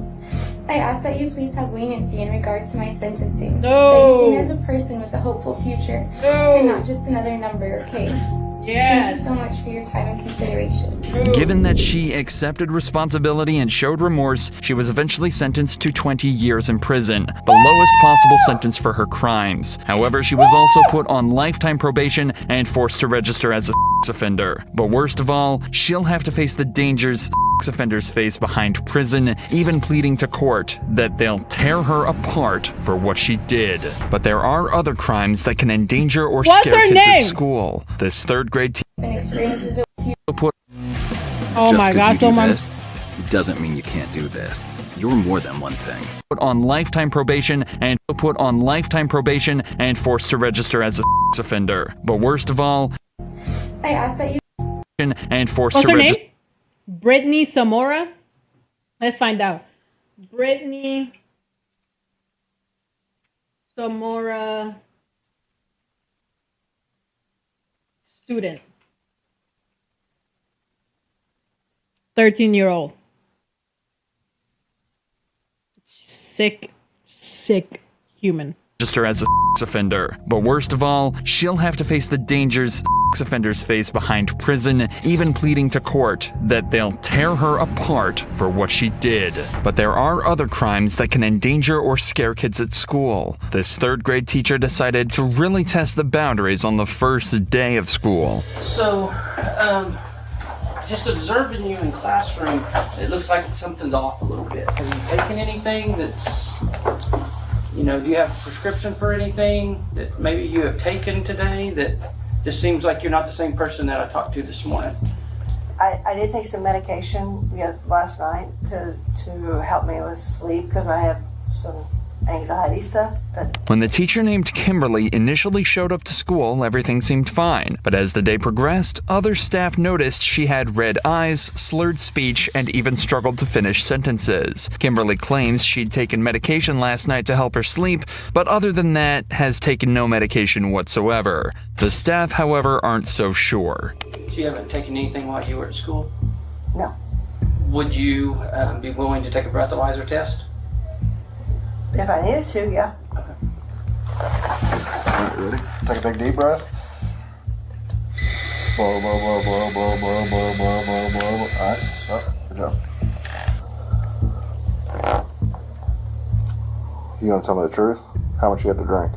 I ask that you please have leniency in regard to my sentencing. No. That you see me as a person with a hopeful future, No. and not just another number or case. Yes. Thank you so much for your time and consideration. Given that she accepted responsibility and showed remorse, she was eventually sentenced to 20 years in prison, the lowest possible sentence for her crimes. However, she was also put on lifetime probation and forced to register as a sex offender. But worst of all, she'll have to face the dangers offenders face behind prison, even pleading to court that they'll tear her apart for what she did. But there are other crimes that can endanger or scare kids at school. This third grade experiences put oh my God, so much. Doesn't mean you can't do this. You're more than one thing. Put on lifetime probation and forced to register as a offender. But worst of all, I asked that you and forced What's to her register. name? Brittany Zamora? Let's find out. Brittany Zamora, student. 13-year-old. Sick human. Register as a offender. But worst of all, she'll have to face the dangers offenders face behind prison, even pleading to court that they'll tear her apart for what she did. But there are other crimes that can endanger or scare kids at school. This third grade teacher decided to really test the boundaries on the first day of school. So, just observing you in classroom, it looks like something's off a little bit. Have you taken anything that's, do you have a prescription for anything that maybe you have taken today that just seems like you're not the same person that I talked to this morning? I did take some medication last night to help me with sleep because I have some anxiety stuff. But when the teacher named Kimberly initially showed up to school, everything seemed fine. But as the day progressed, other staff noticed she had red eyes, slurred speech, and even struggled to finish sentences. Kimberly claims she'd taken medication last night to help her sleep, but other than that, has taken no medication whatsoever. The staff, however, aren't so sure. So you haven't taken anything while you were at school? No. Would you be willing to take a breathalyzer test? If I needed to, yeah. Alright, ready? Take a big deep breath. Blow, blow, blow, blow, blow, blow, blow, blow, blow, blow. Alright, stop. Good job. You gonna tell me the truth? How much you had to drink?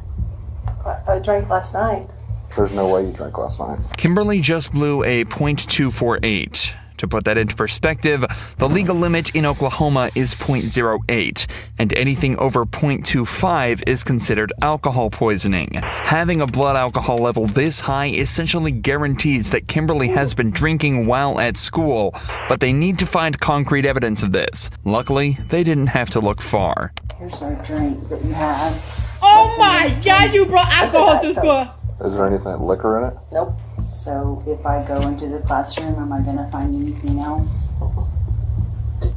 I drank last night. There's no way you drank last night. Kimberly just blew a .248. To put that into perspective, the legal limit in Oklahoma is .08, and anything over .25 is considered alcohol poisoning. Having a blood alcohol level this high essentially guarantees that Kimberly has been drinking while at school, but they need to find concrete evidence of this. Luckily, they didn't have to look far. Here's our drink that you have. Oh my God, you brought alcohol to school! Is there anything liquor in it? Nope. So if I go into the classroom, am I going to find anything else?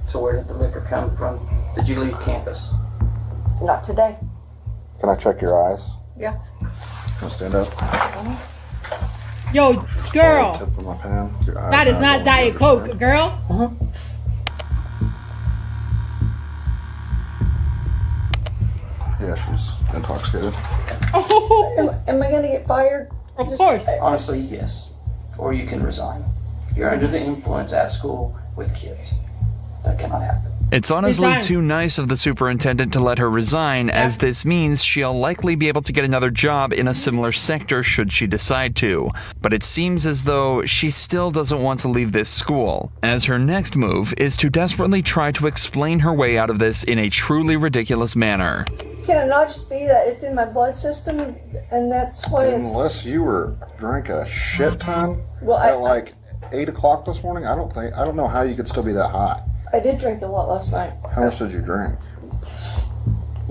So where did the liquor come from? Did you leave campus? Not today. Can I check your eyes? Yeah. Can I stand up? Yo, girl. Tip of my pen. That is not Diet Coke, girl. Yeah, she's intoxicated. Oh. Am I going to get fired? Of course. Honestly, yes. Or you can resign. You're under the influence at school with kids. That cannot happen. It's honestly Resign. too nice of the superintendent to let her resign, as this means she'll likely be able to get another job in a similar sector should she decide to. But it seems as though she still doesn't want to leave this school, as her next move is to desperately try to explain her way out of this in a truly ridiculous manner. Can it not just be that it's in my blood system and that's why it's... Unless you drank a shit ton Well, at like 8 o'clock this morning, I don't know how you could still be that high. I did drink a lot last night. How much did you drink?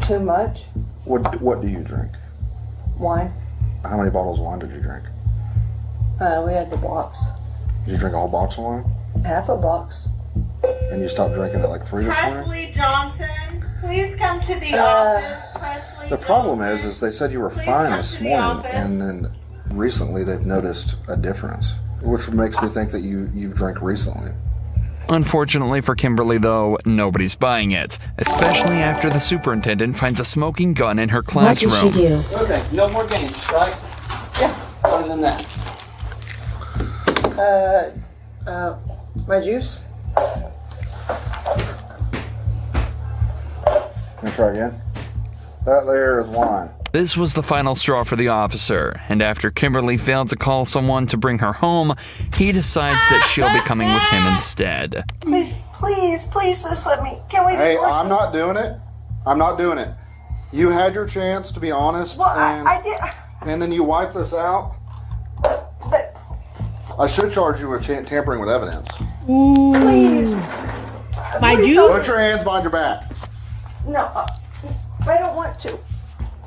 Too much. What do you drink? Wine. How many bottles of wine did you drink? We had the box. Did you drink a whole box of wine? Half a box. And you stopped drinking at like 3 this morning? Presley Johnson, please come to the office. Presley The problem is they said you were fine this morning, and then recently they've noticed a difference, which makes me think that you've drank recently. Unfortunately for Kimberly, though, nobody's buying it, especially after the superintendent finds a smoking gun in her classroom. What did she do? Okay, no more games, right? Yeah. Other than that. My juice. Can I try again? That there is wine. This was the final straw for the officer, and after Kimberly failed to call someone to bring her home, he decides that she'll be coming with him instead. Please. please just let me. Can we? Hey, I'm not doing it. I'm not doing it. You had your chance to be honest. Well, and, I did. And then you wiped this out. But I should charge you with tampering with evidence. Ooh. please. Mind you? Put your hands behind your back. No, I don't want to.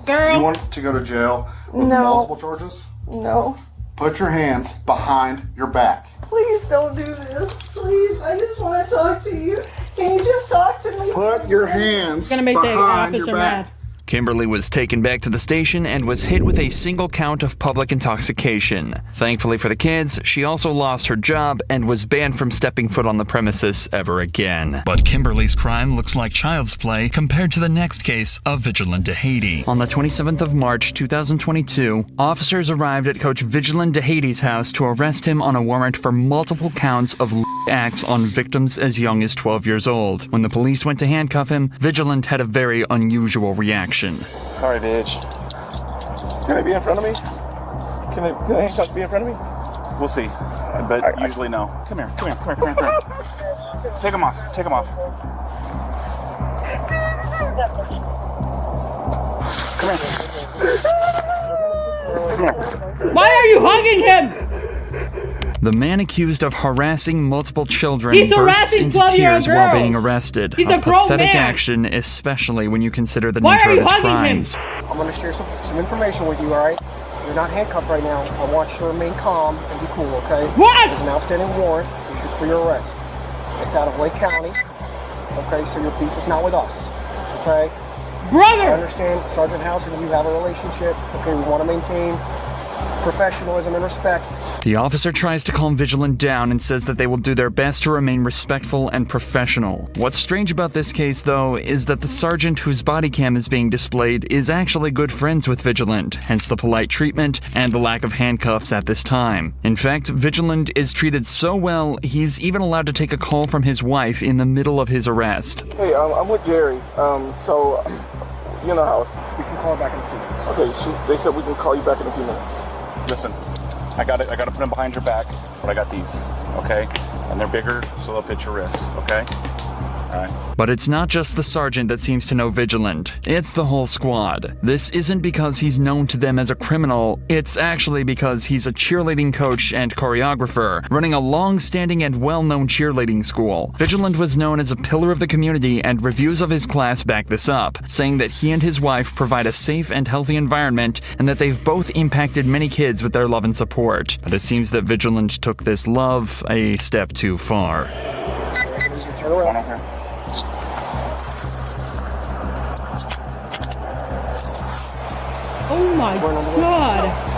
Girl. You want to go to jail with No. multiple charges? No. Put your hands behind your back. Please don't do this. Please, I just want to talk to you. Can you just talk to me? Put your hands It's gonna make the behind officer your back. mad. Kimberly was taken back to the station and was hit with a single count of public intoxication. Thankfully for the kids, she also lost her job and was banned from stepping foot on the premises ever again. But Kimberly's crime looks like child's play compared to the next case of Vigilant DeHaty. On the 27th of March 2022, officers arrived at Coach Vigilant DeHaty's house to arrest him on a warrant for multiple counts of acts on victims as young as 12 years old. When the police went to handcuff him, Vigilant had a very unusual reaction. Sorry, bitch. Can they be in front of me? Can the handcuffs be in front of me? We'll see. But usually no. Come here. Take them off. Take them off. Come here. Why are you hugging him? The man accused of harassing multiple children He's bursts harassing into 12-year-old tears while girls. being arrested. He's a grown pathetic man. action, especially when you consider the Why nature are of you his hugging crimes. I'm going to share some information with you, all right? You're not handcuffed right now. I want you to remain calm and be cool, okay? What? There's an outstanding warrant issued for your arrest. It's out of Lake County, okay? So your beef is not with us, okay? Brother! I understand Sergeant House and you have a relationship, okay? We want to maintain professionalism and respect. The officer tries to calm Vigilant down and says that they will do their best to remain respectful and professional. What's strange about this case, though, is that the sergeant whose body cam is being displayed is actually good friends with Vigilant, hence the polite treatment and the lack of handcuffs at this time. In fact, Vigilant is treated so well, he's even allowed to take a call from his wife in the middle of his arrest. Hey, I'm with Jerry. So, you know how we can call her back in a few minutes. Okay, they said we can call you back in a few minutes. Listen, I got to put them behind your back, but I got these, okay? And they're bigger, so they'll fit your wrists, okay? All right. But it's not just the sergeant that seems to know Vigilant. It's the whole squad. This isn't because he's known to them as a criminal. It's actually because he's a cheerleading coach and choreographer, running a long-standing and well-known cheerleading school. Vigilant was known as a pillar of the community, and reviews of his class back this up, saying that he and his wife provide a safe and healthy environment, and that they've both impacted many kids with their love and support. But it seems that Vigilant took this love a step too far. Turn around here. Oh my God.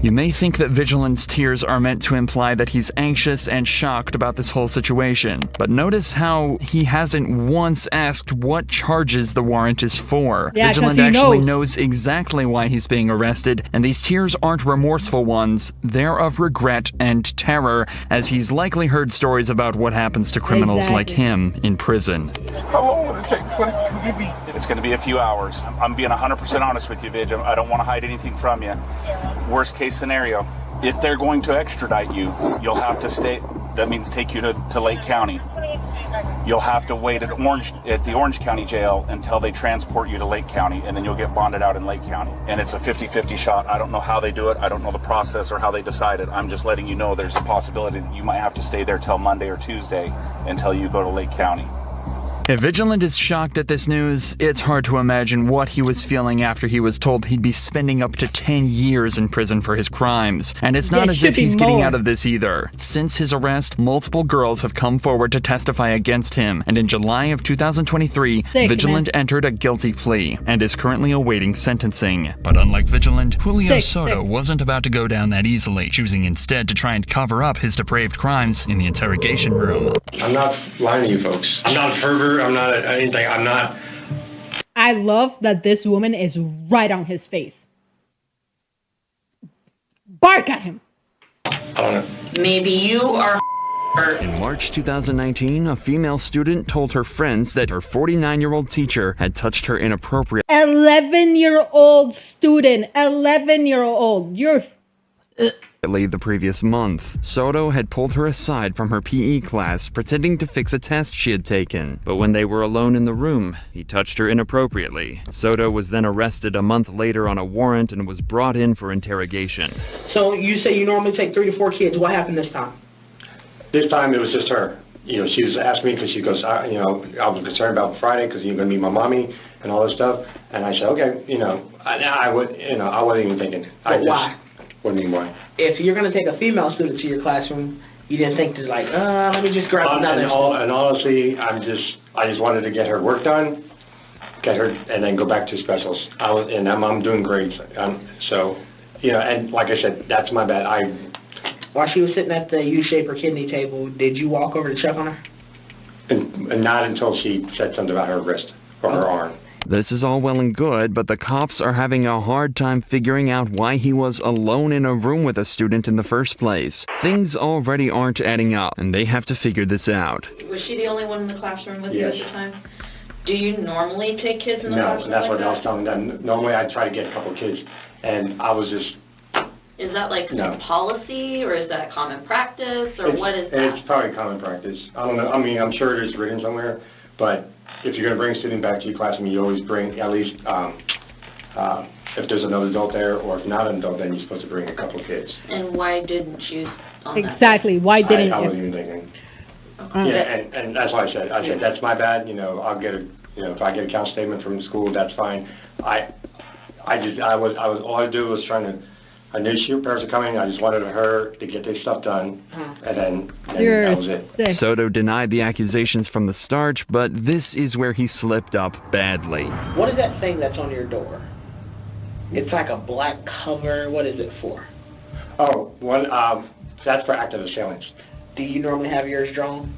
You may think that Vigilant's tears are meant to imply that he's anxious and shocked about this whole situation, but notice how he hasn't once asked what charges the warrant is for. Yeah, 'cause Vigilant he actually knows exactly why he's being arrested, and these tears aren't remorseful ones, they're of regret and terror, as he's likely heard stories about what happens to criminals like him in prison. How long will it take for it to be? It's going to be a few hours. I'm being 100% honest with you, Vig. I don't want to hide anything from you. Worst case scenario, if they're going to extradite you, you'll have to stay. That means take you to Lake County. You'll have to wait at the Orange County jail until they transport you to Lake County, and then you'll get bonded out in Lake County. And it's a 50-50 shot. I don't know how they do it. I don't know the process or how they decide it. I'm just letting you know there's a possibility that you might have to stay there till Monday or Tuesday until you go to Lake County. If Vigilant is shocked at this news, it's hard to imagine what he was feeling after he was told he'd be spending up to 10 years in prison for his crimes. And it's not as if he's getting out of this either. Since his arrest, multiple girls have come forward to testify against him, and in July of 2023, Vigilant entered a guilty plea and is currently awaiting sentencing. But unlike Vigilant, Julio Soto wasn't about to go down that easily, choosing instead to try and cover up his depraved crimes in the interrogation room. I'm not lying to you folks. I'm not a pervert. I'm not anything. I'm not. I love that this woman is right on his face. Bark at him. I don't know. Maybe you are. In March 2019, a female student told her friends that her 49-year-old teacher had touched her inappropriately. 11-year-old student. 11-year-old. You're The previous month, Soto had pulled her aside from her PE class, pretending to fix a test she had taken. But when they were alone in the room, he touched her inappropriately. Soto was then arrested a month later on a warrant and was brought in for interrogation. So you say you normally take 3 to 4 kids. What happened this time? This time it was just her. You know, she was asking me because she goes, I was concerned about Friday because you're going to meet my mommy and all this stuff. And I said, okay, I wasn't even thinking. Why? What do you mean why? If you're going to take a female student to your classroom, you didn't think to let me just grab another. And honestly, I just wanted to get her work done, get her, and then go back to specials. I'm doing great. So, and like I said, that's my bad. While she was sitting at the U-shape or kidney table, did you walk over to check on her? And not until she said something about her wrist or her arm. This is all well and good, but the cops are having a hard time figuring out why he was alone in a room with a student in the first place. Things already aren't adding up, and they have to figure this out. Was she the only one in the classroom with you Yes. at the time? Do you normally take kids in the classroom? No, that's what like I was telling them. Normally I try to get a couple kids, and I was just... Is that like No. policy, or is that common practice, or what is that? It's probably common practice. I don't know. I mean, I'm sure it is written somewhere, but if you're going to bring a student back to your classroom, you always bring at least, if there's another adult there, or if not an adult, then you're supposed to bring a couple of kids. And why didn't you on that Exactly. Why didn't I you? wasn't even thinking. Yeah, and that's why I said, that's my bad. I'll get a, if I get a count statement from the school, that's fine. All I do was I knew she parents were coming. I just wanted her to get this stuff done, and then that was it. Soto denied the accusations from the start, but this is where he slipped up badly. What is that thing that's on your door? It's like a black cover. What is it for? That's for active assailants. Do you normally have yours drawn?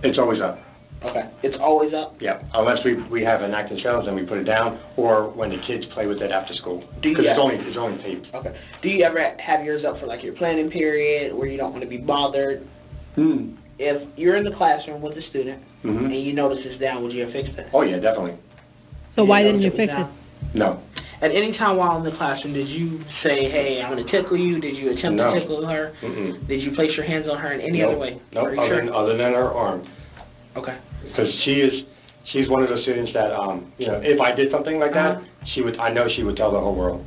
It's always up. Okay. It's always up? Yeah, unless we have an active assailants and we put it down, or when the kids play with it after school. Do you Because it's only taped. Okay. Do you ever have yours up for like your planning period where you don't want to be bothered? If you're in the classroom with a student and you notice it's down, would you have fixed it? Oh yeah, definitely. So why didn't you fix it? No. At any time while in the classroom, did you say, hey, I'm going to tickle you? Did you attempt to tickle her? Did you place your hands on her in any other way? No, other than her arm. Okay. Because she's one of those students that, if I did something like that, I know she would tell the whole world.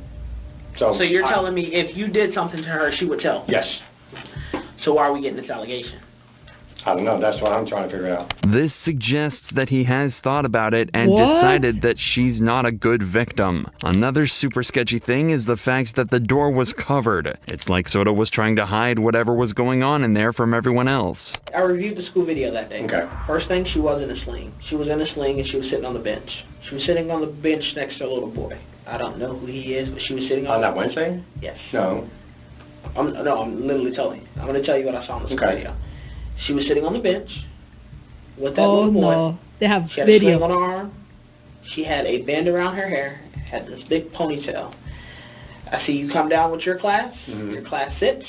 So you're telling me if you did something to her, she would tell? Yes. So why are we getting this allegation? I don't know. That's what I'm trying to figure out. This suggests that he has thought about it and What? decided that she's not a good victim. Another super sketchy thing is the fact that the door was covered. It's like Soto was trying to hide whatever was going on in there from everyone else. I reviewed the school video that day. Okay. First thing, she was in a sling. She was in a sling and she was sitting on the bench. She was sitting on the bench next to a little boy. I don't know who he is, but she was sitting on that Wednesday? Yes. No. I'm literally telling you. I'm going to tell you what I saw in the school video. She was sitting on the bench with that little boy. No, they have She had video. a sling on her arm. She had a band around her hair, had this big ponytail. I see you come down with your class. Your class sits.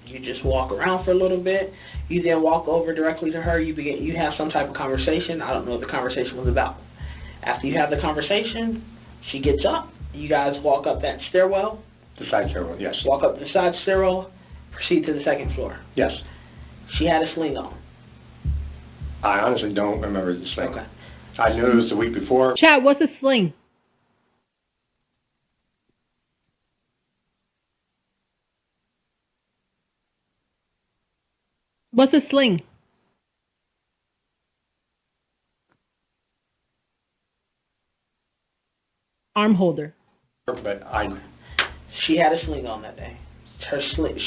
You just walk around for a little bit. You then walk over directly to her. You have some type of conversation. I don't know what the conversation was about. After you have the conversation, she gets up. You guys walk up that stairwell. The side stairwell, yes. Walk up the side stairwell. Proceed to the second floor. Yes. She had a sling on. I honestly don't remember the sling. Okay. I knew it was the week before. Chat, what's a sling? What's a sling? Arm holder. But She had a sling on that day.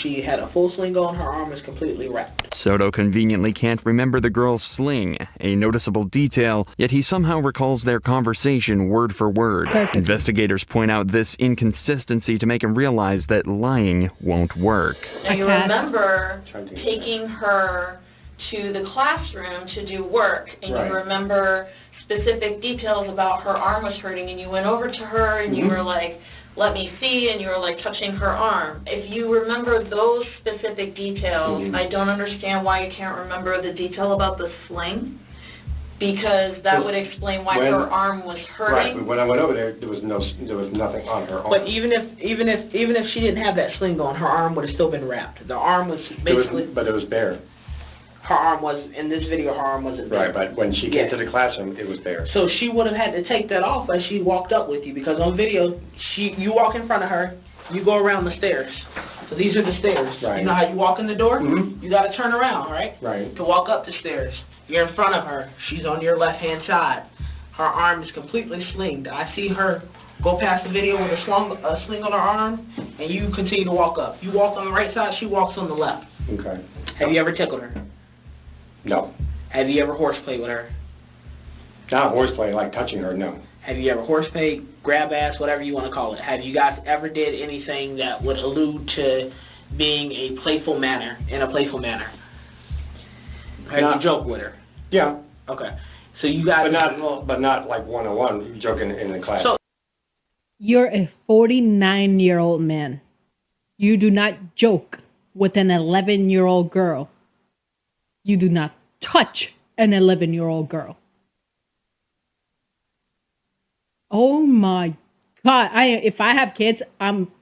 She had a full sling on. Her arm is completely wrapped. Soto conveniently can't remember the girl's sling, a noticeable detail, yet he somehow recalls their conversation word for word. Perfect. Investigators point out this inconsistency to make him realize that lying won't work. Now you remember taking her to the classroom to do work, and Right. you remember specific details about her arm was hurting, and you went over to her and you were like, let me see, and you were like touching her arm. If you remember those specific details, I don't understand why you can't remember the detail about the sling. Because that would explain why her arm was hurting. Right. When I went over there, there was nothing on her arm. But even if she didn't have that sling on, her arm would have still been wrapped. The arm was basically. But it was bare. Her arm was in this video. Her arm wasn't bare. Right, but when she came to the classroom, it was bare. So she would have had to take that off as she walked up with you, because on video, you walk in front of her, you go around the stairs. So these are the stairs. Right. You know how you walk in the door? Mm-hmm. You got to turn around, right? Right. To walk up the stairs. You're in front of her. She's on your left-hand side. Her arm is completely slinged. I see her go past the video with a sling on her arm, and you continue to walk up. You walk on the right side, she walks on the left. Okay. Have you ever tickled her? No. Have you ever horseplayed with her? Not horseplay, like touching her, no. Have you ever horseplayed, grab ass, whatever you want to call it? Have you guys ever did anything that would allude to being in a playful manner? Have you joked with her? Yeah. Okay. So you guys... But not like one-on-one, joking in the class. So, you're a 49-year-old man. You do not joke with an 11-year-old girl. You do not touch an 11-year-old girl. Oh my God. If I have kids, I'm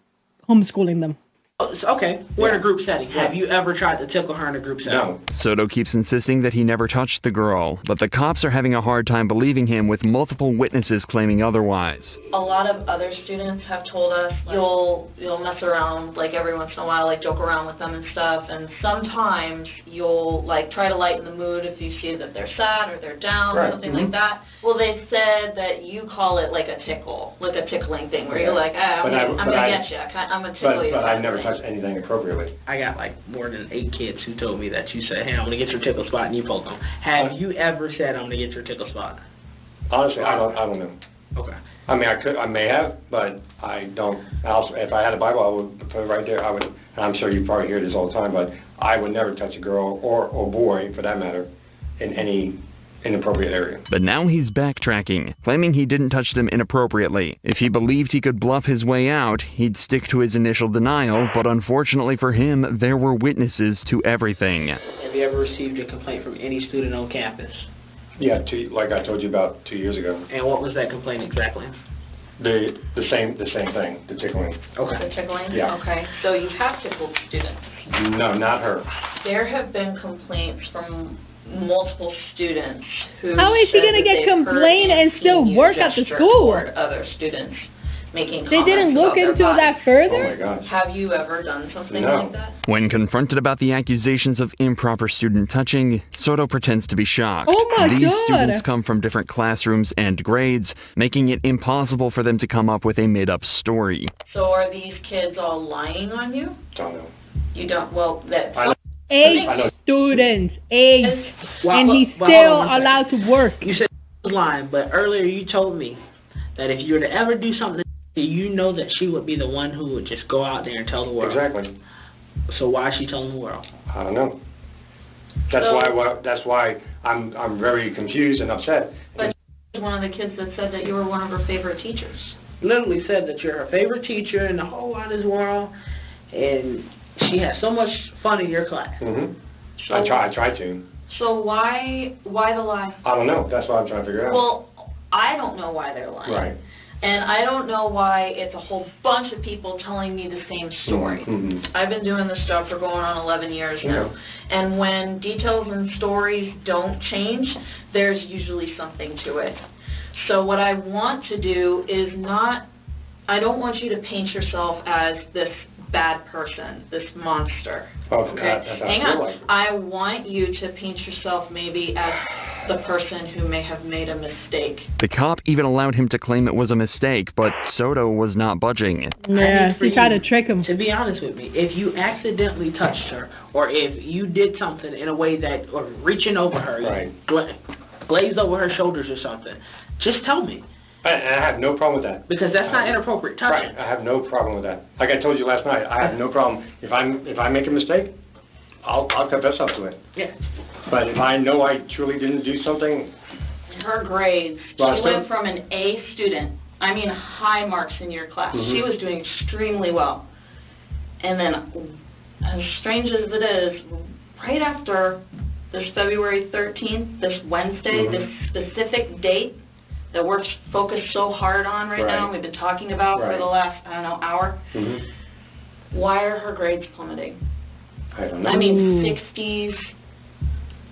homeschooling them. Okay, we're in a group setting. Have you ever tried to tickle her in a group setting? No. Soto keeps insisting that he never touched the girl, but the cops are having a hard time believing him, with multiple witnesses claiming otherwise. A lot of other students have told us you'll mess around like every once in a while, like joke around with them and stuff, and sometimes you'll like try to lighten the mood if you see that they're sad or they're down or something like that. Well, they said that you call it like a tickle, like a tickling thing, where you're like, I'm gonna get you, I'm gonna tickle you. But I've never touched anything appropriately. I got like more than 8 kids who told me that you said, hey, I'm gonna get your tickle spot, and you poke them. Have you ever said, I'm gonna get your tickle spot? Honestly, I don't know. Okay. I mean, I may have, but I don't. If I had a Bible, I would put it right there. I would, and I'm sure you probably hear this all the time, but I would never touch a girl or boy, for that matter, in any inappropriate area. But now he's backtracking, claiming he didn't touch them inappropriately. If he believed he could bluff his way out, he'd stick to his initial denial, but unfortunately for him, there were witnesses to everything. Have you ever received a complaint from any student on campus? Yeah, like I told you about 2 years ago. And what was that complaint exactly? The same thing, the tickling. Okay. The tickling? Yeah. Okay. So you have tickled students? No, not her. There have been complaints from multiple students who How is he said gonna that get they've complaint heard and still you work at the gesture school? toward other students making They didn't comments look about their into body. that further? Oh my gosh. Have you ever done something like that? When confronted about the accusations of improper student touching, Soto pretends to be shocked. Oh my These God. students come from different classrooms and grades, making it impossible for them to come up with a made-up story. So are these kids all lying on you? Don't know. You don't, well, that... 8 students, 8, and he's Well, still hold on one allowed to work. You said he was lying, but earlier you told me that if you were to ever do something, you know that she would be the one who would just go out there and tell the world. Exactly. So why is she telling the world? I don't know. That's why I'm very confused and upset. But one of the kids that said that you were one of her favorite teachers. Literally said that you're her favorite teacher in the whole wide world, and she has so much fun in your class. Mm-hmm. So, I try to. So why the lie? I don't know. That's what I'm trying to figure out. Well, I don't know why they're lying. Right. And I don't know why it's a whole bunch of people telling me the same story. Mm-hmm. I've been doing this stuff for going on 11 years now. And when details and stories don't change, there's usually something to it. So what I want to do is I don't want you to paint yourself as this bad person, this monster. Okay. Hang on. I want you to paint yourself maybe as the person who may have made a mistake. The cop even allowed him to claim it was a mistake, but Soto was not budging. Yeah, she tried to trick him. To be honest with me, if you accidentally touched her, or if you did something in a way that, or reaching over her, glazed over her shoulders or something, just tell me. I have no problem with that. Because that's not inappropriate touching. Right. I have no problem with that. Like I told you last night, I have no problem. If I make a mistake, I'll confess up to it. Yeah. But if I know I truly didn't do something... Her grades, she went from an A student, high marks in your class. Mm-hmm. She was doing extremely well. And then, as strange as it is, right after this February 13th, this Wednesday, this specific date that we're focused so hard on right now, and we've been talking about for the last, hour, why are her grades plummeting? I don't know. I mean, 60s.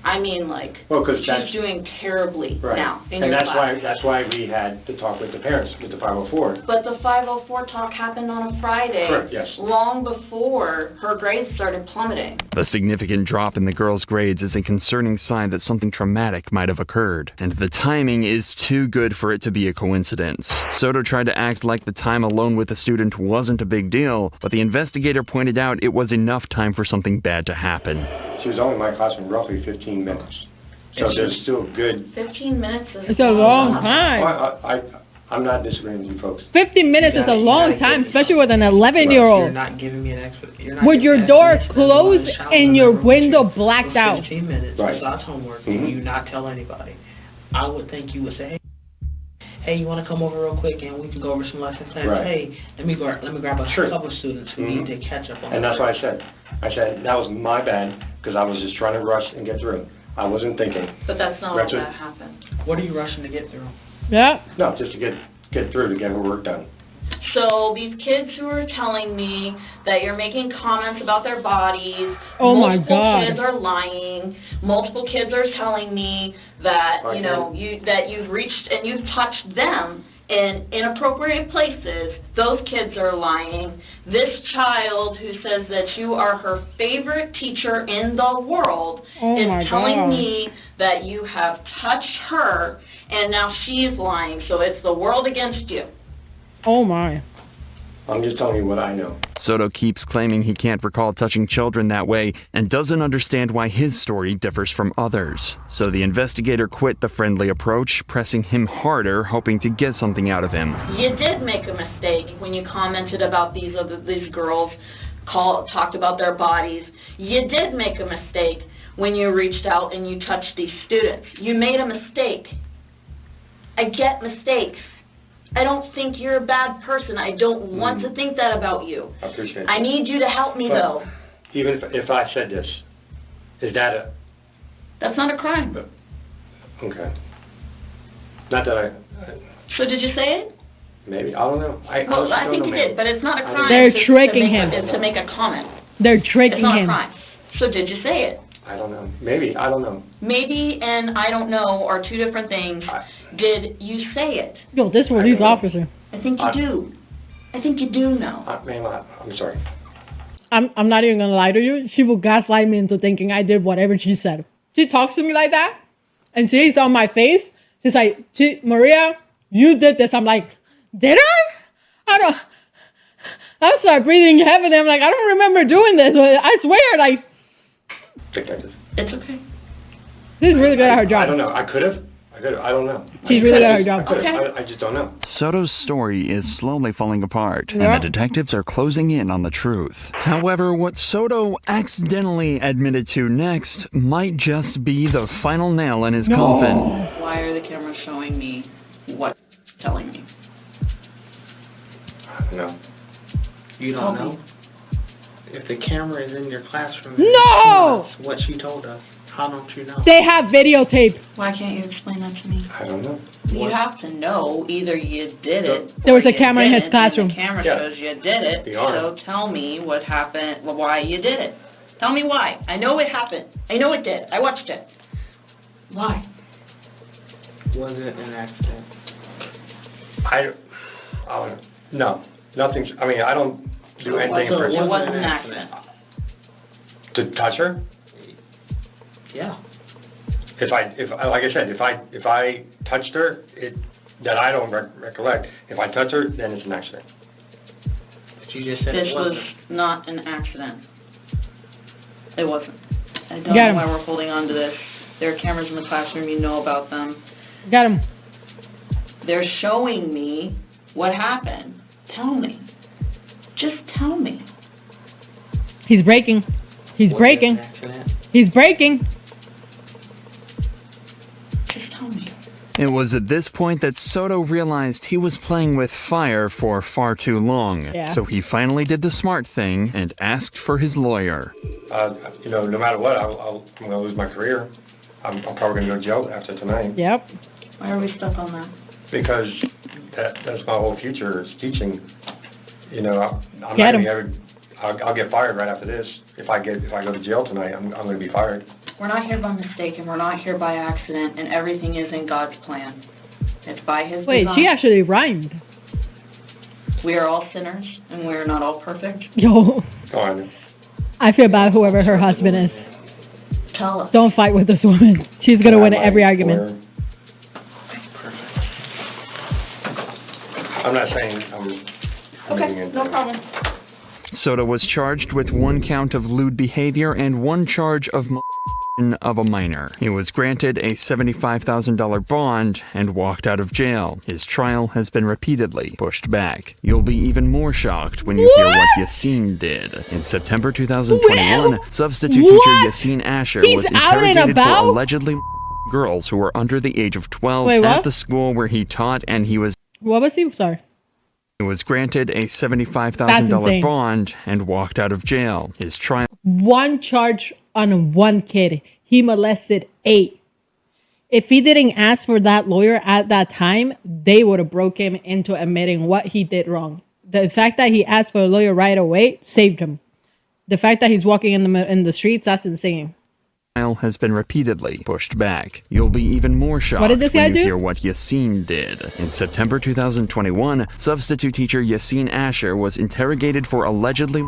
I mean, well, she's doing terribly now in your class. That's why we had to talk with the parents, with the 504. But the 504 talk happened on a Friday, Correct, yes. long before her grades started plummeting. The significant drop in the girl's grades is a concerning sign that something traumatic might have occurred, and the timing is too good for it to be a coincidence. Soto tried to act like the time alone with the student wasn't a big deal, but the investigator pointed out it was enough time for something bad to happen. She was only in my classroom roughly 15 minutes. So there's still good... 15 minutes is... It's a long time. I'm not disagreeing with you folks. 15 minutes is a long time, especially with an 11-year-old. You're not giving me an explanation. With your door closed and your window blacked out. 15 minutes besides homework, and you not tell anybody. I would think you would say, hey, you want to come over real quick and we can go over some lesson plans? Hey, let me grab a couple of students who need to catch up on. And that's what I said. I said that was my bad because I was just trying to rush and get through. I wasn't thinking. But that's not what that happened. What are you rushing to get through? Yeah. No, just to get through to get her work done. So these kids who are telling me that you're making comments about their bodies, oh my God, multiple kids are lying. Multiple kids are telling me that that you've reached and you've touched them in inappropriate places. Those kids are lying. This child who says that you are her favorite teacher in the world is telling me that you have touched her, and now she's lying. So it's the world against you. Oh my. I'm just telling you what I know. Soto keeps claiming he can't recall touching children that way and doesn't understand why his story differs from others. So the investigator quit the friendly approach, pressing him harder, hoping to get something out of him. You did make a mistake when you commented about these girls, talked about their bodies. You did make a mistake when you reached out and you touched these students. You made a mistake. I get mistakes. I don't think you're a bad person. I don't want to think that about you. I appreciate it. I need you to help me, though. Even if I said this, is that a... That's not a crime. Okay. Not that I... So did you say it? Maybe. I don't know. I think you did, but it's not a crime. They're tricking him. To make a comment. They're tricking him. It's not a crime. So did you say it? I don't know. Maybe. I don't know. Maybe and I don't know are two different things. Did you say it? Yo, this police officer. I think you do. I think you do know. Ma'am, I'm sorry. I'm not even gonna lie to you. She will gaslight me into thinking I did whatever she said. She talks to me like that, and she's on my face. She's like, Maria, you did this. I'm like, did I? I start breathing heavily. I'm like, I don't remember doing this. I swear, It's okay. She's really good at her job. I don't know. I could have. I don't know. She's really good at her job. I just don't know. Soto's story is slowly falling apart, and the detectives are closing in on the truth. However, what Soto accidentally admitted to next might just be the final nail in his coffin. Why are the cameras showing me what telling me? No. You don't know? If the camera is in your classroom, no! What she told us. How don't you know? They have videotape. Why can't you explain that to me? I don't know. You have to know either you did it. There was a camera in his classroom. The camera shows you did it. So tell me what happened, why you did it. Tell me why. I know it happened. I know it did. I watched it. Why? Was it an accident? No. Nothing. I mean, I don't do anything. It wasn't an accident. To touch her? Yeah. If like I said, if I touched her, that I don't recollect. If I touch her, then it's an accident. You just said this it was wasn't. not an accident. It wasn't. I don't know why we're holding on to this. There are cameras in the classroom. You know about them. Got him. They're showing me what happened. Tell me. Just tell me. He's breaking. He's breaking. He's breaking. It was at this point that Soto realized he was playing with fire for far too long. Yeah. So he finally did the smart thing and asked for his lawyer. You know, no matter what, I'm going to lose my career. I'm probably going to go to jail after tonight. Yep. Why are we stuck on that? Because that's my whole future is teaching. You know, I'm Get not going to I'll get fired right after this. If I go to jail tonight, I'm going to be fired. We're not here by mistake, and we're not here by accident, and everything is in God's plan. It's by His Wait, design. she actually rhymed. We are all sinners, and we are not all perfect. Yo. Go on. I feel bad whoever her husband is. Tell us. Don't fight with this woman. She's going to win every argument. I'm not saying I'm Okay, no problem. Soto was charged with 1 count of lewd behavior and 1 charge of of a minor. He was granted a $75,000 bond and walked out of jail. His trial has been repeatedly pushed back. You'll be even more shocked when you hear what Yassine did. In September 2021, substitute teacher Yassine Asher was interrogated for allegedly girls who were under the age of 12 at the school where he taught, and he was Sorry. He was granted a $75,000 bond and walked out of jail. His trial. 1 charge on 1 kid. He molested 8. If he didn't ask for that lawyer at that time, they would have broke him into admitting what he did wrong. The fact that he asked for a lawyer right away saved him. The fact that he's walking in the streets, that's insane. Has been repeatedly pushed back. You'll be even more shocked What did this guy when you do? hear what Yassine did. In September 2021, substitute teacher Yassine Asher was interrogated for allegedly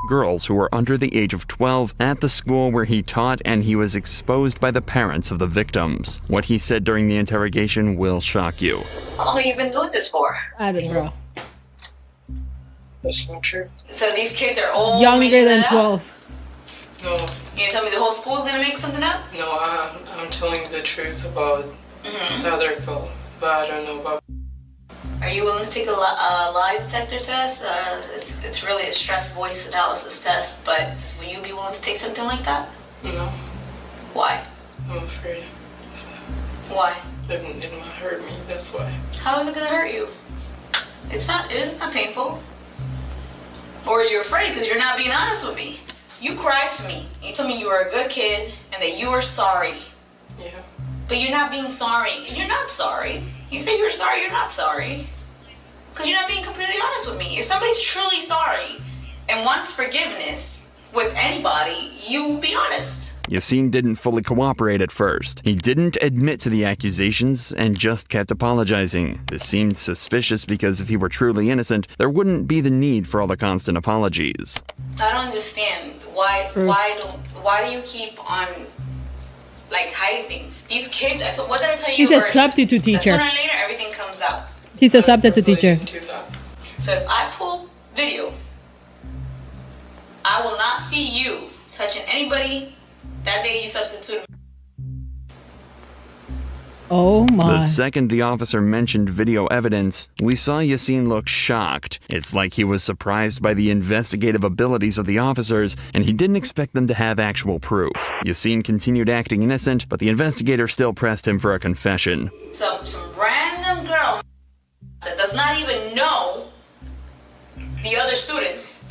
girls who were under the age of 12 at the school where he taught, and he was exposed by the parents of the victims. What he said during the interrogation will shock you. How long have you been doing this for? I don't know. That's not true. So these kids are all Younger than 12. No. You tell me the whole school's gonna make something up? No, I'm telling the truth about the other girl, but I don't know about. Are you willing to take a lie detector test? It's really a stress voice analysis test, but will you be willing to take something like that? No. Why? I'm afraid. Why? It might hurt me, that's why. How is it gonna hurt you? It is not painful. Or you're afraid because you're not being honest with me. You cried to me. You told me you were a good kid and that you were sorry. Yeah. But you're not being sorry. You're not sorry. You say you're sorry, you're not sorry. Because you're not being completely honest with me. If somebody's truly sorry and wants forgiveness with anybody, you will be honest. Yassine didn't fully cooperate at first. He didn't admit to the accusations and just kept apologizing. This seemed suspicious because if he were truly innocent, there wouldn't be the need for all the constant apologies. I don't understand why do you keep on like hiding things? These kids, what did I tell you? He's a substitute teacher. Sooner or later, everything comes out. He's a substitute teacher. So if I pull video, I will not see you touching anybody that day you substituted. Oh my. The second the officer mentioned video evidence, we saw Yassine look shocked. It's like he was surprised by the investigative abilities of the officers, and he didn't expect them to have actual proof. Yassine continued acting innocent, but the investigator still pressed him for a confession. Some random girl that does not even know the other students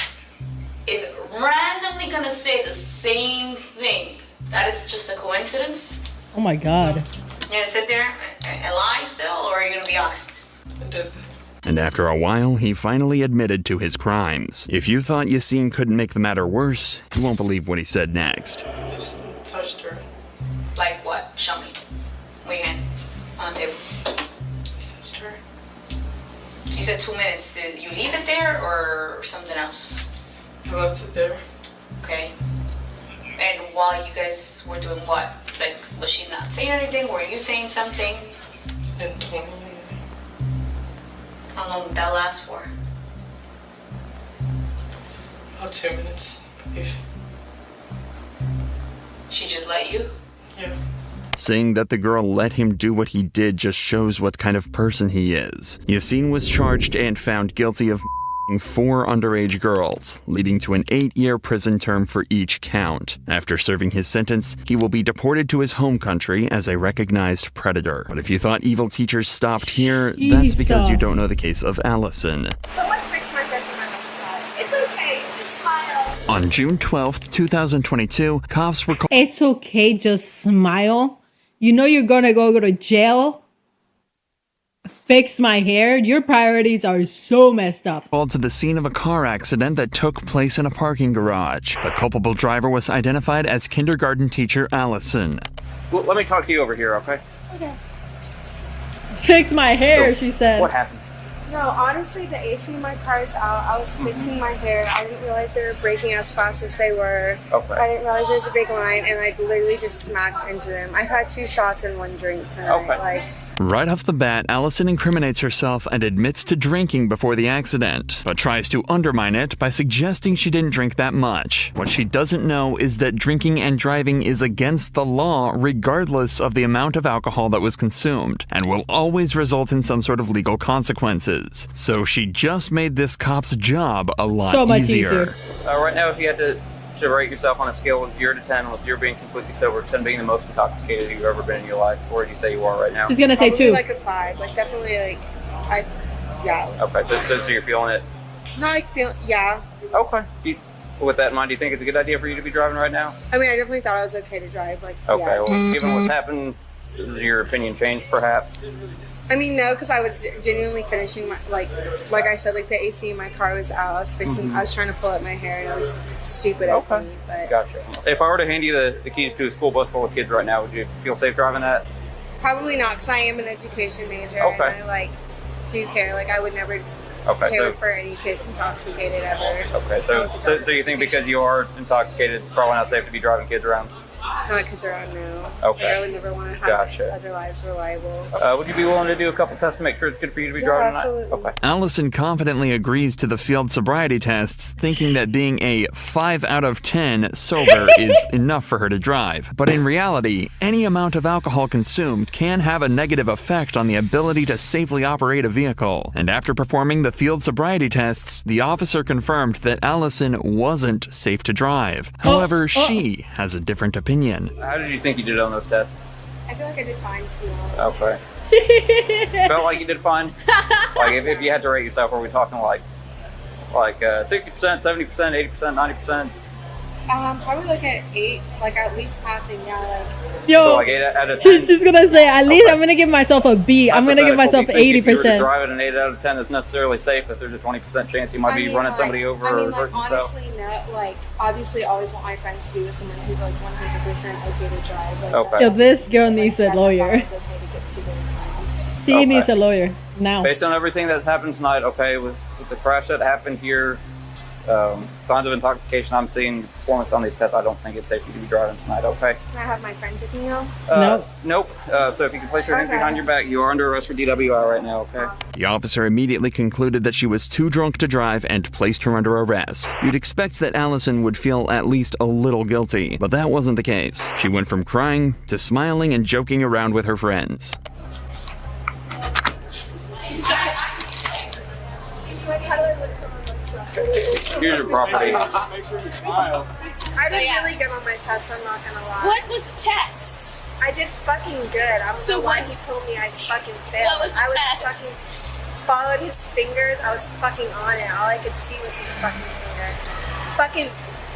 is randomly gonna say the same thing. That is just a coincidence? Oh my God. You're gonna sit there and lie still, or are you gonna be honest? And after a while, he finally admitted to his crimes. If you thought Yassine couldn't make the matter worse, you won't believe what he said next. Just touched her. Like what? Show me. Where your hand? On the table. Just touched her. You said 2 minutes. Did you leave it there or something else? I left it there. Okay. And while you guys were doing what? Like, was she not saying anything? Were you saying something? Didn't tell me anything. How long did that last for? About 2 minutes, I believe. She just let you? Yeah. Saying that the girl let him do what he did just shows what kind of person he is. Yassine was charged and found guilty of 4 underage girls, leading to an 8-year prison term for each count. After serving his sentence, he will be deported to his home country as a recognized predator. But if you thought evil teachers stopped here, that's because you don't know the case of Allison. Someone fixed my bedroom outside. It's okay. Just smile. On June 12th, 2022, cops were called. It's okay, just smile. You know you're gonna go to jail. Fix my hair. Your priorities are so messed up. Called to the scene of a car accident that took place in a parking garage. The culpable driver was identified as kindergarten teacher Allison. Well, let me talk to you over here, okay? Okay. Fix my hair, she said. What happened? No, honestly, the AC in my car is out. I was fixing my hair. I didn't realize they were braking as fast as they were. Okay. I didn't realize there was a big line, and I literally just smacked into them. I've had 2 shots and 1 drink tonight. Okay. Like, Right off the bat, Allison incriminates herself and admits to drinking before the accident, but tries to undermine it by suggesting she didn't drink that much. What she doesn't know is that drinking and driving is against the law regardless of the amount of alcohol that was consumed, and will always result in some sort of legal consequences. So she just made this cop's job a lot So much easier. Right now, if you had to rate yourself on a scale of 0 to 10, with 0 being completely sober, 10 being the most intoxicated you've ever been in your life, where do you say you are right now? He's gonna say probably 2. like a 5. Like, definitely, like, yeah. Okay, so you're feeling it? Not like yeah. Okay. With that in mind, do you think it's a good idea for you to be driving right now? I mean, I definitely thought I was okay to drive. Like, Okay, yeah. well, given what's happened, does your opinion change perhaps? I mean, no, because I was genuinely finishing my, like I said, like the AC in my car was out. I was fixing, I was trying to pull up my hair, and it was stupid of me. But Gotcha. If I were to hand you the keys to a school bus full of kids right now, would you feel safe driving that? probably not, because I am an education major, Okay. and I like do care. Like, I would never Okay, care so for any kids intoxicated ever. okay, so you think because you are intoxicated, it's probably not safe to be driving kids around? Not kids around now. Okay. Like, I would never want to have Gotcha. other lives reliable. Would you be willing to do a couple tests to make sure it's good for you to be driving absolutely. tonight? Okay. Allison confidently agrees to the field sobriety tests, thinking that being a 5 out of 10 sober is enough for her to drive. But in reality, any amount of alcohol consumed can have a negative effect on the ability to safely operate a vehicle. And after performing the field sobriety tests, the officer confirmed that Allison wasn't safe to drive. However, she has a different opinion. How did you think you did on those tests? I feel like I did fine, to be honest. Okay. Felt like you did fine? Like, if you had to rate yourself, are we talking like 60%, 70%, 80%, 90%? Probably like at 8, like at least passing, yeah, like. Yo, So like 8 out of 10? she's gonna say, at least I'm gonna give myself a B. I'm gonna give myself Hypothetical, do you think If you were to 80%. drive at an 8 out of 10 is necessarily safe, if there's a 20% chance you might be running somebody over or hurting yourself? Honestly, no, like, obviously, always want my friends to be with someone who's like 100% okay to drive. Like, Okay. Yo, this girl needs a lawyer. it's okay to get to their friends. She needs a lawyer now. Based on everything that's happened tonight, okay, with the crash that happened here, signs of intoxication I'm seeing, performance on these tests, I don't think it's safe for you to be driving tonight, okay? Can I have my friend take me home? Nope. So if you can place your hands behind your back, you are under arrest for DWI right now, okay? The officer immediately concluded that she was too drunk to drive and placed her under arrest. You'd expect that Allison would feel at least a little guilty, but that wasn't the case. She went from crying to smiling and joking around with her friends. Here's your property. Just make sure you smile. I did really good on my test, I'm not gonna lie. What was the test? I did fucking good. I don't know why he told me I fucking failed. What was the I was test? fucking followed his fingers. I was fucking on it. All I could see was his fucking finger. Fucking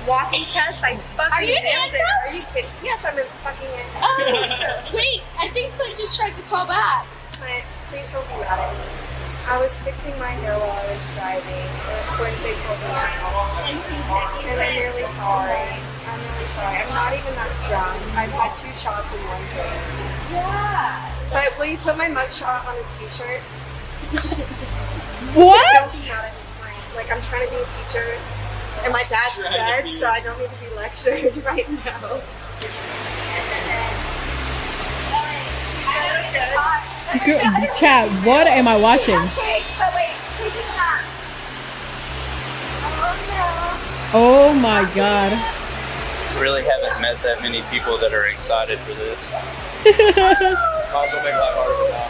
walking test. I fucking Are you in nailed it. handcuffs? Are you kidding? Yes, I'm in fucking Oh, handcuffs. wait, I think Clint just tried to call back. Clint, please don't be mad at me. I was fixing my hair while I was driving, and of course they pulled me out. And I'm really sorry. I'm really sorry. I'm not even that drunk. I've had 2 shots in 1 drink. Yeah. But will you put my mugshot on a t-shirt? What? Don't be mad at me, Frank. Like, I'm trying to be a teacher, and my dad's dead, so I don't need to do lectures right now. Chat, what am I watching? Okay, but wait, take a snap. Oh Oh my god. Really haven't met that many people that are excited for this. Also make life harder now.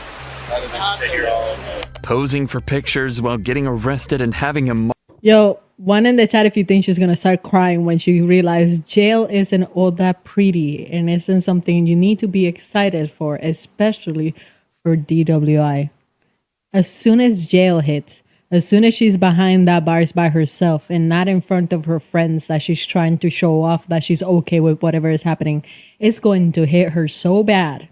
Rather than sit here all Posing for pictures while getting arrested and having a Yo, one in the chat if you think she's gonna start crying when she realized jail isn't all that pretty and isn't something you need to be excited for, especially for DWI. As soon as jail hits, As soon as she's behind that bars by herself and not in front of her friends that she's trying to show off that she's okay with whatever is happening, it's going to hit her so bad.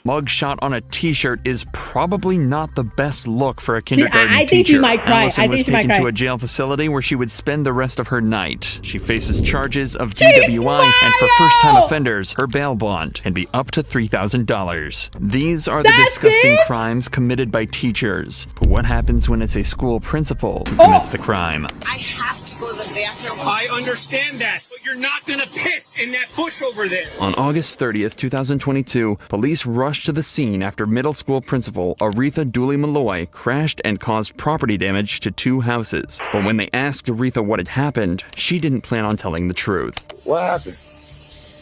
Mugshot on a t-shirt is probably not the best look for a kindergarten I teacher. think she might cry. Allison I think was she might taken cry. to a jail facility where she would spend the rest of her night. She faces charges of DWI, and for first-time offenders, her bail bond can be up to $3,000. These are the disgusting crimes committed by teachers. But what happens when it's a school principal who commits the crime? I have to go to the bathroom. I understand that, but you're not gonna piss in that bush over there. On August 30th, 2022, police rushed to the scene after middle school principal Aretha Dooley Malloy crashed and caused property damage to 2 houses. But when they asked Aretha what had happened, she didn't plan on telling the truth. What happened?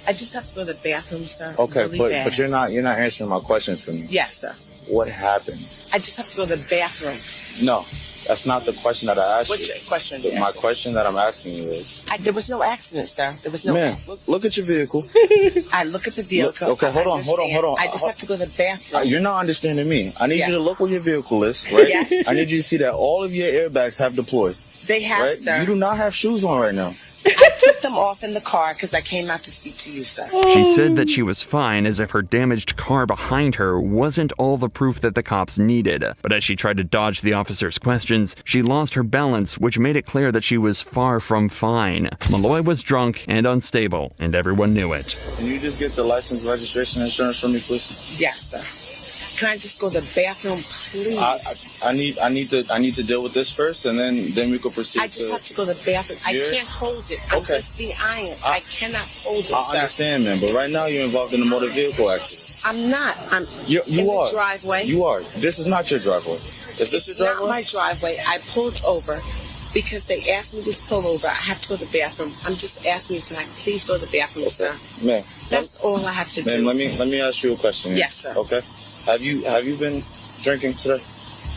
I just have to go to the bathroom, sir. Okay, Really bad. but you're not answering my question for me. Yes, sir. What happened? I just have to go to the bathroom. No, that's not the question that I asked What's you. your question? you My asking? question that I'm asking you is, There was no accident, sir. There was no. man, look at your vehicle. I look at the vehicle. Okay, hold I on. understand. I just have to go to the bathroom. You're not understanding me. I need Yeah. you to look where your vehicle is, right? Yes. I need you to see that all of your airbags have deployed. They have, right? sir. You do not have shoes on right now. I took them off in the car because I came out to speak to you, sir. She said that she was fine, as if her damaged car behind her wasn't all the proof that the cops needed. But as she tried to dodge the officer's questions, she lost her balance, which made it clear that she was far from fine. Malloy was drunk and unstable, and everyone knew it. Can you just get the license, registration, insurance from me, please? Yes, sir. Can I just go to the bathroom, please? I need to deal with this first, and then we could proceed. I just have to go to the bathroom. I can't hold it. I'm just being honest. I cannot hold it, I sir. understand, man, but right now you're involved in a motor vehicle accident. I'm not. I'm You in are. the driveway. You are. This is not your driveway. Is this It's your driveway? not my driveway. I pulled over because they asked me to pull over. I have to go to the bathroom. I'm just asking you, can I please go to the bathroom, sir? Man, That's all I have to do. man, let me ask you a question. Yes, sir. Okay. Have you been drinking today?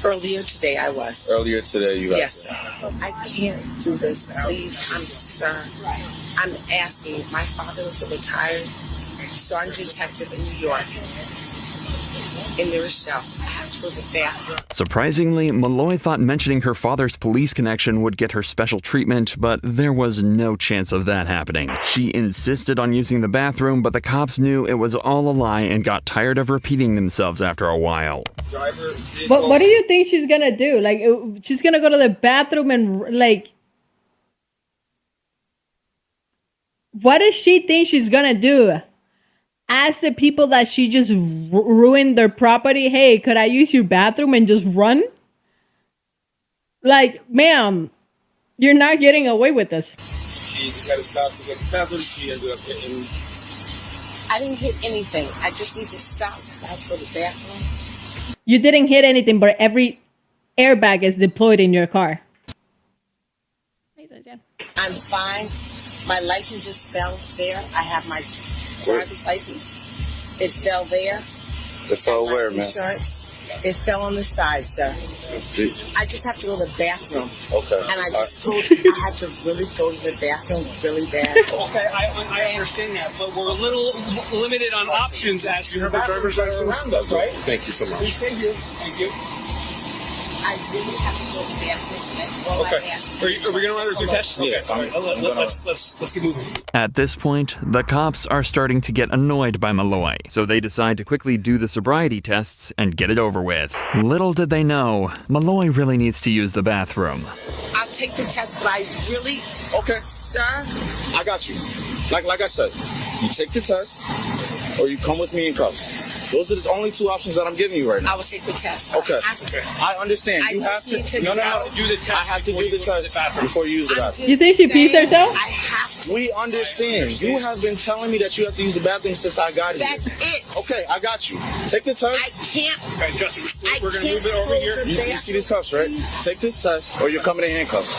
Earlier today, I was. Earlier today, you got. Yes, sir. I can't do this, please. I'm sir. I'm asking. My father was a retired sergeant detective in New York. In the Rochelle. I have to go to the bathroom. Surprisingly, Malloy thought mentioning her father's police connection would get her special treatment, but there was no chance of that happening. She insisted on using the bathroom, but the cops knew it was all a lie and got tired of repeating themselves after a while. What do you think she's gonna do? Like, she's gonna go to the bathroom and, like, what does she think she's gonna do? Ask the people that she just ruined their property, hey, could I use your bathroom, and just run? Like, ma'am, you're not getting away with this. She just had to stop to get the bathroom. She ended up hitting. I didn't hit anything. I just need to stop. I have to go to the bathroom. You didn't hit anything, but every airbag is deployed in your car. I'm fine. My license just fell there. I have my driver's license. It fell there. It fell where, man? Insurance. It fell on the side, sir. I just have to go to the bathroom. Okay. And I just told you I had to really go to the bathroom really bad. Okay, I understand that, but we're a little limited on options as to the driver's license, right? Thank you so much. Thank you. Thank you. I really have to go to the bathroom. That's all I'm asking. Are we going to run her through tests? Okay. Let's get moving. At this point, the cops are starting to get annoyed by Malloy, so they decide to quickly do the sobriety tests and get it over with. Little did they know, Malloy really needs to use the bathroom. I'll take the test, but I really... Okay. Sir? I got you. Like I said, you take the test, or you come with me in cuffs. Those are the only 2 options that I'm giving you right now. I will take the test. Okay. I I understand. You have to. No. Do the test. I have to do the test before you use the bathroom. You think she pees herself? I have to. We understand. You have been telling me that you have to use the bathroom since I got here. That's it. Okay, I got you. Take the test. I can't. Okay, Justin, we're going to move it over here. You see these cuffs, right? Take this test, or you're coming in handcuffs.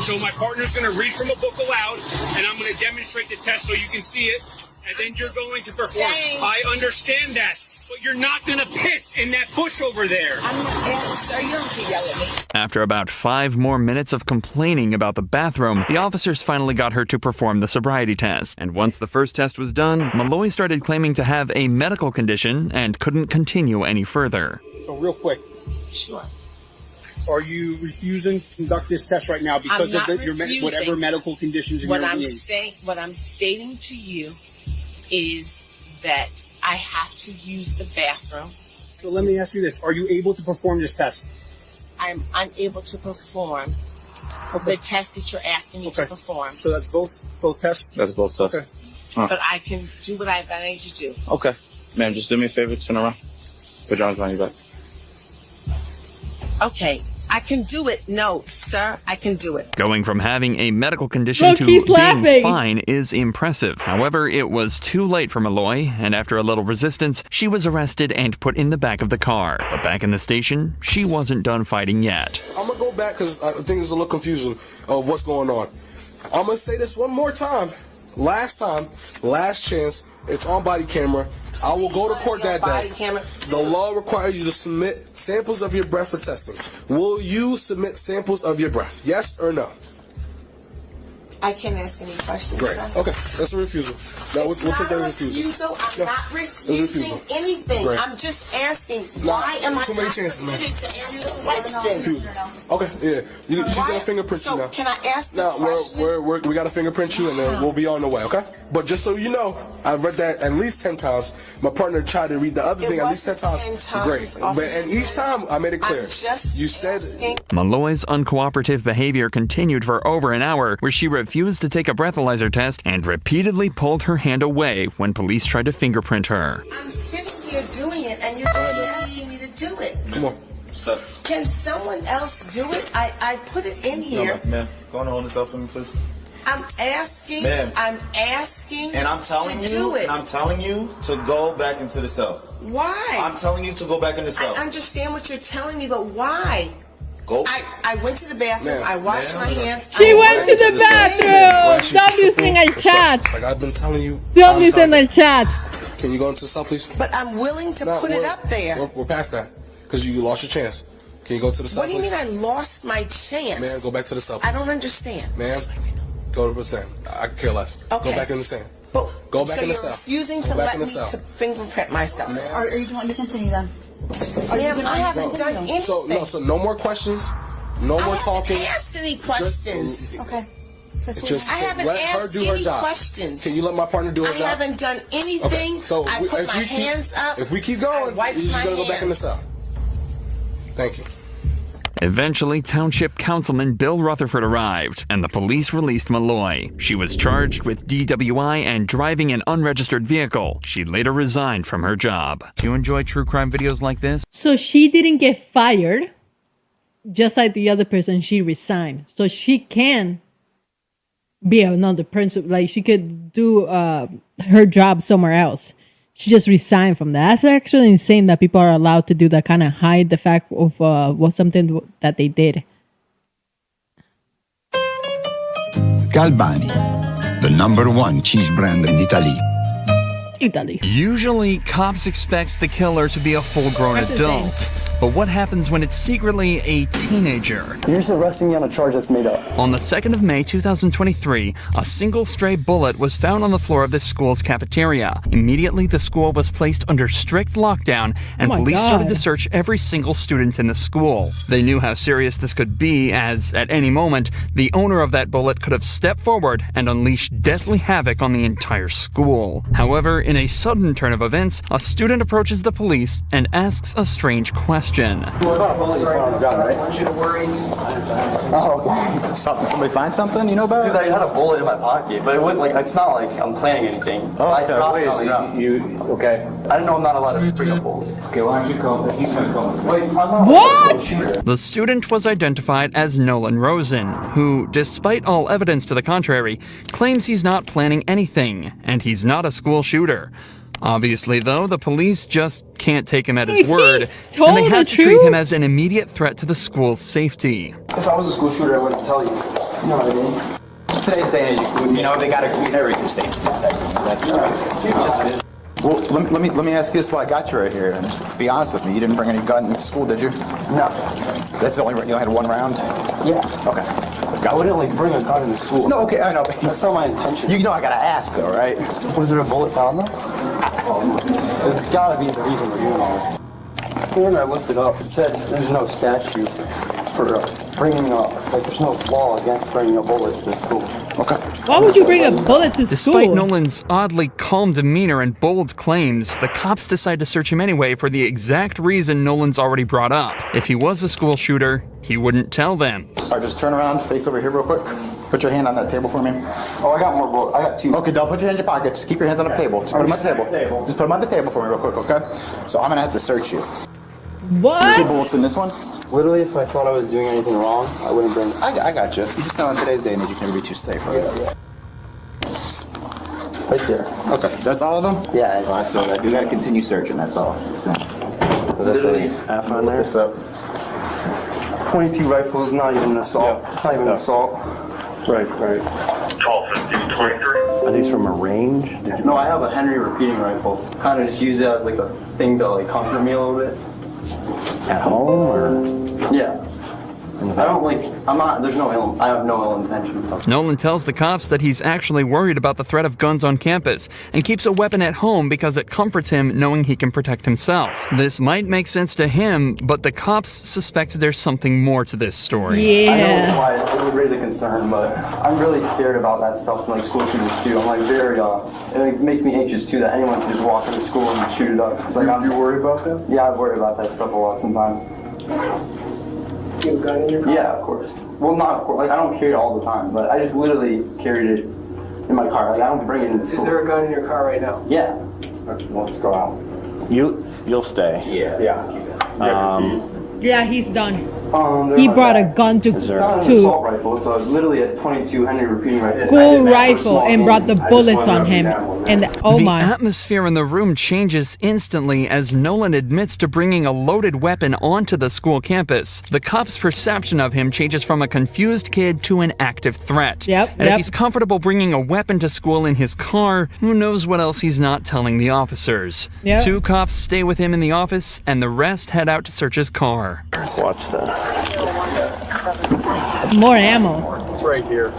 So my partner's going to read from a book aloud, and I'm going to demonstrate the test so you can see it, and then you're going to perform. I understand that. But you're not going to piss in that bush over there. I'm not, sir, you don't have to yell at me. After about 5 more minutes of complaining about the bathroom, the officers finally got her to perform the sobriety test. And once the first test was done, Malloy started claiming to have a medical condition and couldn't continue any further. So real quick. Sure. Are you refusing to conduct this test right now because of whatever medical conditions you're in? What I'm stating to you is that I have to use the bathroom. So let me ask you this. Are you able to perform this test? I'm unable to perform the test that you're asking me to perform. So that's both tests? That's both tests. Okay. But I can do what I need to do. Okay. Ma'am, just do me a favor, turn around. Put your arms behind your back. Okay. I can do it. No, sir, I can do it. Going from having a medical condition Look, to he's being laughing. fine is impressive. However, it was too late for Malloy, and after a little resistance, she was arrested and put in the back of the car. But back in the station, she wasn't done fighting yet. I'm gonna go back because I think there's a little confusion of what's going on. I'm gonna say this one more time. Last chance. It's on body camera. I will go to court that day. The law requires you to submit samples of your breath for testing. Will you submit samples of your breath? Yes or no? I can't ask any questions. Great. Okay, that's a refusal. We'll take that as a refusal. I'm not refusing anything. Great. I'm just asking, why am I too many not chances, man. permitted to ask a question? Refusal. Okay, yeah. She's gonna fingerprint you now. Can I ask a No, question? we gotta fingerprint you and then we'll be on the way, okay? But just so you know, I've read that at least 10 times. My partner tried to read the other thing at least 10 times. Great. And each time I made it clear. You said Malloy's uncooperative behavior continued for over an hour, where she refused to take a breathalyzer test and repeatedly pulled her hand away when police tried to fingerprint her. I'm sitting here doing it and you're just asking me to do it. Come on. Stop. Can someone else do it? I put it in here. No, ma'am. Go on and hold this up for me, please. I'm asking. Ma'am. I'm asking. And I'm telling to you, do it. and I'm telling you to go back into the cell. Why? I'm telling you to go back in the cell. I understand what you're telling me, but why? Go. I went to the bathroom. I washed my hands. She went to the bathroom. W's en el chat. Like I've been telling you. W's en el chat. Can you go into the cell, please? But I'm willing to put it up there. We're past that because you lost your chance. Can you go to the cell? What do you please? mean I lost my chance? Man, go back to the cell. I don't understand. Man, go to the stand. I could care less. Okay. Go back in the stand. But, go back in the so cell. you're refusing to Go back let in me the cell. to fingerprint myself. Are you going to continue then? Ma'am, I haven't done anything. So no more questions. No more talking. I haven't asked any questions. Okay. Just I haven't let her asked do her any job. questions. Can you let my partner do her I job? haven't done anything. Okay. So I put my hands up. If we keep going, I wiped you're just my gonna go back in the hands. cell. Thank you. Eventually, Township Councilman Bill Rutherford arrived, and the police released Malloy. She was charged with DWI and driving an unregistered vehicle. She later resigned from her job. Do you enjoy true crime videos like this? So she didn't get fired, just like the other person. She resigned, so she can be another person. Like she could do her job somewhere else. She just resigned from that. That's actually insane that people are allowed to do that, kind of hide the fact of what something that they did. Galbani, the #1 cheese brand in Italy. Usually, cops expect the killer to be a full-grown That's adult. insane. But what happens when it's secretly a teenager? You're just arresting me on a charge that's made up. On the 2nd of May 2023, a single stray bullet was found on the floor of this school's cafeteria. Immediately, the school was placed under strict lockdown, and Oh my police started God. to search every single student in the school. They knew how serious this could be, as at any moment, the owner of that bullet could have stepped forward and unleashed deathly havoc on the entire school. However, in a sudden turn of events, a student approaches the police and asks a strange question. It's not a bullet you found on the gun, right? Oh, okay. Somebody find something you know about? Because I had a bullet in my pocket, but it wasn't like it's not like I'm planning anything. Oh, I okay. dropped Wait, it on so the ground. okay. I didn't know I'm not allowed to bring a bullet. Okay, why don't you call? He's gonna call. Wait, I'm not What? The student was identified as Nolan Rosen, who, despite all evidence to the contrary, claims he's not planning anything, and he's not a school shooter. Obviously, though, the police just can't take him at his word, and they have to treat him as an immediate threat to the school's safety. If I was a school shooter, I wouldn't tell you. You know what I mean? Today's day and age, you know, they gotta reach your safety. That's right. Well, let me ask you this while I got you right here. And just be honest with me, you didn't bring any gun to school, did you? No. That's the only you only had one round? Yeah. Okay. I wouldn't like bring a gun in the school. No, okay, I know. That's not my intention. You know I gotta ask though, right? Was there a bullet found though? It's gotta be the reason we're doing all this. When I looked it up, it said there's no statute for bringing up, like, there's no law against bringing a bullet to school. Okay. Why would you bring a bullet to Despite school? Nolan's oddly calm demeanor and bold claims, the cops decide to search him anyway for the exact reason Nolan's already brought up. If he was a school shooter, he wouldn't tell them. All right, just turn around, face over here real quick. Put your hand on that table for me. Oh, I got more bullets. I got 2. Okay, don't put your hand in your pocket. Just keep your hands on the table. Just put them on the table. Just put them on the table for me real quick, okay? So I'm gonna have to search you. What? 2 bullets in this one. Literally, if I thought I was doing anything wrong, I wouldn't bring it. I got you. You just know in today's day and age you can never be too safe, right? Yeah. Right there. Okay, that's all of them? Yeah. All right, so I do gotta continue searching, that's all. So, Was that the F on there? this up. 22 rifle is not even an assault. It's not even an assault. Right. 12-15-23. Are these from a range? No, I have a Henry repeating rifle. Kind of just use it as like a thing to like comfort me a little bit. At home or? Yeah. I don't like, I have no ill intention. Nolan tells the cops that he's actually worried about the threat of guns on campus and keeps a weapon at home because it comforts him knowing he can protect himself. This might make sense to him, but the cops suspect there's something more to this story. I know why it would raise a concern, but I'm really scared about that stuff, like school shooters too. I'm like very, and it makes me anxious too that anyone can just walk into school and shoot it up. Like, you worry about that? Yeah, I worry about that stuff a lot sometimes. You have a gun in your car? Yeah, of course. Well, not of course. Like, I don't carry it all the time, but I just literally carried it in my car. Like, I don't bring it into school. Is there a gun in your car right now? Yeah. Let's go out. You'll stay. Yeah. Yeah, he's done. There He my brought a bag. gun to It's not an assault rifle. It's literally a 22 Henry repeating rifle. school rifle and brought the bullets on him. And oh the my. atmosphere in the room changes instantly as Nolan admits to bringing a loaded weapon onto the school campus. The cops' perception of him changes from a confused kid to an active threat. And if he's comfortable bringing a weapon to school in his car, who knows what else he's not telling the officers. Yep. 2 cops stay with him in the office, and the rest head out to search his car. Watch that. More ammo. It's right here.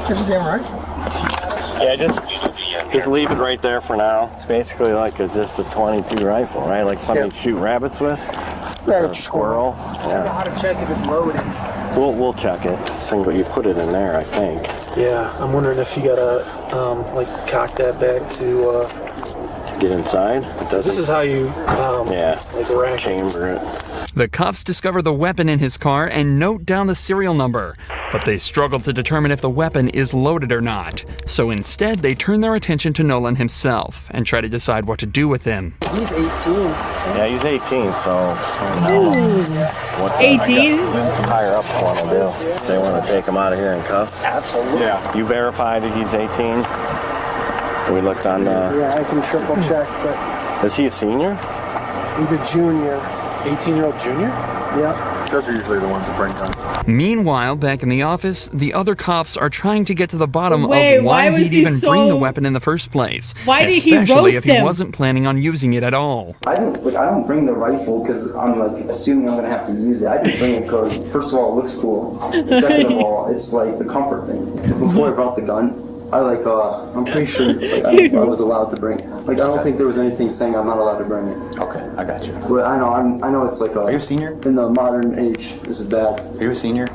Here's a damn rifle. Yeah, just leave it right there for now. It's basically like just a 22 rifle, right? Like something to shoot rabbits with. Or a squirrel. I don't know Yeah. how to check if it's loaded. We'll check it. You put it in there, I think. Yeah, I'm wondering if you gotta like cock that back to Get inside. It doesn't. this is how you like rack chamber it. The cops discover the weapon in his car and note down the serial number, but they struggle to determine if the weapon is loaded or not. So instead, they turn their attention to Nolan himself and try to decide what to do with him. He's 18. Yeah, he's 18, so I don't know what 18? higher ups want to do. They want to take him out of here in cuffs. Absolutely. Yeah. You verified that he's 18. We looked on. Yeah, I can triple check, but Is he a senior? he's a junior. 18-year-old junior? Yeah. Those are usually the ones that bring guns. Meanwhile, back in the office, the other cops are trying to get to the bottom Wait, of why why was he'd he even bring the so- weapon in the first place. Why did he Especially roast if he him? wasn't planning on using it at all. I don't bring the rifle because I'm like assuming I'm gonna have to use it. I just bring it because first of all it looks cool. Second of all, it's like the comfort thing. Before I brought the gun, I'm pretty sure I was allowed to bring it. Like I don't think there was anything saying I'm not allowed to bring it. Okay, I got you. But I know it's like Are you a senior? in the modern age. This is bad. Are you a senior?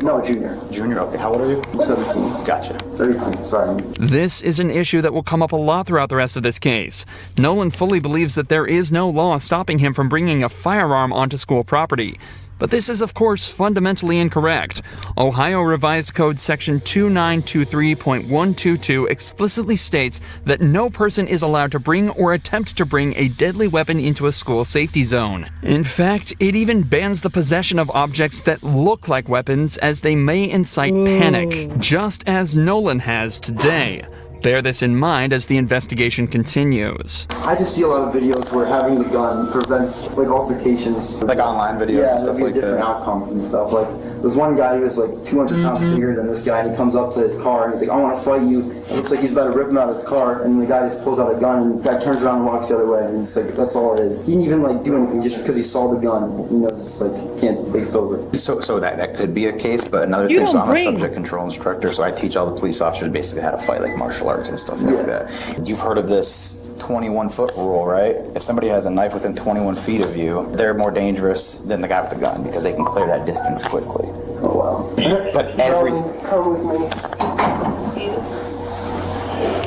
No, junior. Junior, okay. How old are you? I'm 17. Gotcha. 18, sorry. This is an issue that will come up a lot throughout the rest of this case. Nolan fully believes that there is no law stopping him from bringing a firearm onto school property. But this is, of course, fundamentally incorrect. Ohio Revised Code Section 2923.122 explicitly states that no person is allowed to bring or attempt to bring a deadly weapon into a school safety zone. In fact, it even bans the possession of objects that look like weapons as they may incite panic, just as Nolan has today. Bear this in mind as the investigation continues. I just see a lot of videos where having the gun prevents like altercations. Like online videos and stuff like that. different outcome and stuff. Like there's one guy who was like 200 pounds bigger than this guy, and he comes up to his car and he's like, "I want to fight you." It looks like he's about to rip him out of his car, and the guy just pulls out a gun, and the guy turns around and walks the other way, and it's like that's all it is. He didn't even like do anything just because he saw the gun. He knows it's like can't think it's over. So that could be a case, but another You thing. So don't I'm a bring- subject control instructor, so I teach all the police officers basically how to fight like martial arts and stuff like that. You've heard of this 21-foot rule, right? If somebody has a knife within 21 feet of you, they're more dangerous than the guy with the gun because they can clear that distance quickly. Oh, wow. But Come with me.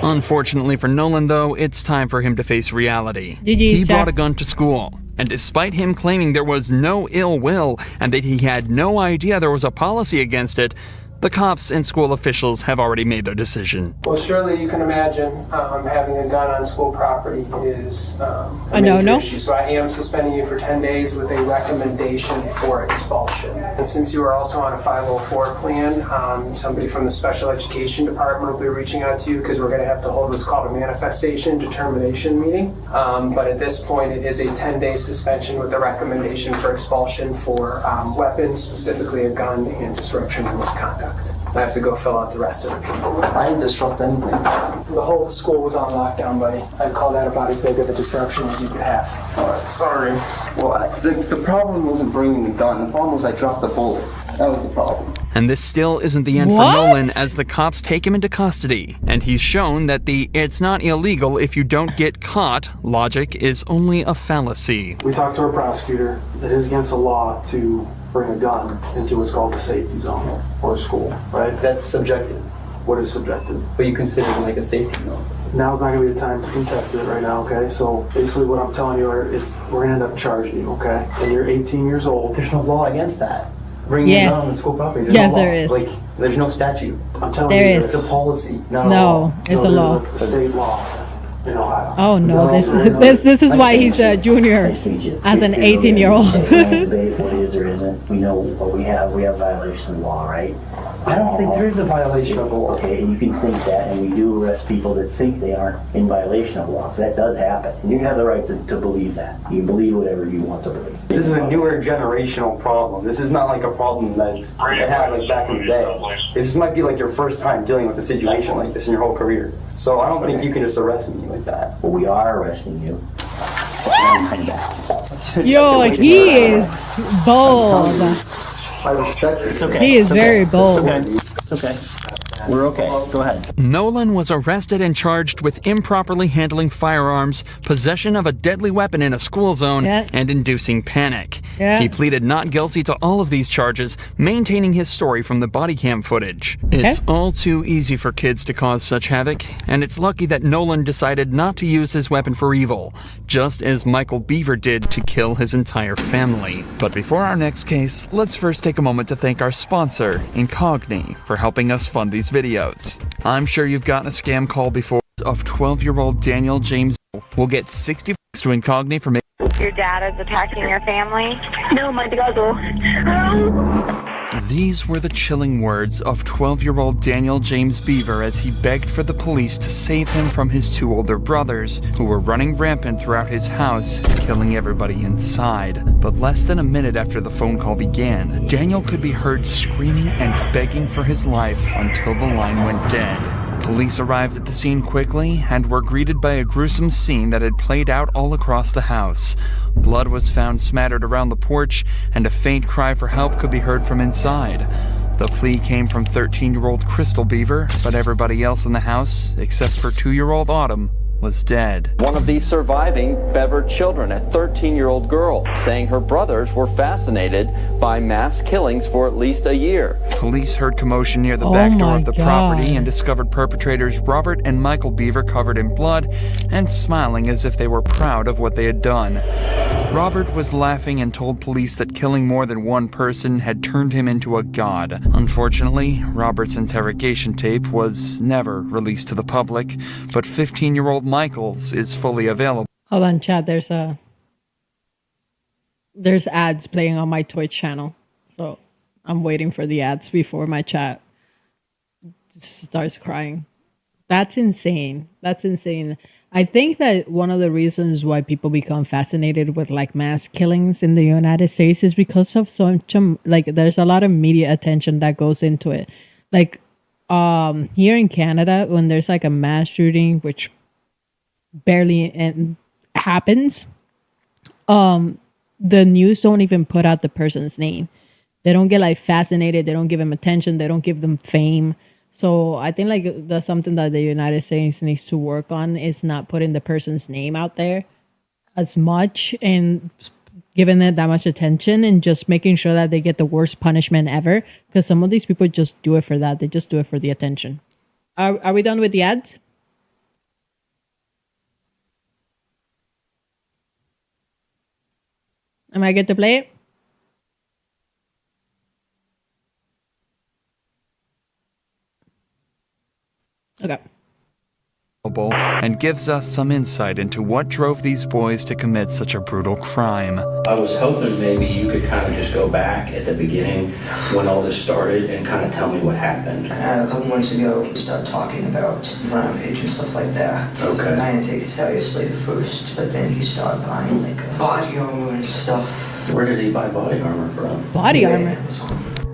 Unfortunately for Nolan, though, it's time for him to face reality. He brought a gun to school, and despite him claiming there was no ill will and that he had no idea there was a policy against it, the cops and school officials have already made their decision. Well, surely you can imagine having a gun on school property is a no. major issue. So I am suspending you for 10 days with a recommendation for expulsion. And since you are also on a 504 plan, somebody from the special education department will be reaching out to you because we're going to have to hold what's called a manifestation determination meeting. But at this point, it is a 10-day suspension with a recommendation for expulsion for weapons, specifically a gun, and disruption of misconduct. I have to go fill out the rest of the paperwork. I didn't disrupt anything. The whole school was on lockdown, buddy. I'd call that about as big of a disruption as you could have. Sorry. Well, the problem wasn't bringing the gun. The problem was I dropped the bullet. That was the problem. And this still isn't the end for Nolan as the cops take him into custody. And he's shown that the "it's not illegal if you don't get caught" logic is only a fallacy. We talked to our prosecutor. It is against the law to bring a gun into what's called the safety zone or a school, right? That's subjective. What is subjective? But you consider it like a safety zone. Now's not going to be the time to contest it right now, okay? So basically what I'm telling you is we're going to end up charging you, okay? And you're 18 years old. There's no law against that. Bringing a gun on the school property. There's no law. There is. Like, there's no statute. I'm telling There you, is. It's a policy, not a No, law. it's a law. There's a state law in Ohio. Oh no, this is why he's a junior as an 18-year-old. Debate what is or isn't. We know what we have. We have violation of law, right? I don't think there is a violation of law. Okay, and you can think that, and we do arrest people that think they aren't in violation of laws. That does happen. And you have the right to believe that. You can believe whatever you want to believe. This is a newer generational problem. This is not like a problem that had like back in the day. This might be like your first time dealing with a situation like this in your whole career. So I don't think you can just arrest me like that. Well, we are arresting you. Yo, he is bold. I respect it. It's okay. He is very bold. It's okay. We're okay. Go ahead. Nolan was arrested and charged with improperly handling firearms, possession of a deadly weapon in a school zone, and inducing panic. He pleaded not guilty to all of these charges, maintaining his story from the body cam footage. It's all too easy for kids to cause such havoc, and it's lucky that Nolan decided not to use his weapon for evil, just as Michael Beaver did to kill his entire family. But before our next case, let's first take a moment to thank our sponsor, Incogni, for helping us fund these videos. I'm sure you've gotten a scam call before of 12-year-old Daniel James will get $60 to Incogni for making Your dad is attacking your family? No, my dad. These were the chilling words of 12-year-old Daniel James Beaver as he begged for the police to save him from his two older brothers, who were running rampant throughout his house, killing everybody inside. But less than a minute after the phone call began, Daniel could be heard screaming and begging for his life until the line went dead. Police arrived at the scene quickly and were greeted by a gruesome scene that had played out all across the house. Blood was found smattered around the porch, and a faint cry for help could be heard from inside. The plea came from 13-year-old Crystal Beaver, but everybody else in the house, except for 2-year-old Autumn, was dead. One of these surviving Bever children, a 13-year-old girl, saying her brothers were fascinated by mass killings for at least a year. Police heard commotion near the back door of the property and discovered perpetrators Robert and Michael Beaver covered in blood and smiling as if they were proud of what they had done. Robert was laughing and told police that killing more than one person had turned him into a god. Unfortunately, Robert's interrogation tape was never released to the public, but 15-year-old Michael's is fully available. Hold on, chat. There's ads playing on my Twitch channel, so I'm waiting for the ads before my chat starts crying. That's insane. That's insane. I think that one of the reasons why people become fascinated with like mass killings in the United States is because of like there's a lot of media attention that goes into it. Like here in Canada, when there's like a mass shooting, which barely happens, the news don't even put out the person's name. They don't get like fascinated. They don't give them attention. They don't give them fame. So I think like that's something that the United States needs to work on, is not putting the person's name out there as much and giving it that much attention, and just making sure that they get the worst punishment ever. Because some of these people just do it for that. They just do it for the attention. Are we done with the ads? Am I good to play it? Okay. And gives us some insight into what drove these boys to commit such a brutal crime. I was hoping maybe you could kind of just go back at the beginning when all this started and kind of tell me what happened. A couple months ago, we started talking about Rampage and stuff like that. Okay. I didn't take it seriously at first, but then he started buying like body armor and stuff. Where did he buy body armor from? Body armor?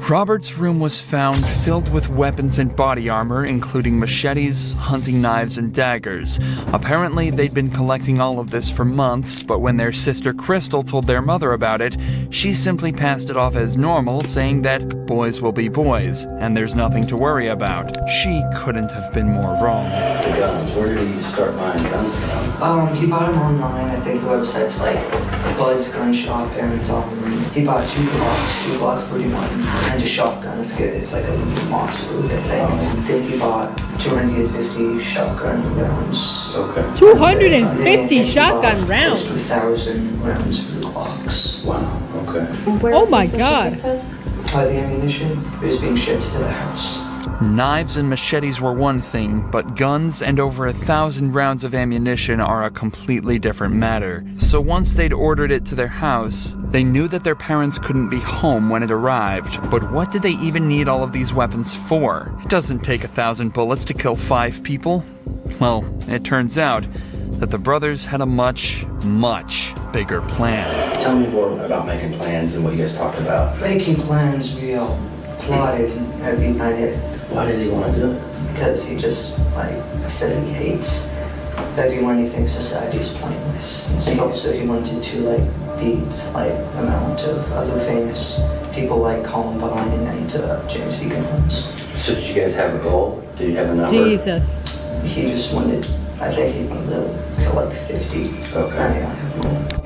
Robert's room was found filled with weapons and body armor, including machetes, hunting knives, and daggers. Apparently, they'd been collecting all of this for months, but when their sister Crystal told their mother about it, she simply passed it off as normal, saying that boys will be boys, and there's nothing to worry about. She couldn't have been more wrong. The guns, where did he start buying guns from? He bought them online. I think the website's like Bud's Gun Shop, and he bought two Glock 41. And a shotgun, I forget, it's like a Moss Boot, I think. Then he bought 250 shotgun rounds. Okay. 250 shotgun rounds? Close to 1,000 rounds for the Glocks. Wow, okay. Oh my god. The ammunition was being shipped to the house. Knives and machetes were one thing, but guns and over 1,000 rounds of ammunition are a completely different matter. So once they'd ordered it to their house, they knew that their parents couldn't be home when it arrived. But what did they even need all of these weapons for? It doesn't take 1,000 bullets to kill 5 people. Well, it turns out that the brothers had a much, much bigger plan. Tell me more about making plans and what you guys talked about. Making plans, we all plotted every night. Why did he want to do it? Because he just, says he hates everyone. He thinks society is pointless. And so also he wanted to, beat, amount of other famous people like Columbine and James Egan Holmes. So did you guys have a goal? Did you have a number? Jesus. He just wanted, I think he wanted to kill 50. Okay.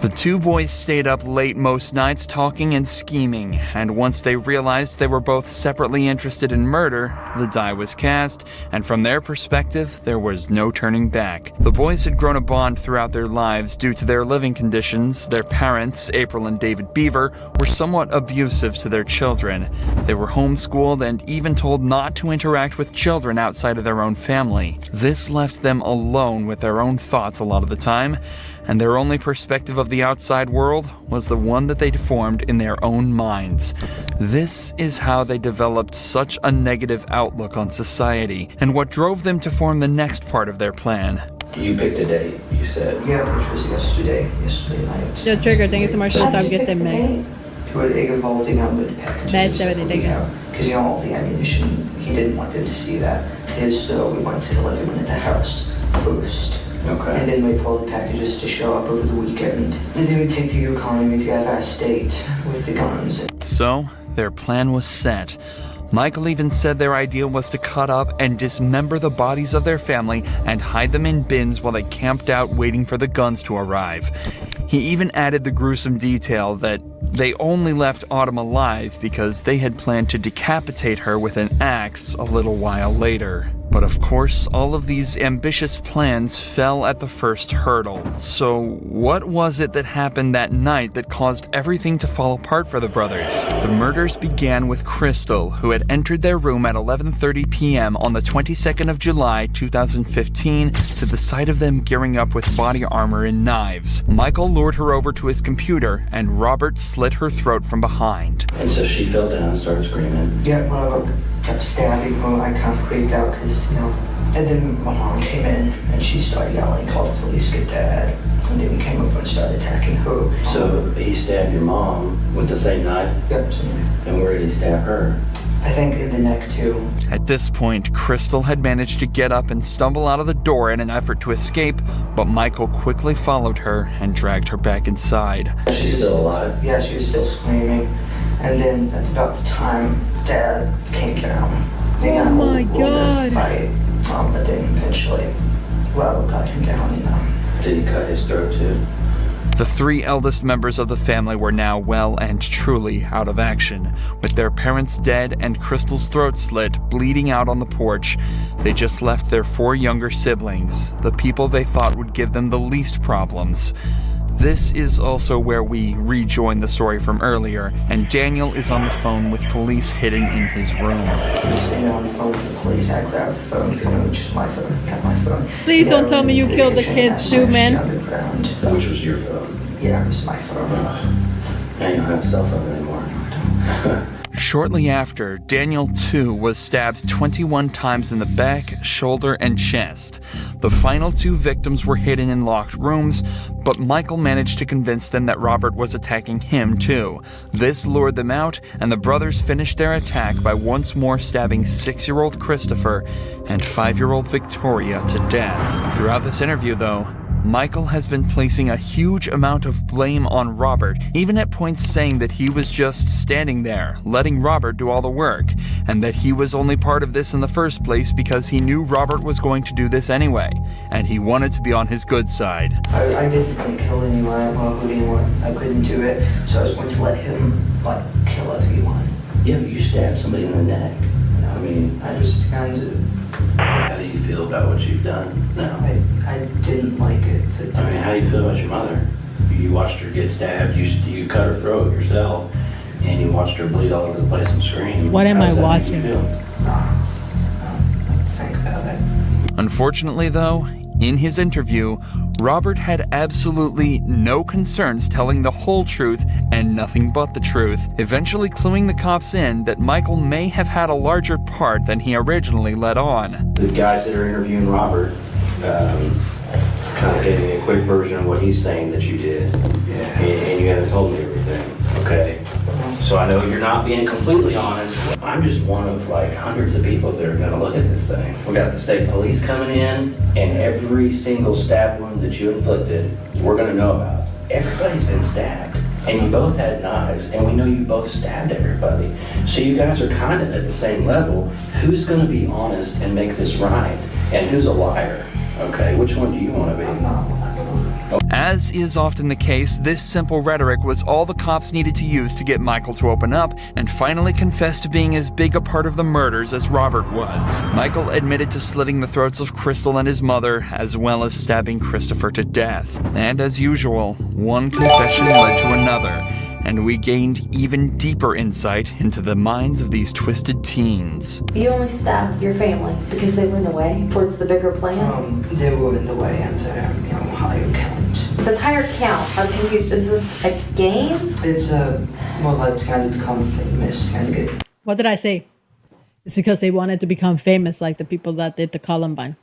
The two boys stayed up late most nights talking and scheming, and once they realized they were both separately interested in murder, the die was cast, and from their perspective, there was no turning back. The boys had grown a bond throughout their lives due to their living conditions. Their parents, April and David Beaver, were somewhat abusive to their children. They were homeschooled and even told not to interact with children outside of their own family. This left them alone with their own thoughts a lot of the time, and their only perspective of the outside world was the one that they'd formed in their own minds. This is how they developed such a negative outlook on society, and what drove them to form the next part of their plan. You picked a date, you said. Yeah, which was yesterday night. Yo, Trigger, thank you so much for the sub. Get them, man. To a revolting out with the packages. Bad 70, thank you. Because, all the ammunition, he didn't want them to see that. So we wanted to kill everyone at the house first. Okay. And then wait for all the packages to show up over the weekend. And then we take the Yukon and we drive our state with the guns. So, their plan was set. Michael even said their idea was to cut up and dismember the bodies of their family and hide them in bins while they camped out waiting for the guns to arrive. He even added the gruesome detail that they only left Autumn alive because they had planned to decapitate her with an axe a little while later. But of course, all of these ambitious plans fell at the first hurdle. So what was it that happened that night that caused everything to fall apart for the brothers? The murders began with Crystal, who had entered their room at 11:30 p.m. on the 22nd of July, 2015, to the sight of them gearing up with body armor and knives. Michael lured her over to his computer, and Robert slit her throat from behind. And so she fell down and started screaming. Yeah, well, I kept stabbing her. I kind of freaked out because, and then my mom came in and she started yelling, call the police, get dad. And then he came over and started attacking her. So he stabbed your mom with the same knife? Yep, same knife. And where did he stab her? I think in the neck too. At this point, Crystal had managed to get up and stumble out of the door in an effort to escape, but Michael quickly followed her and dragged her back inside. She's still alive? Yeah, she was still screaming. And then that's about the time Dad came down. Oh my God. Fight, but then eventually, Robert got him down, you know. Did he cut his throat too? The three eldest members of the family were now well and truly out of action. With their parents dead and Crystal's throat slit, bleeding out on the porch, they just left their 4 younger siblings, the people they thought would give them the least problems. This is also where we rejoin the story from earlier, and Daniel is on the phone with police hidden in his room. Sitting on the phone with the police, I grabbed the phone, which is my phone, got my phone. Please don't tell me you killed the kids too, man. Which was your phone? Yeah, it was my phone. Now you don't have a cell phone anymore. Shortly after, Daniel too was stabbed 21 times in the back, shoulder, and chest. The final 2 victims were hidden in locked rooms, but Michael managed to convince them that Robert was attacking him too. This lured them out, and the brothers finished their attack by once more stabbing 6-year-old Christopher and 5-year-old Victoria to death. Throughout this interview, though, Michael has been placing a huge amount of blame on Robert, even at points saying that he was just standing there, letting Robert do all the work, and that he was only part of this in the first place because he knew Robert was going to do this anyway, and he wanted to be on his good side. I didn't kill anyone, I couldn't do it, so I was going to let him, kill everyone. Yeah, but you stabbed somebody in the neck. I mean, I just kind of... How do you feel about what you've done now? I didn't like it. I mean, how do you feel about your mother? You watched her get stabbed, you cut her throat yourself, and you watched her bleed all over the place and scream. What am I watching? Think about it. Unfortunately, though, in his interview, Robert had absolutely no concerns telling the whole truth and nothing but the truth, eventually cluing the cops in that Michael may have had a larger part than he originally let on. The guys that are interviewing Robert kind of gave me a quick version of what he's saying that you did, and you haven't told me everything, okay? So I know you're not being completely honest. I'm just one of hundreds of people that are gonna look at this thing. We got the state police coming in, and every single stab wound that you inflicted, we're gonna know about. Everybody's been stabbed, and you both had knives, and we know you both stabbed everybody. So you guys are kind of at the same level. Who's gonna be honest and make this right? And who's a liar? Okay, which one do you wanna be? As is often the case, this simple rhetoric was all the cops needed to use to get Michael to open up and finally confess to being as big a part of the murders as Robert was. Michael admitted to slitting the throats of Crystal and his mother, as well as stabbing Christopher to death. And as usual, one confession led to another, and we gained even deeper insight into the minds of these twisted teens. You only stabbed your family because they were in the way towards the bigger plan? They were in the way and, higher count. This higher count, I'm confused. Is this a game? It's, kind of become famous, kind of good. What did I say? It's because they wanted to become famous like the people that did the Columbine.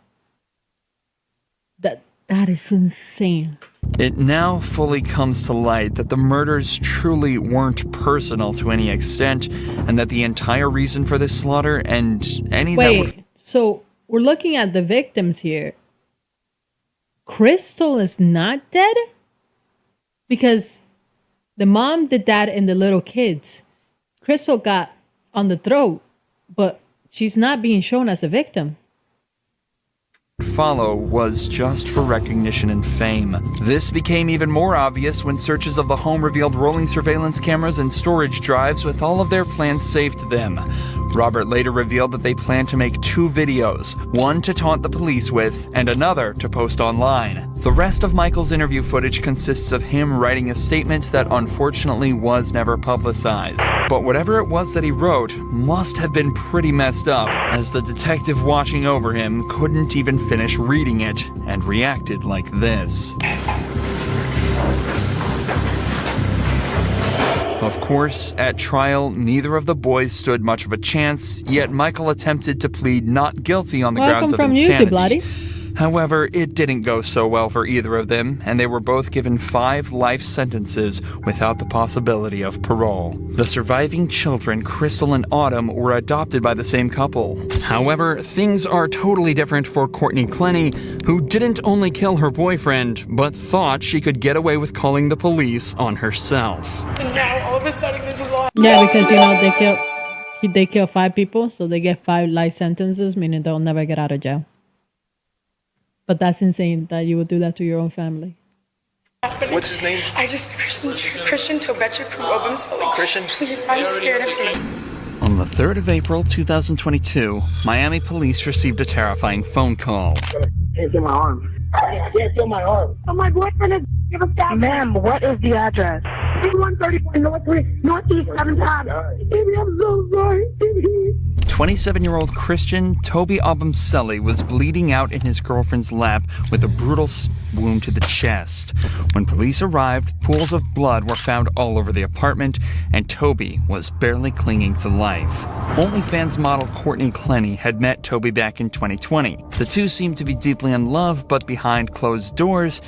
That is insane. It now fully comes to light that the murders truly weren't personal to any extent, and that the entire reason for this slaughter and any so we're looking at the victims here. Crystal is not dead? Because the mom did that in the little kids. Crystal got on the throat, but she's not being shown as a victim. Follow was just for recognition and fame. This became even more obvious when searches of the home revealed rolling surveillance cameras and storage drives with all of their plans saved to them. Robert later revealed that they planned to make 2 videos, one to taunt the police with, and another to post online. The rest of Michael's interview footage consists of him writing a statement that unfortunately was never publicized. But whatever it was that he wrote must have been pretty messed up, as the detective watching over him couldn't even finish reading it and reacted like this. Of course, at trial, neither of the boys stood much of a chance, yet Michael attempted to plead not guilty on the grounds of insanity. However, it didn't go so well for either of them, and they were both given 5 life sentences without the possibility of parole. The surviving children, Crystal and Autumn, were adopted by the same couple. However, things are totally different for Courtney Clenny, who didn't only kill her boyfriend, but thought she could get away with calling the police on herself. And now all of a sudden this is all. Yeah, because they They kill 5 people, so they get 5 life sentences, meaning they'll never get out of jail. But that's insane that you would do that to your own family. What's his name? Christian Tobetchuk Christian? Please, I'm scared of him. On the 3rd of April 2022, Miami police received a terrifying phone call. Can't feel my arm. I can't feel my arm. Oh, my boyfriend is... Ma'am, what is the address? 134 Northeast 7th Ave. Baby, I'm so sorry. 27-year-old Christian Toby Abumseli was bleeding out in his girlfriend's lap with a brutal wound to the chest. When police arrived, pools of blood were found all over the apartment, and Toby was barely clinging to life. OnlyFans model Courtney Clenny had met Toby back in 2020. The two seemed to be deeply in love, but behind closed doors,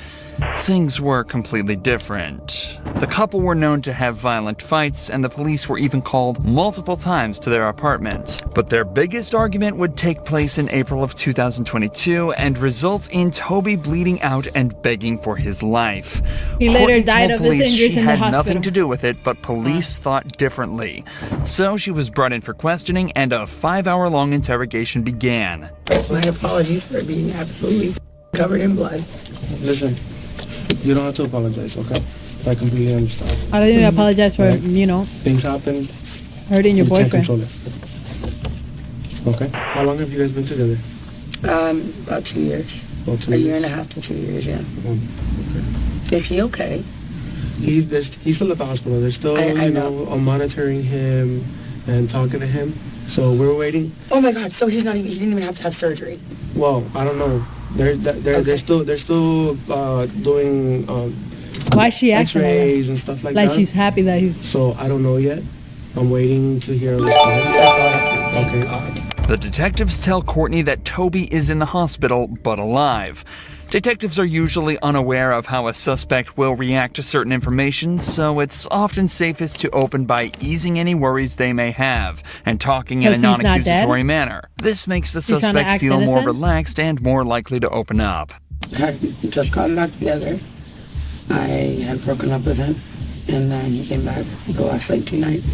things were completely different. The couple were known to have violent fights, and the police were even called multiple times to their apartment. But their biggest argument would take place in April of 2022 and result in Toby bleeding out and begging for his life. He later died told of his police injuries she in the had hospital. nothing to do with it, but police thought differently. So she was brought in for questioning, and a 5-hour-long interrogation began. My apologies for being absolutely covered in blood. Listen, you don't have to apologize, okay? I completely understand. How do you apologize for, Right. things happen. Hurting your You can't boyfriend? control it. Okay. How long have you guys been together? About 2 years. About 2 A years. year and a half to 2 years, yeah. Okay. Is he okay? He's still at the hospital. They're still, I know. monitoring him and talking to him. So we're waiting. Oh my God! So he didn't even have to have surgery. Well, I don't know. They're still doing Why is she acting like X-rays that? and stuff like Like that. she's happy that he's... So I don't know yet. I'm waiting to hear a response. Okay. The detectives tell Courtney that Toby is in the hospital, but alive. Detectives are usually unaware of how a suspect will react to certain information, so it's often safest to open by easing any worries they may have and talking in a 'Cause he's not non-accusatory dead? manner. This makes the He's trying to suspect act feel more innocent? relaxed and more likely to open up. Had just gotten back together. I had broken up with him, and then he came back the last 2 nights,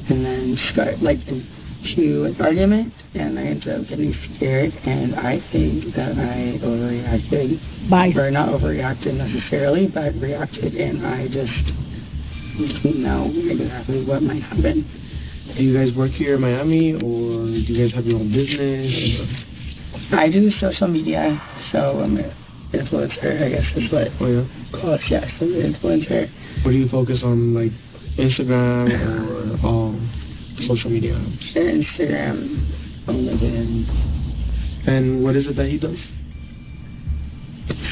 and then got into an argument, and I ended up getting scared, and I think that I overreacted. Or not overreacted necessarily, but reacted, and I just didn't know exactly what might happen. Do you guys work here in Miami, or do you guys have your own business? I do social media, so I'm an influencer, I guess is what. Oh yeah. Close, yes, I'm an influencer. What do you focus on, like Instagram or social media? Instagram, LinkedIn. And what is it that he does?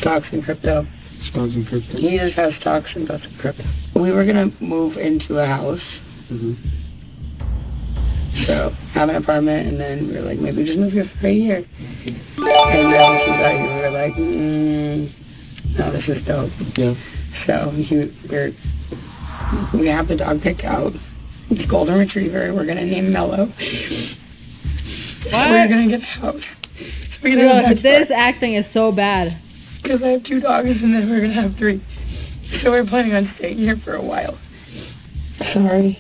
Stocks and crypto. Stocks and crypto. He just has stocks and stocks and crypto. We were gonna move into a house. So have an apartment, and then we were like, maybe just move here for a year. And then she got here, we were like, no, this is dope. Yeah. So we have the dog picked out. It's golden retriever. We're gonna name Mello. What? We're gonna get a house. We're gonna Yo, have a this acting is so bad. because I have 2 dogs, and then we're gonna have 3. So we're planning on staying here for a while. Sorry.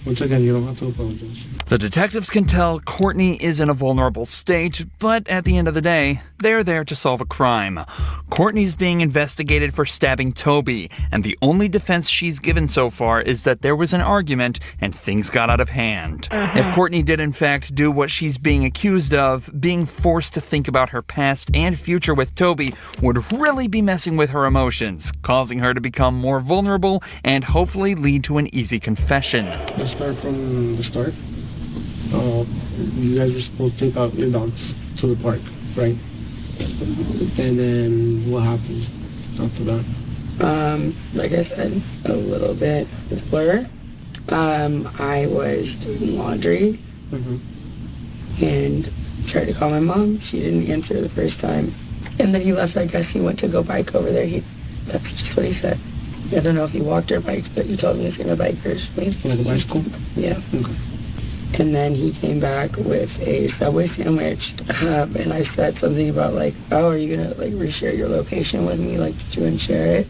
Once again, you don't have to apologize. The detectives can tell Courtney is in a vulnerable state, but at the end of the day, they're there to solve a crime. Courtney's being investigated for stabbing Toby, and the only defense she's given so far is that there was an argument and things got out of hand. If Courtney did in fact do what she's being accused of, being forced to think about her past and future with Toby would really be messing with her emotions, causing her to become more vulnerable and hopefully lead to an easy confession. Let's start from the start. You guys were supposed to take out your dogs to the park, right? And then what happened after that? Like I said, a little bit of blur. I was doing laundry and tried to call my mom. She didn't answer the first time. And then he left. I guess he went to go bike over there. That's just what he said. I don't know if he walked or biked, but he told me he's going to bike or something. Like a bicycle? Yeah. Okay. And then he came back with a Subway sandwich, and I said something about oh, are you gonna reshare your location with me, did you and share it?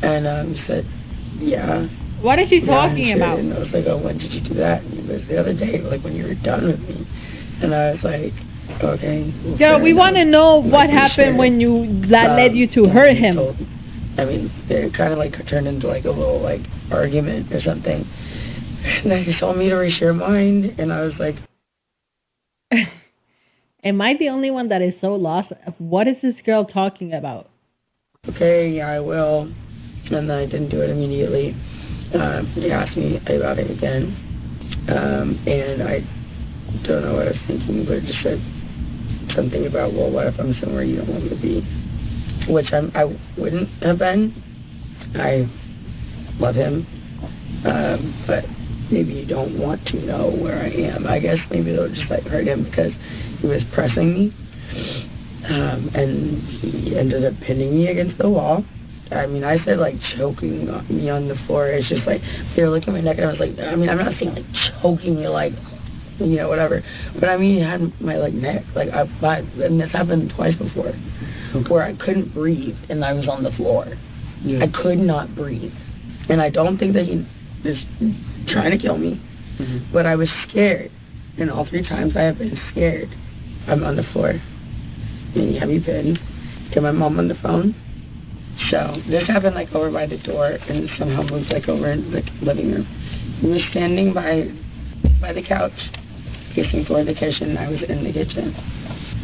And he said, yeah. What is she talking about? And I was like, oh, when did you do that? And he goes, the other day, like when you were done with me. And I was like, okay. Well, Girl, we want to know what happened when that led you to hurt him. I mean, it kind of like turned into like a little like argument or something. And then he told me to reach your mind, and I was like, am I the only one that is so lost? What is this girl talking about? okay, yeah, I will. And then I didn't do it immediately. He asked me about it again. And I don't know what I was thinking, but it just said something about, well, what if I'm somewhere you don't want me to be? Which I wouldn't have been. I love him. But maybe you don't want to know where I am. I guess maybe it'll just like hurt him because he was pressing me. And he ended up pinning me against the wall. I mean, I said like choking me on the floor. It's just like, here, look at my neck. And I was like, I mean, I'm not saying like choking me like, you know, whatever. But I mean, he had my like neck. Like, and this happened twice before, where I couldn't breathe and I was on the floor. Yeah. I could not breathe. And I don't think that he was trying to kill me, but I was scared. And all 3 times I have been scared. I'm on the floor. And you have me pinned. Get my mom on the phone. So this happened like over by the door and somehow moved like over in the living room. He was standing by the couch, kissing toward the kitchen, and I was in the kitchen.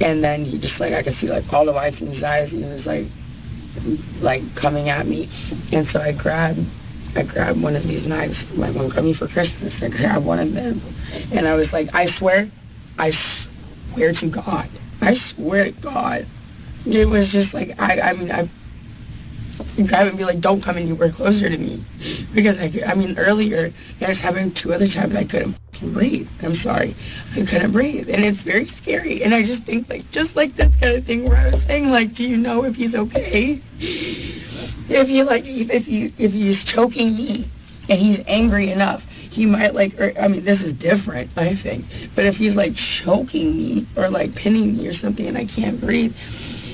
And then he just like, I could see like all the whites in his eyes, and he was like coming at me. And so I grabbed one of these knives. My mom got me for Christmas. I grabbed one of them, and I was like, I swear to God. I swear to God. It was just like, I mean, I grab and be like, don't come anywhere closer to me. Because, I mean, earlier, I was having 2 other times I couldn't breathe. I'm sorry. I couldn't breathe. And it's very scary. And I just think, like, just like this kind of thing where I was saying, like, do you know if he's okay? If he's choking me and he's angry enough, he might like, I mean, this is different, I think. But if he's like choking me or like pinning me or something and I can't breathe,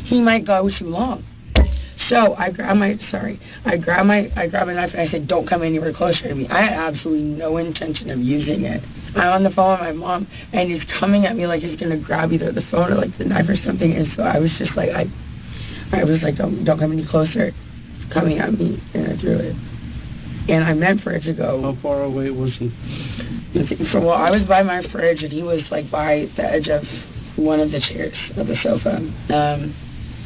he might go too long. So I grab a knife and I said, don't come anywhere closer to me. I had absolutely no intention of using it. I'm on the phone with my mom and he's coming at me like he's gonna grab either the phone or like the knife or something. And so I was just like, I was like, don't come any closer. It's coming at me, and I drew it. And I meant for it to go. How far away was he? Well, I was by my fridge, and he was like by the edge of one of the chairs of the sofa.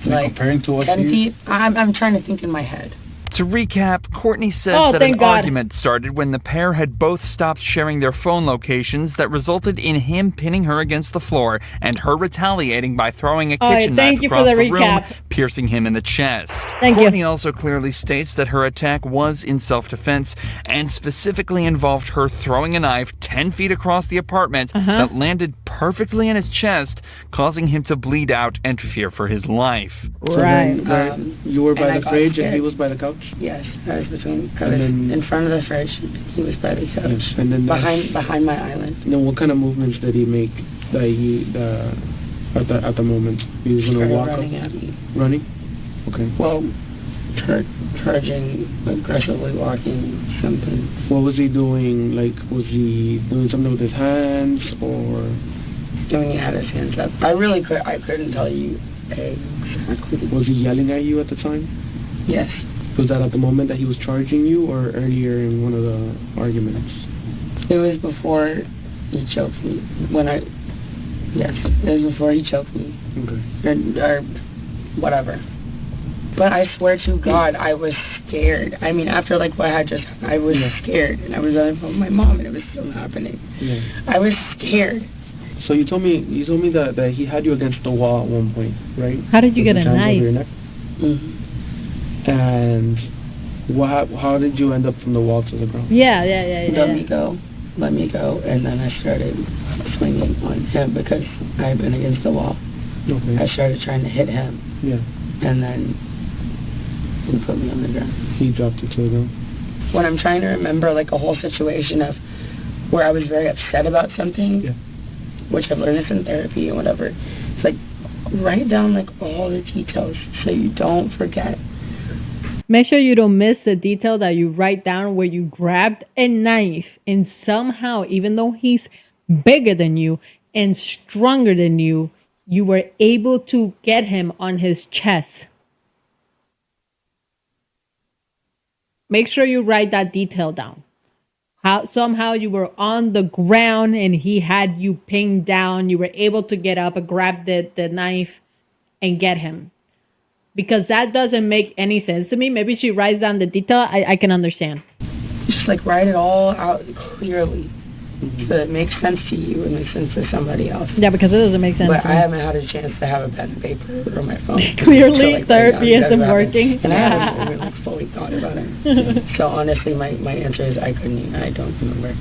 Like comparing to 10 feet. I'm trying to think in my head. To recap, Courtney says that an argument started when the pair had both stopped sharing their phone locations that resulted in him pinning her against the floor and her retaliating by throwing a kitchen knife across the room, piercing him in the chest. Courtney also clearly states that her attack was in self-defense and specifically involved her throwing a knife 10 feet across the apartment that landed perfectly in his chest, causing him to bleed out and fear for his life. Right. You were by the fridge and he was by the couch? Yes, I was in front of the fridge. He was by the couch, yes. And then behind my island. Then what kind of movements did he make at the moment? He was going to walk running at me. Running? Okay. Well, charging, aggressively walking, something. What was he doing? Like, was he doing something with his hands or? He had his hands up. I couldn't tell you exactly. Was he yelling at you at the time? Yes. Was that at the moment that he was charging you or earlier in one of the arguments? It was before he choked me. Yes, it was before he choked me. Okay. Or whatever. But I swear to God, I was scared. I mean, after like what I was scared. And I was on the phone with my mom and it was still happening. Yeah. I was scared. So you told me that he had you against the wall at one point, right? How did you get a knife? And how did you end up from the wall to the ground? Yeah. Let me go, and then I started swinging on him because I had been against the wall. Okay. I started trying to hit him. Yeah. And then he put me on the ground. He dropped you to the ground. When I'm trying to remember like a whole situation of where I was very upset about something, which I've learned this in therapy and whatever, it's like write down like all the details so you don't forget. Make sure you don't miss the detail that you write down where you grabbed a knife and somehow, even though he's bigger than you and stronger than you, you were able to get him on his chest. Make sure you write that detail down. How somehow you were on the ground and he had you pinned down. You were able to get up and grab the knife and get him. Because that doesn't make any sense to me. Maybe she writes down the detail. I can understand. Just like write it all out clearly. So that it makes sense to you and makes sense to somebody else. Yeah, because it doesn't make sense but to me. I haven't had a chance to have a pen and paper or my phone. Clearly, so, like, therapy right now, isn't working. And I haven't even like, fully thought about it. So honestly, my answer is I don't remember.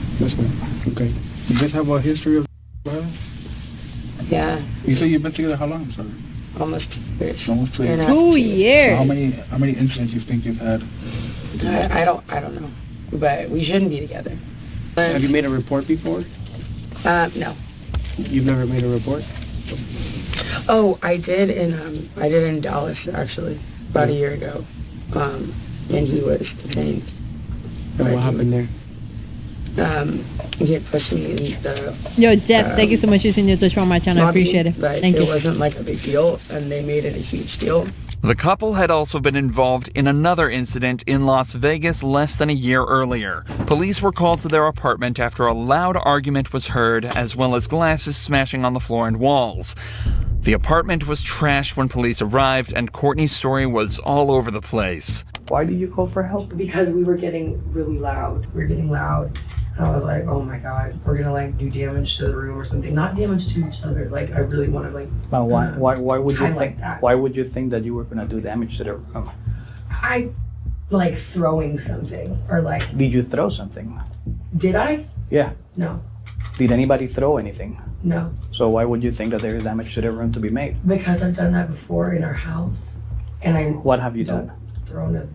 Okay. You guys have a history of violence? Yeah. You say you've been together how long, sir? Almost 2 years. Almost 2 years. 2 years. So how many incidents you think you've had? I don't know. But we shouldn't be together. Have you made a report before? No. You've never made a report? Oh, I did in Dallas actually about a year ago, and he was detained. And what happened there? He had pushed me in the. Yo, Jeff, thank you so much for using your touch on my channel. I appreciate it. Thank you. It wasn't like a big deal, and they made it a huge deal. The couple had also been involved in another incident in Las Vegas less than a year earlier. Police were called to their apartment after a loud argument was heard, as well as glasses smashing on the floor and walls. The apartment was trashed when police arrived, and Courtney's story was all over the place. Why did you call for help? Because we were getting really loud. We were getting loud. And I was like, oh my God, we're gonna like do damage to the room or something. Not damage to each other. Like I really want to like. But why would you highlight think that. Why would you think that you were gonna do damage to the room? I like throwing something or like. Did you throw something? Did I? Yeah. No. Did anybody throw anything? No. So why would you think that there is damage to the room to be made? Because I've done that before in our house, and I. What have you done? Thrown a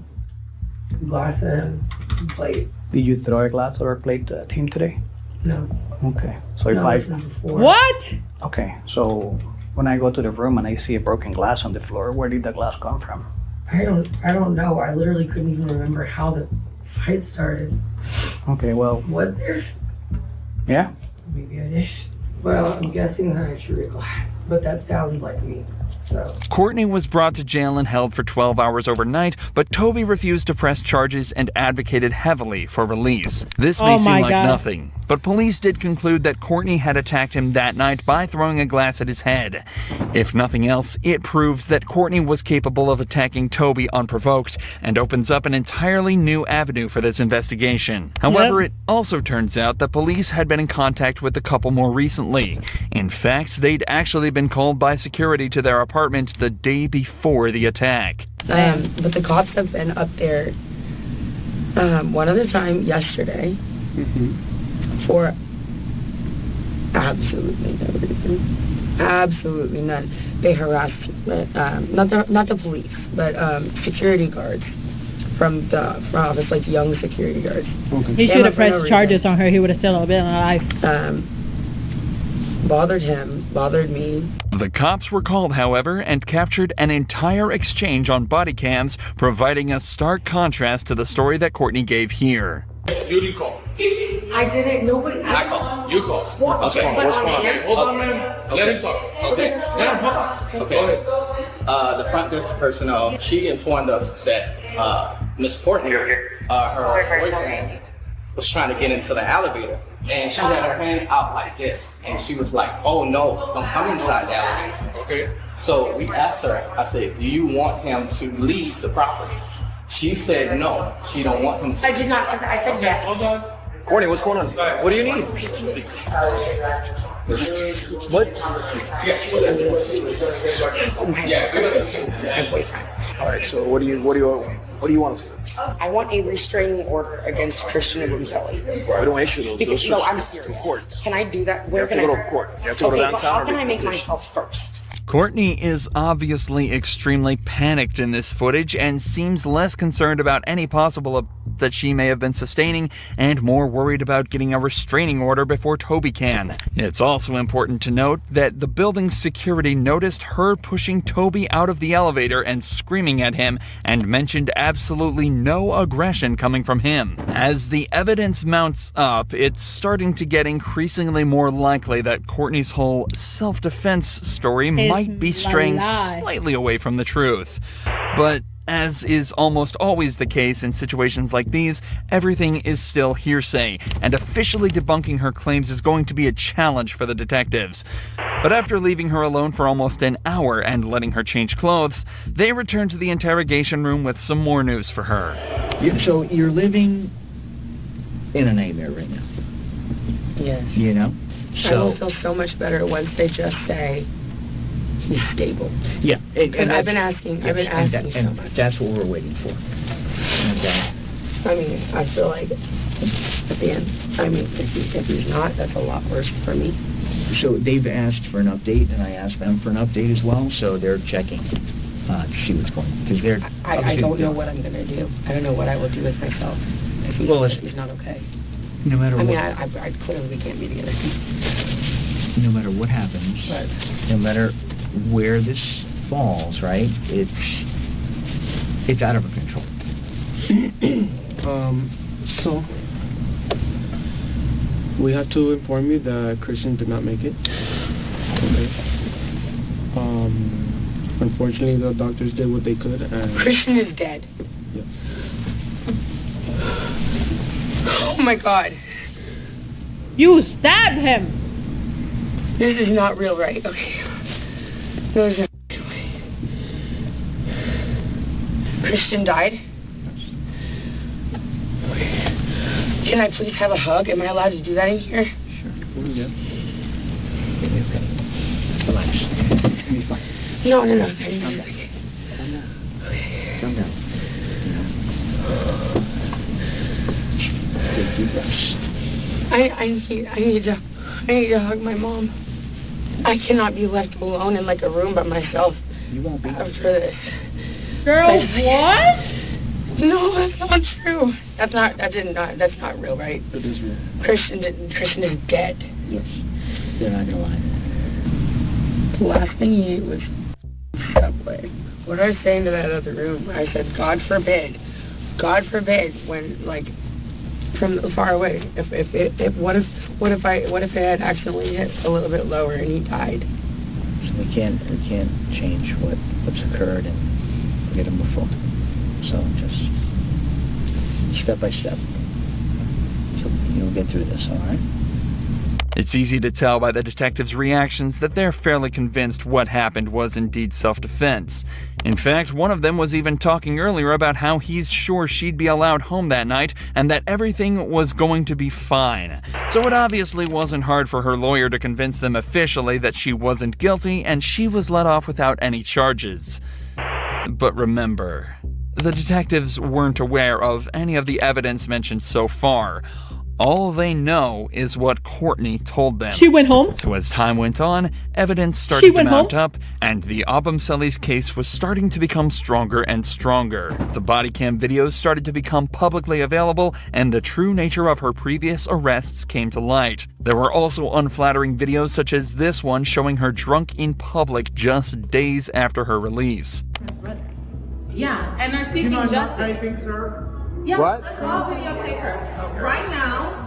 glass and a plate. Did you throw a glass or a plate at him today? No. Okay. So if No, I. this is before. What? Okay. So when I go to the room and I see a broken glass on the floor, where did the glass come from? I don't know. I literally couldn't even remember how the fight started. Okay. Well. Was there? Yeah. Maybe I did. Well, I'm guessing that I threw a glass, but that sounds like me. So. Courtney was brought to jail and held for 12 hours overnight, but Toby refused to press charges and advocated heavily for release. This may seem like nothing, but police did conclude that Courtney had attacked him that night by throwing a glass at his head. If nothing else, it proves that Courtney was capable of attacking Toby unprovoked and opens up an entirely new avenue for this investigation. However, it also turns out that police had been in contact with the couple more recently. In fact, they'd actually been called by security to their apartment the day before the attack. But the cops have been up there one other time yesterday for absolutely no reason. Absolutely none. They harassed, not the police, but security guards from the office, like young security guards. He should have pressed charges on her. He would have still been alive. Bothered him, bothered me. The cops were called, however, and captured an entire exchange on body cams, providing a stark contrast to the story that Courtney gave here. You didn't call. I didn't. Nobody. I called. You called. What? Okay. What's going on? Hold on, man. Let him talk. Okay. Okay. The front desk personnel, she informed us that Miss Courtney, her boyfriend, was trying to get into the elevator. And she had her hand out like this. And she was like, oh no, don't come inside the elevator. Okay. So we asked her, I said, do you want him to leave the property? She said no, she don't want him to. I did not say that. I said yes. Hold on. Courtney, what's going on? What do you need? What? Yeah. My boyfriend. All right. So what do you want to see? I want a restraining order against Christian Gonzalez. We don't issue those. Because, no, I'm serious. Court. Can I do that? You have to go to court. You have to go to downtown. How can I make myself first? Courtney is obviously extremely panicked in this footage and seems less concerned about any possible assault that she may have been sustaining and more worried about getting a restraining order before Toby can. It's also important to note that the building's security noticed her pushing Toby out of the elevator and screaming at him and mentioned absolutely no aggression coming from him. As the evidence mounts up, it's starting to get increasingly more likely that Courtney's whole self-defense story might be straying slightly away from the truth. But as is almost always the case in situations like these, everything is still hearsay, and officially debunking her claims is going to be a challenge for the detectives. But after leaving her alone for almost an hour and letting her change clothes, they return to the interrogation room with some more news for her. So you're living in a nightmare right now. Yes. You know? I will feel so much better once they just say he's stable. Yeah. And I've been asking so much. That's what we're waiting for. I mean, I feel like at the end, I mean, if he's not, that's a lot worse for me. So they've asked for an update, and I asked them for an update as well, so they're checking to see what's going on. Because they're I don't know what I'm going to do. I don't know what I will do with myself if he's not okay. No matter what. I mean, I clearly can't be together. No matter what happens, no matter where this falls, right? It's out of our control. So we have to inform you that Christian did not make it. Okay. Unfortunately, the doctors did what they could. And Christian is dead. Yes. Oh my God. You stabbed him. This is not real, right? Okay. No, there's no way. Christian died? Can I please have a hug? Am I allowed to do that in here? Sure. Yeah. Okay. Relax. It's gonna be fine. No. Calm down. Calm down. Take deep breaths. I need to hug my mom. I cannot be left alone in like a room by myself. You won't be. After this. Girl, what? No, that's not true. That's not real, right? It is real. Christian is dead. Yes. They're not gonna lie. The last thing he ate was Subway. What I was saying to that other room, I said, God forbid, when like from far away, what if it had accidentally hit a little bit lower and he died? So we can't change what's occurred and forget him before. So just step by step. So you'll get through this, all right? It's easy to tell by the detectives' reactions that they're fairly convinced what happened was indeed self-defense. In fact, one of them was even talking earlier about how he's sure she'd be allowed home that night and that everything was going to be fine. So it obviously wasn't hard for her lawyer to convince them officially that she wasn't guilty and she was let off without any charges. But remember, the detectives weren't aware of any of the evidence mentioned so far. All they know is what Courtney told them. She went home? So as time went on, evidence started to mount up, and the Abumseli's case was starting to become stronger and stronger. The body cam videos started to become publicly available, and the true nature of her previous arrests came to light. There were also unflattering videos such as this one showing her drunk in public just days after her release. Yeah, and they're seeking justice. Anything, sir? Yeah, what? Let's all videotape her. Right now,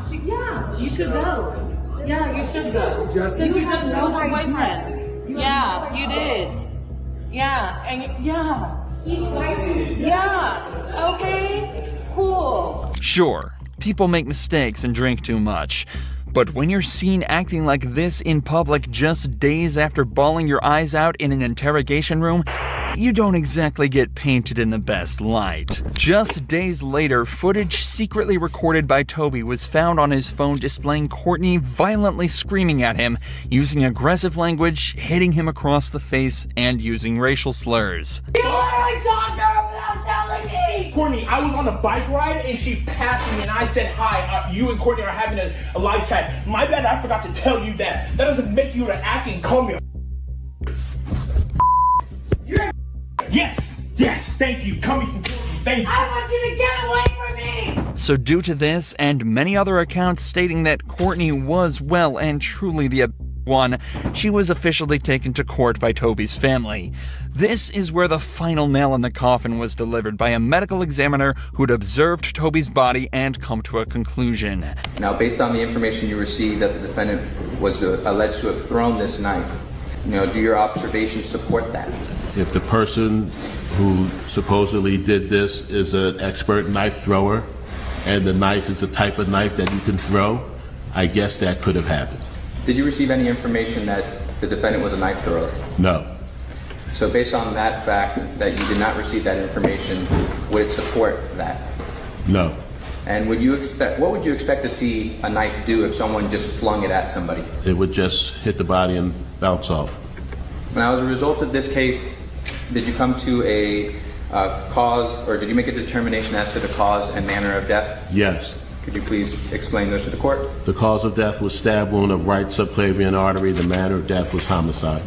you should go. Yeah, you should go. Justice? You just know her boyfriend. Yeah, you did. Yeah, and he's fighting. Yeah, okay, cool. Sure, people make mistakes and drink too much. But when you're seen acting like this in public just days after bawling your eyes out in an interrogation room, you don't exactly get painted in the best light. Just days later, footage secretly recorded by Toby was found on his phone displaying Courtney violently screaming at him, using aggressive language, hitting him across the face, and using racial slurs. You literally talked to her without telling me! Courtney, I was on the bike ride and she passed me and I said hi. You and Courtney are having a live chat. My bad, I forgot to tell you that. That doesn't make you to act and call me a Yes, thank you. Coming from Courtney, thank you. I want you to get away from me! So due to this and many other accounts stating that Courtney was well and truly the one, she was officially taken to court by Toby's family. This is where the final nail in the coffin was delivered by a medical examiner who'd observed Toby's body and come to a conclusion. Now, based on the information you received that the defendant was alleged to have thrown this knife, do your observations support that? If the person who supposedly did this is an expert knife thrower, and the knife is the type of knife that you can throw, I guess that could have happened. Did you receive any information that the defendant was a knife thrower? No. So based on that fact that you did not receive that information, would it support that? No. And what would you expect to see a knife do if someone just flung it at somebody? It would just hit the body and bounce off. Now, as a result of this case, did you come to a cause, or did you make a determination as to the cause and manner of death? Yes. Could you please explain those to the court? The cause of death was stab wound of right subclavian artery. The manner of death was homicide.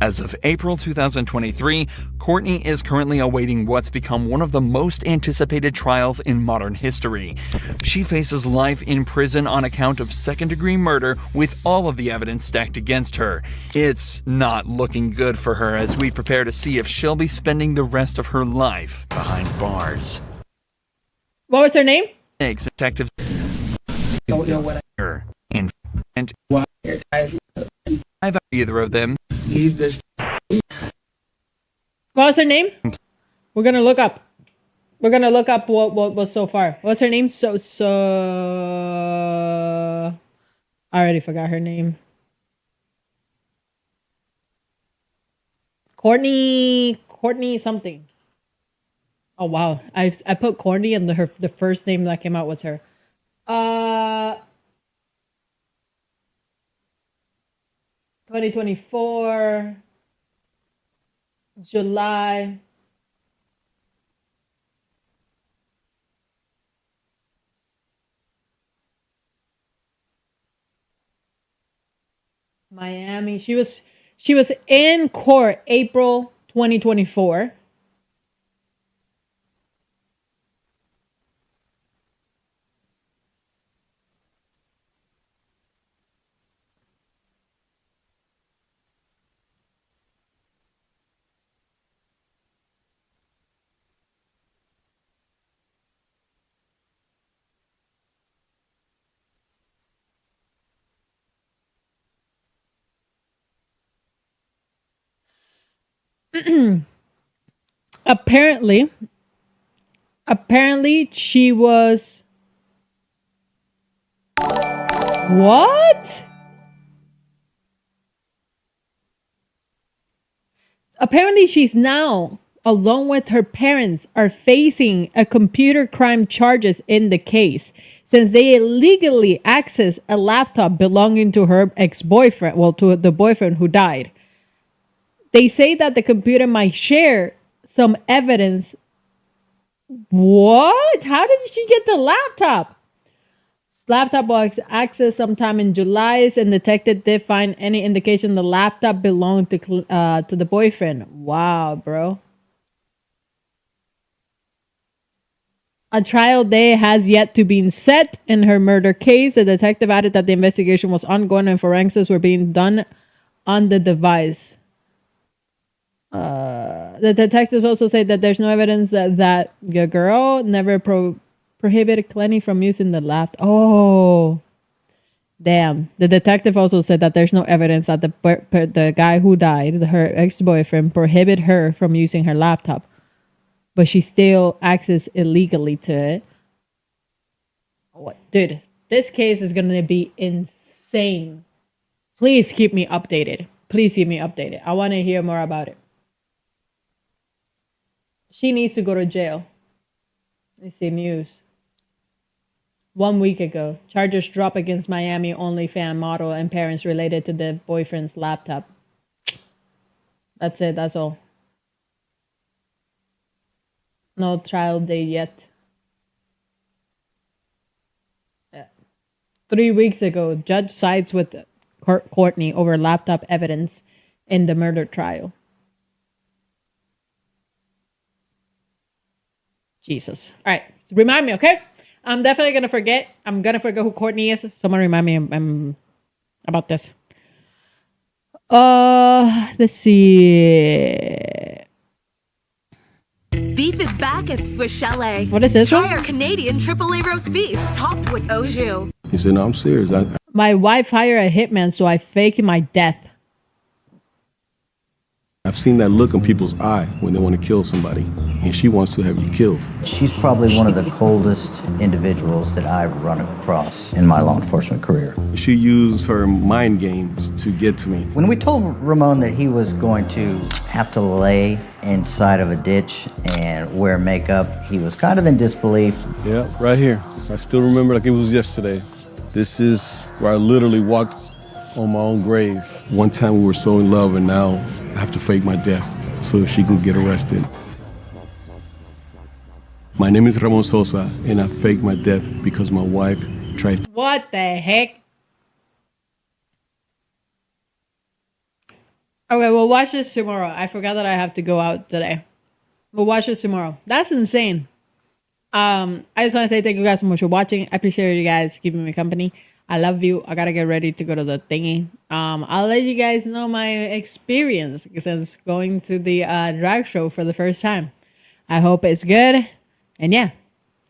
As of April 2023, Courtney is currently awaiting what's become one of the most anticipated trials in modern history. She faces life in prison on account of second-degree murder with all of the evidence stacked against her. It's not looking good for her as we prepare to see if she'll be spending the rest of her life behind bars. What was her name? Detectives Don't know what and I've either of them. What was her name? We're gonna look up. We're gonna look up what was so far. What's her name? So I already forgot her name. Courtney something. Oh wow, I put Courtney and the first name that came out was her. 2024 July. Miami. She was in court April 2024. Apparently she was what? Apparently she's now, along with her parents, are facing a computer crime charges in the case since they illegally accessed a laptop belonging to her ex-boyfriend, well, to the boyfriend who died. They say that the computer might share some evidence. What? How did she get the laptop? Laptop was accessed sometime in July, and detective did find any indication the laptop belonged to the boyfriend. Wow, bro. A trial day has yet to be set in her murder case. The detective added that the investigation was ongoing and forensics were being done on the device. The detectives also say that there's no evidence that the girl never prohibited Clenny from using the laptop. Oh, damn. The detective also said that there's no evidence that the guy who died, her ex-boyfriend, prohibited her from using her laptop, but she still accessed illegally to it. What, dude? This case is gonna be insane. Please keep me updated. Please keep me updated. I want to hear more about it. She needs to go to jail. Let's see news. 1 week ago, charges dropped against Miami OnlyFans model and parents related to the boyfriend's laptop. That's it. That's all. No trial date yet. Yeah. 3 weeks ago, judge sides with Courtney over laptop evidence in the murder trial. Jesus. All right. So remind me, okay? I'm definitely gonna forget. I'm gonna forget who Courtney is. Someone remind me about this. Let's see. Beef is back at Swiss Chalet. What is this Try one? our Canadian AAA roast beef, topped with au jus. He said, no, I'm serious. My wife hired a hitman, so I faked my death. I've seen that look in people's eye when they want to kill somebody, and she wants to have you killed. She's probably one of the coldest individuals that I've run across in my law enforcement career. She used her mind games to get to me. When we told Ramon that he was going to have to lay inside of a ditch and wear makeup, he was kind of in disbelief. Yeah, right here. I still remember like it was yesterday. This is where I literally walked on my own grave. One time we were so in love, and now I have to fake my death so she can get arrested. My name is Ramon Sosa, and I faked my death because my wife tried. What the heck? Okay, we'll watch this tomorrow. I forgot that I have to go out today. We'll watch this tomorrow. That's insane. I just want to say thank you guys so much for watching. I appreciate you guys keeping me company. I love you. I gotta get ready to go to the thingy. I'll let you guys know my experience since going to the drag show for the first time. I hope it's good. And yeah,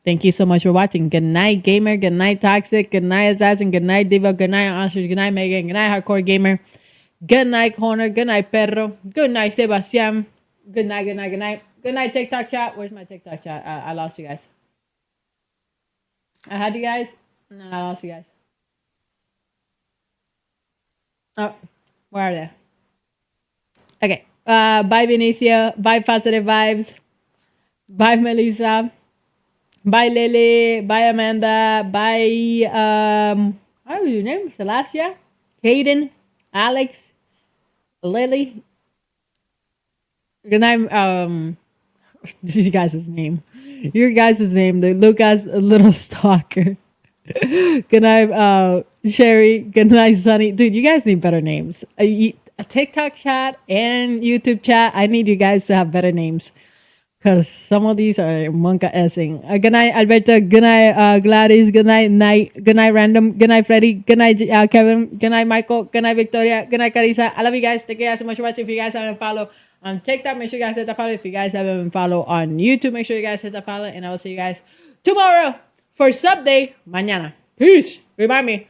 thank you so much for watching. Good night, gamer. Good night, toxic. Good night, assassin. Good night, diva. Good night, ostrich. Good night, Megan. Good night, hardcore gamer. Good night, corner. Good night, perro. Good night, Sebastian. Good night, good night, good night. Good night, TikTok chat. Where's my TikTok chat? I lost you guys. I had you guys. No, I lost you guys. Oh, where are they? Okay. Bye, Benicio. Bye, Positive Vibes. Bye, Melissa. Bye, Lily. Bye, Amanda. Bye, what was your name? Celestia? Hayden? Alex? Lily? Good night, this is you guys' name. Your guys' name. The Lucas Little Stalker. Good night, Sherry. Good night, Sunny. Dude, you guys need better names. A TikTok chat and YouTube chat. I need you guys to have better names. Because some of these are monka-essing. Good night, Alberto. Good night, Gladys. Good night, Night. Good night, Random. Good night, Freddie. Good night, Kevin. Good night, Michael. Good night, Victoria. Good night, Carissa. I love you guys. Thank you guys so much for watching. If you guys haven't followed on TikTok, make sure you guys hit the follow. If you guys haven't followed on YouTube, make sure you guys hit the follow. And I will see you guys tomorrow for Sub Day. Mañana. Peace. Remind me.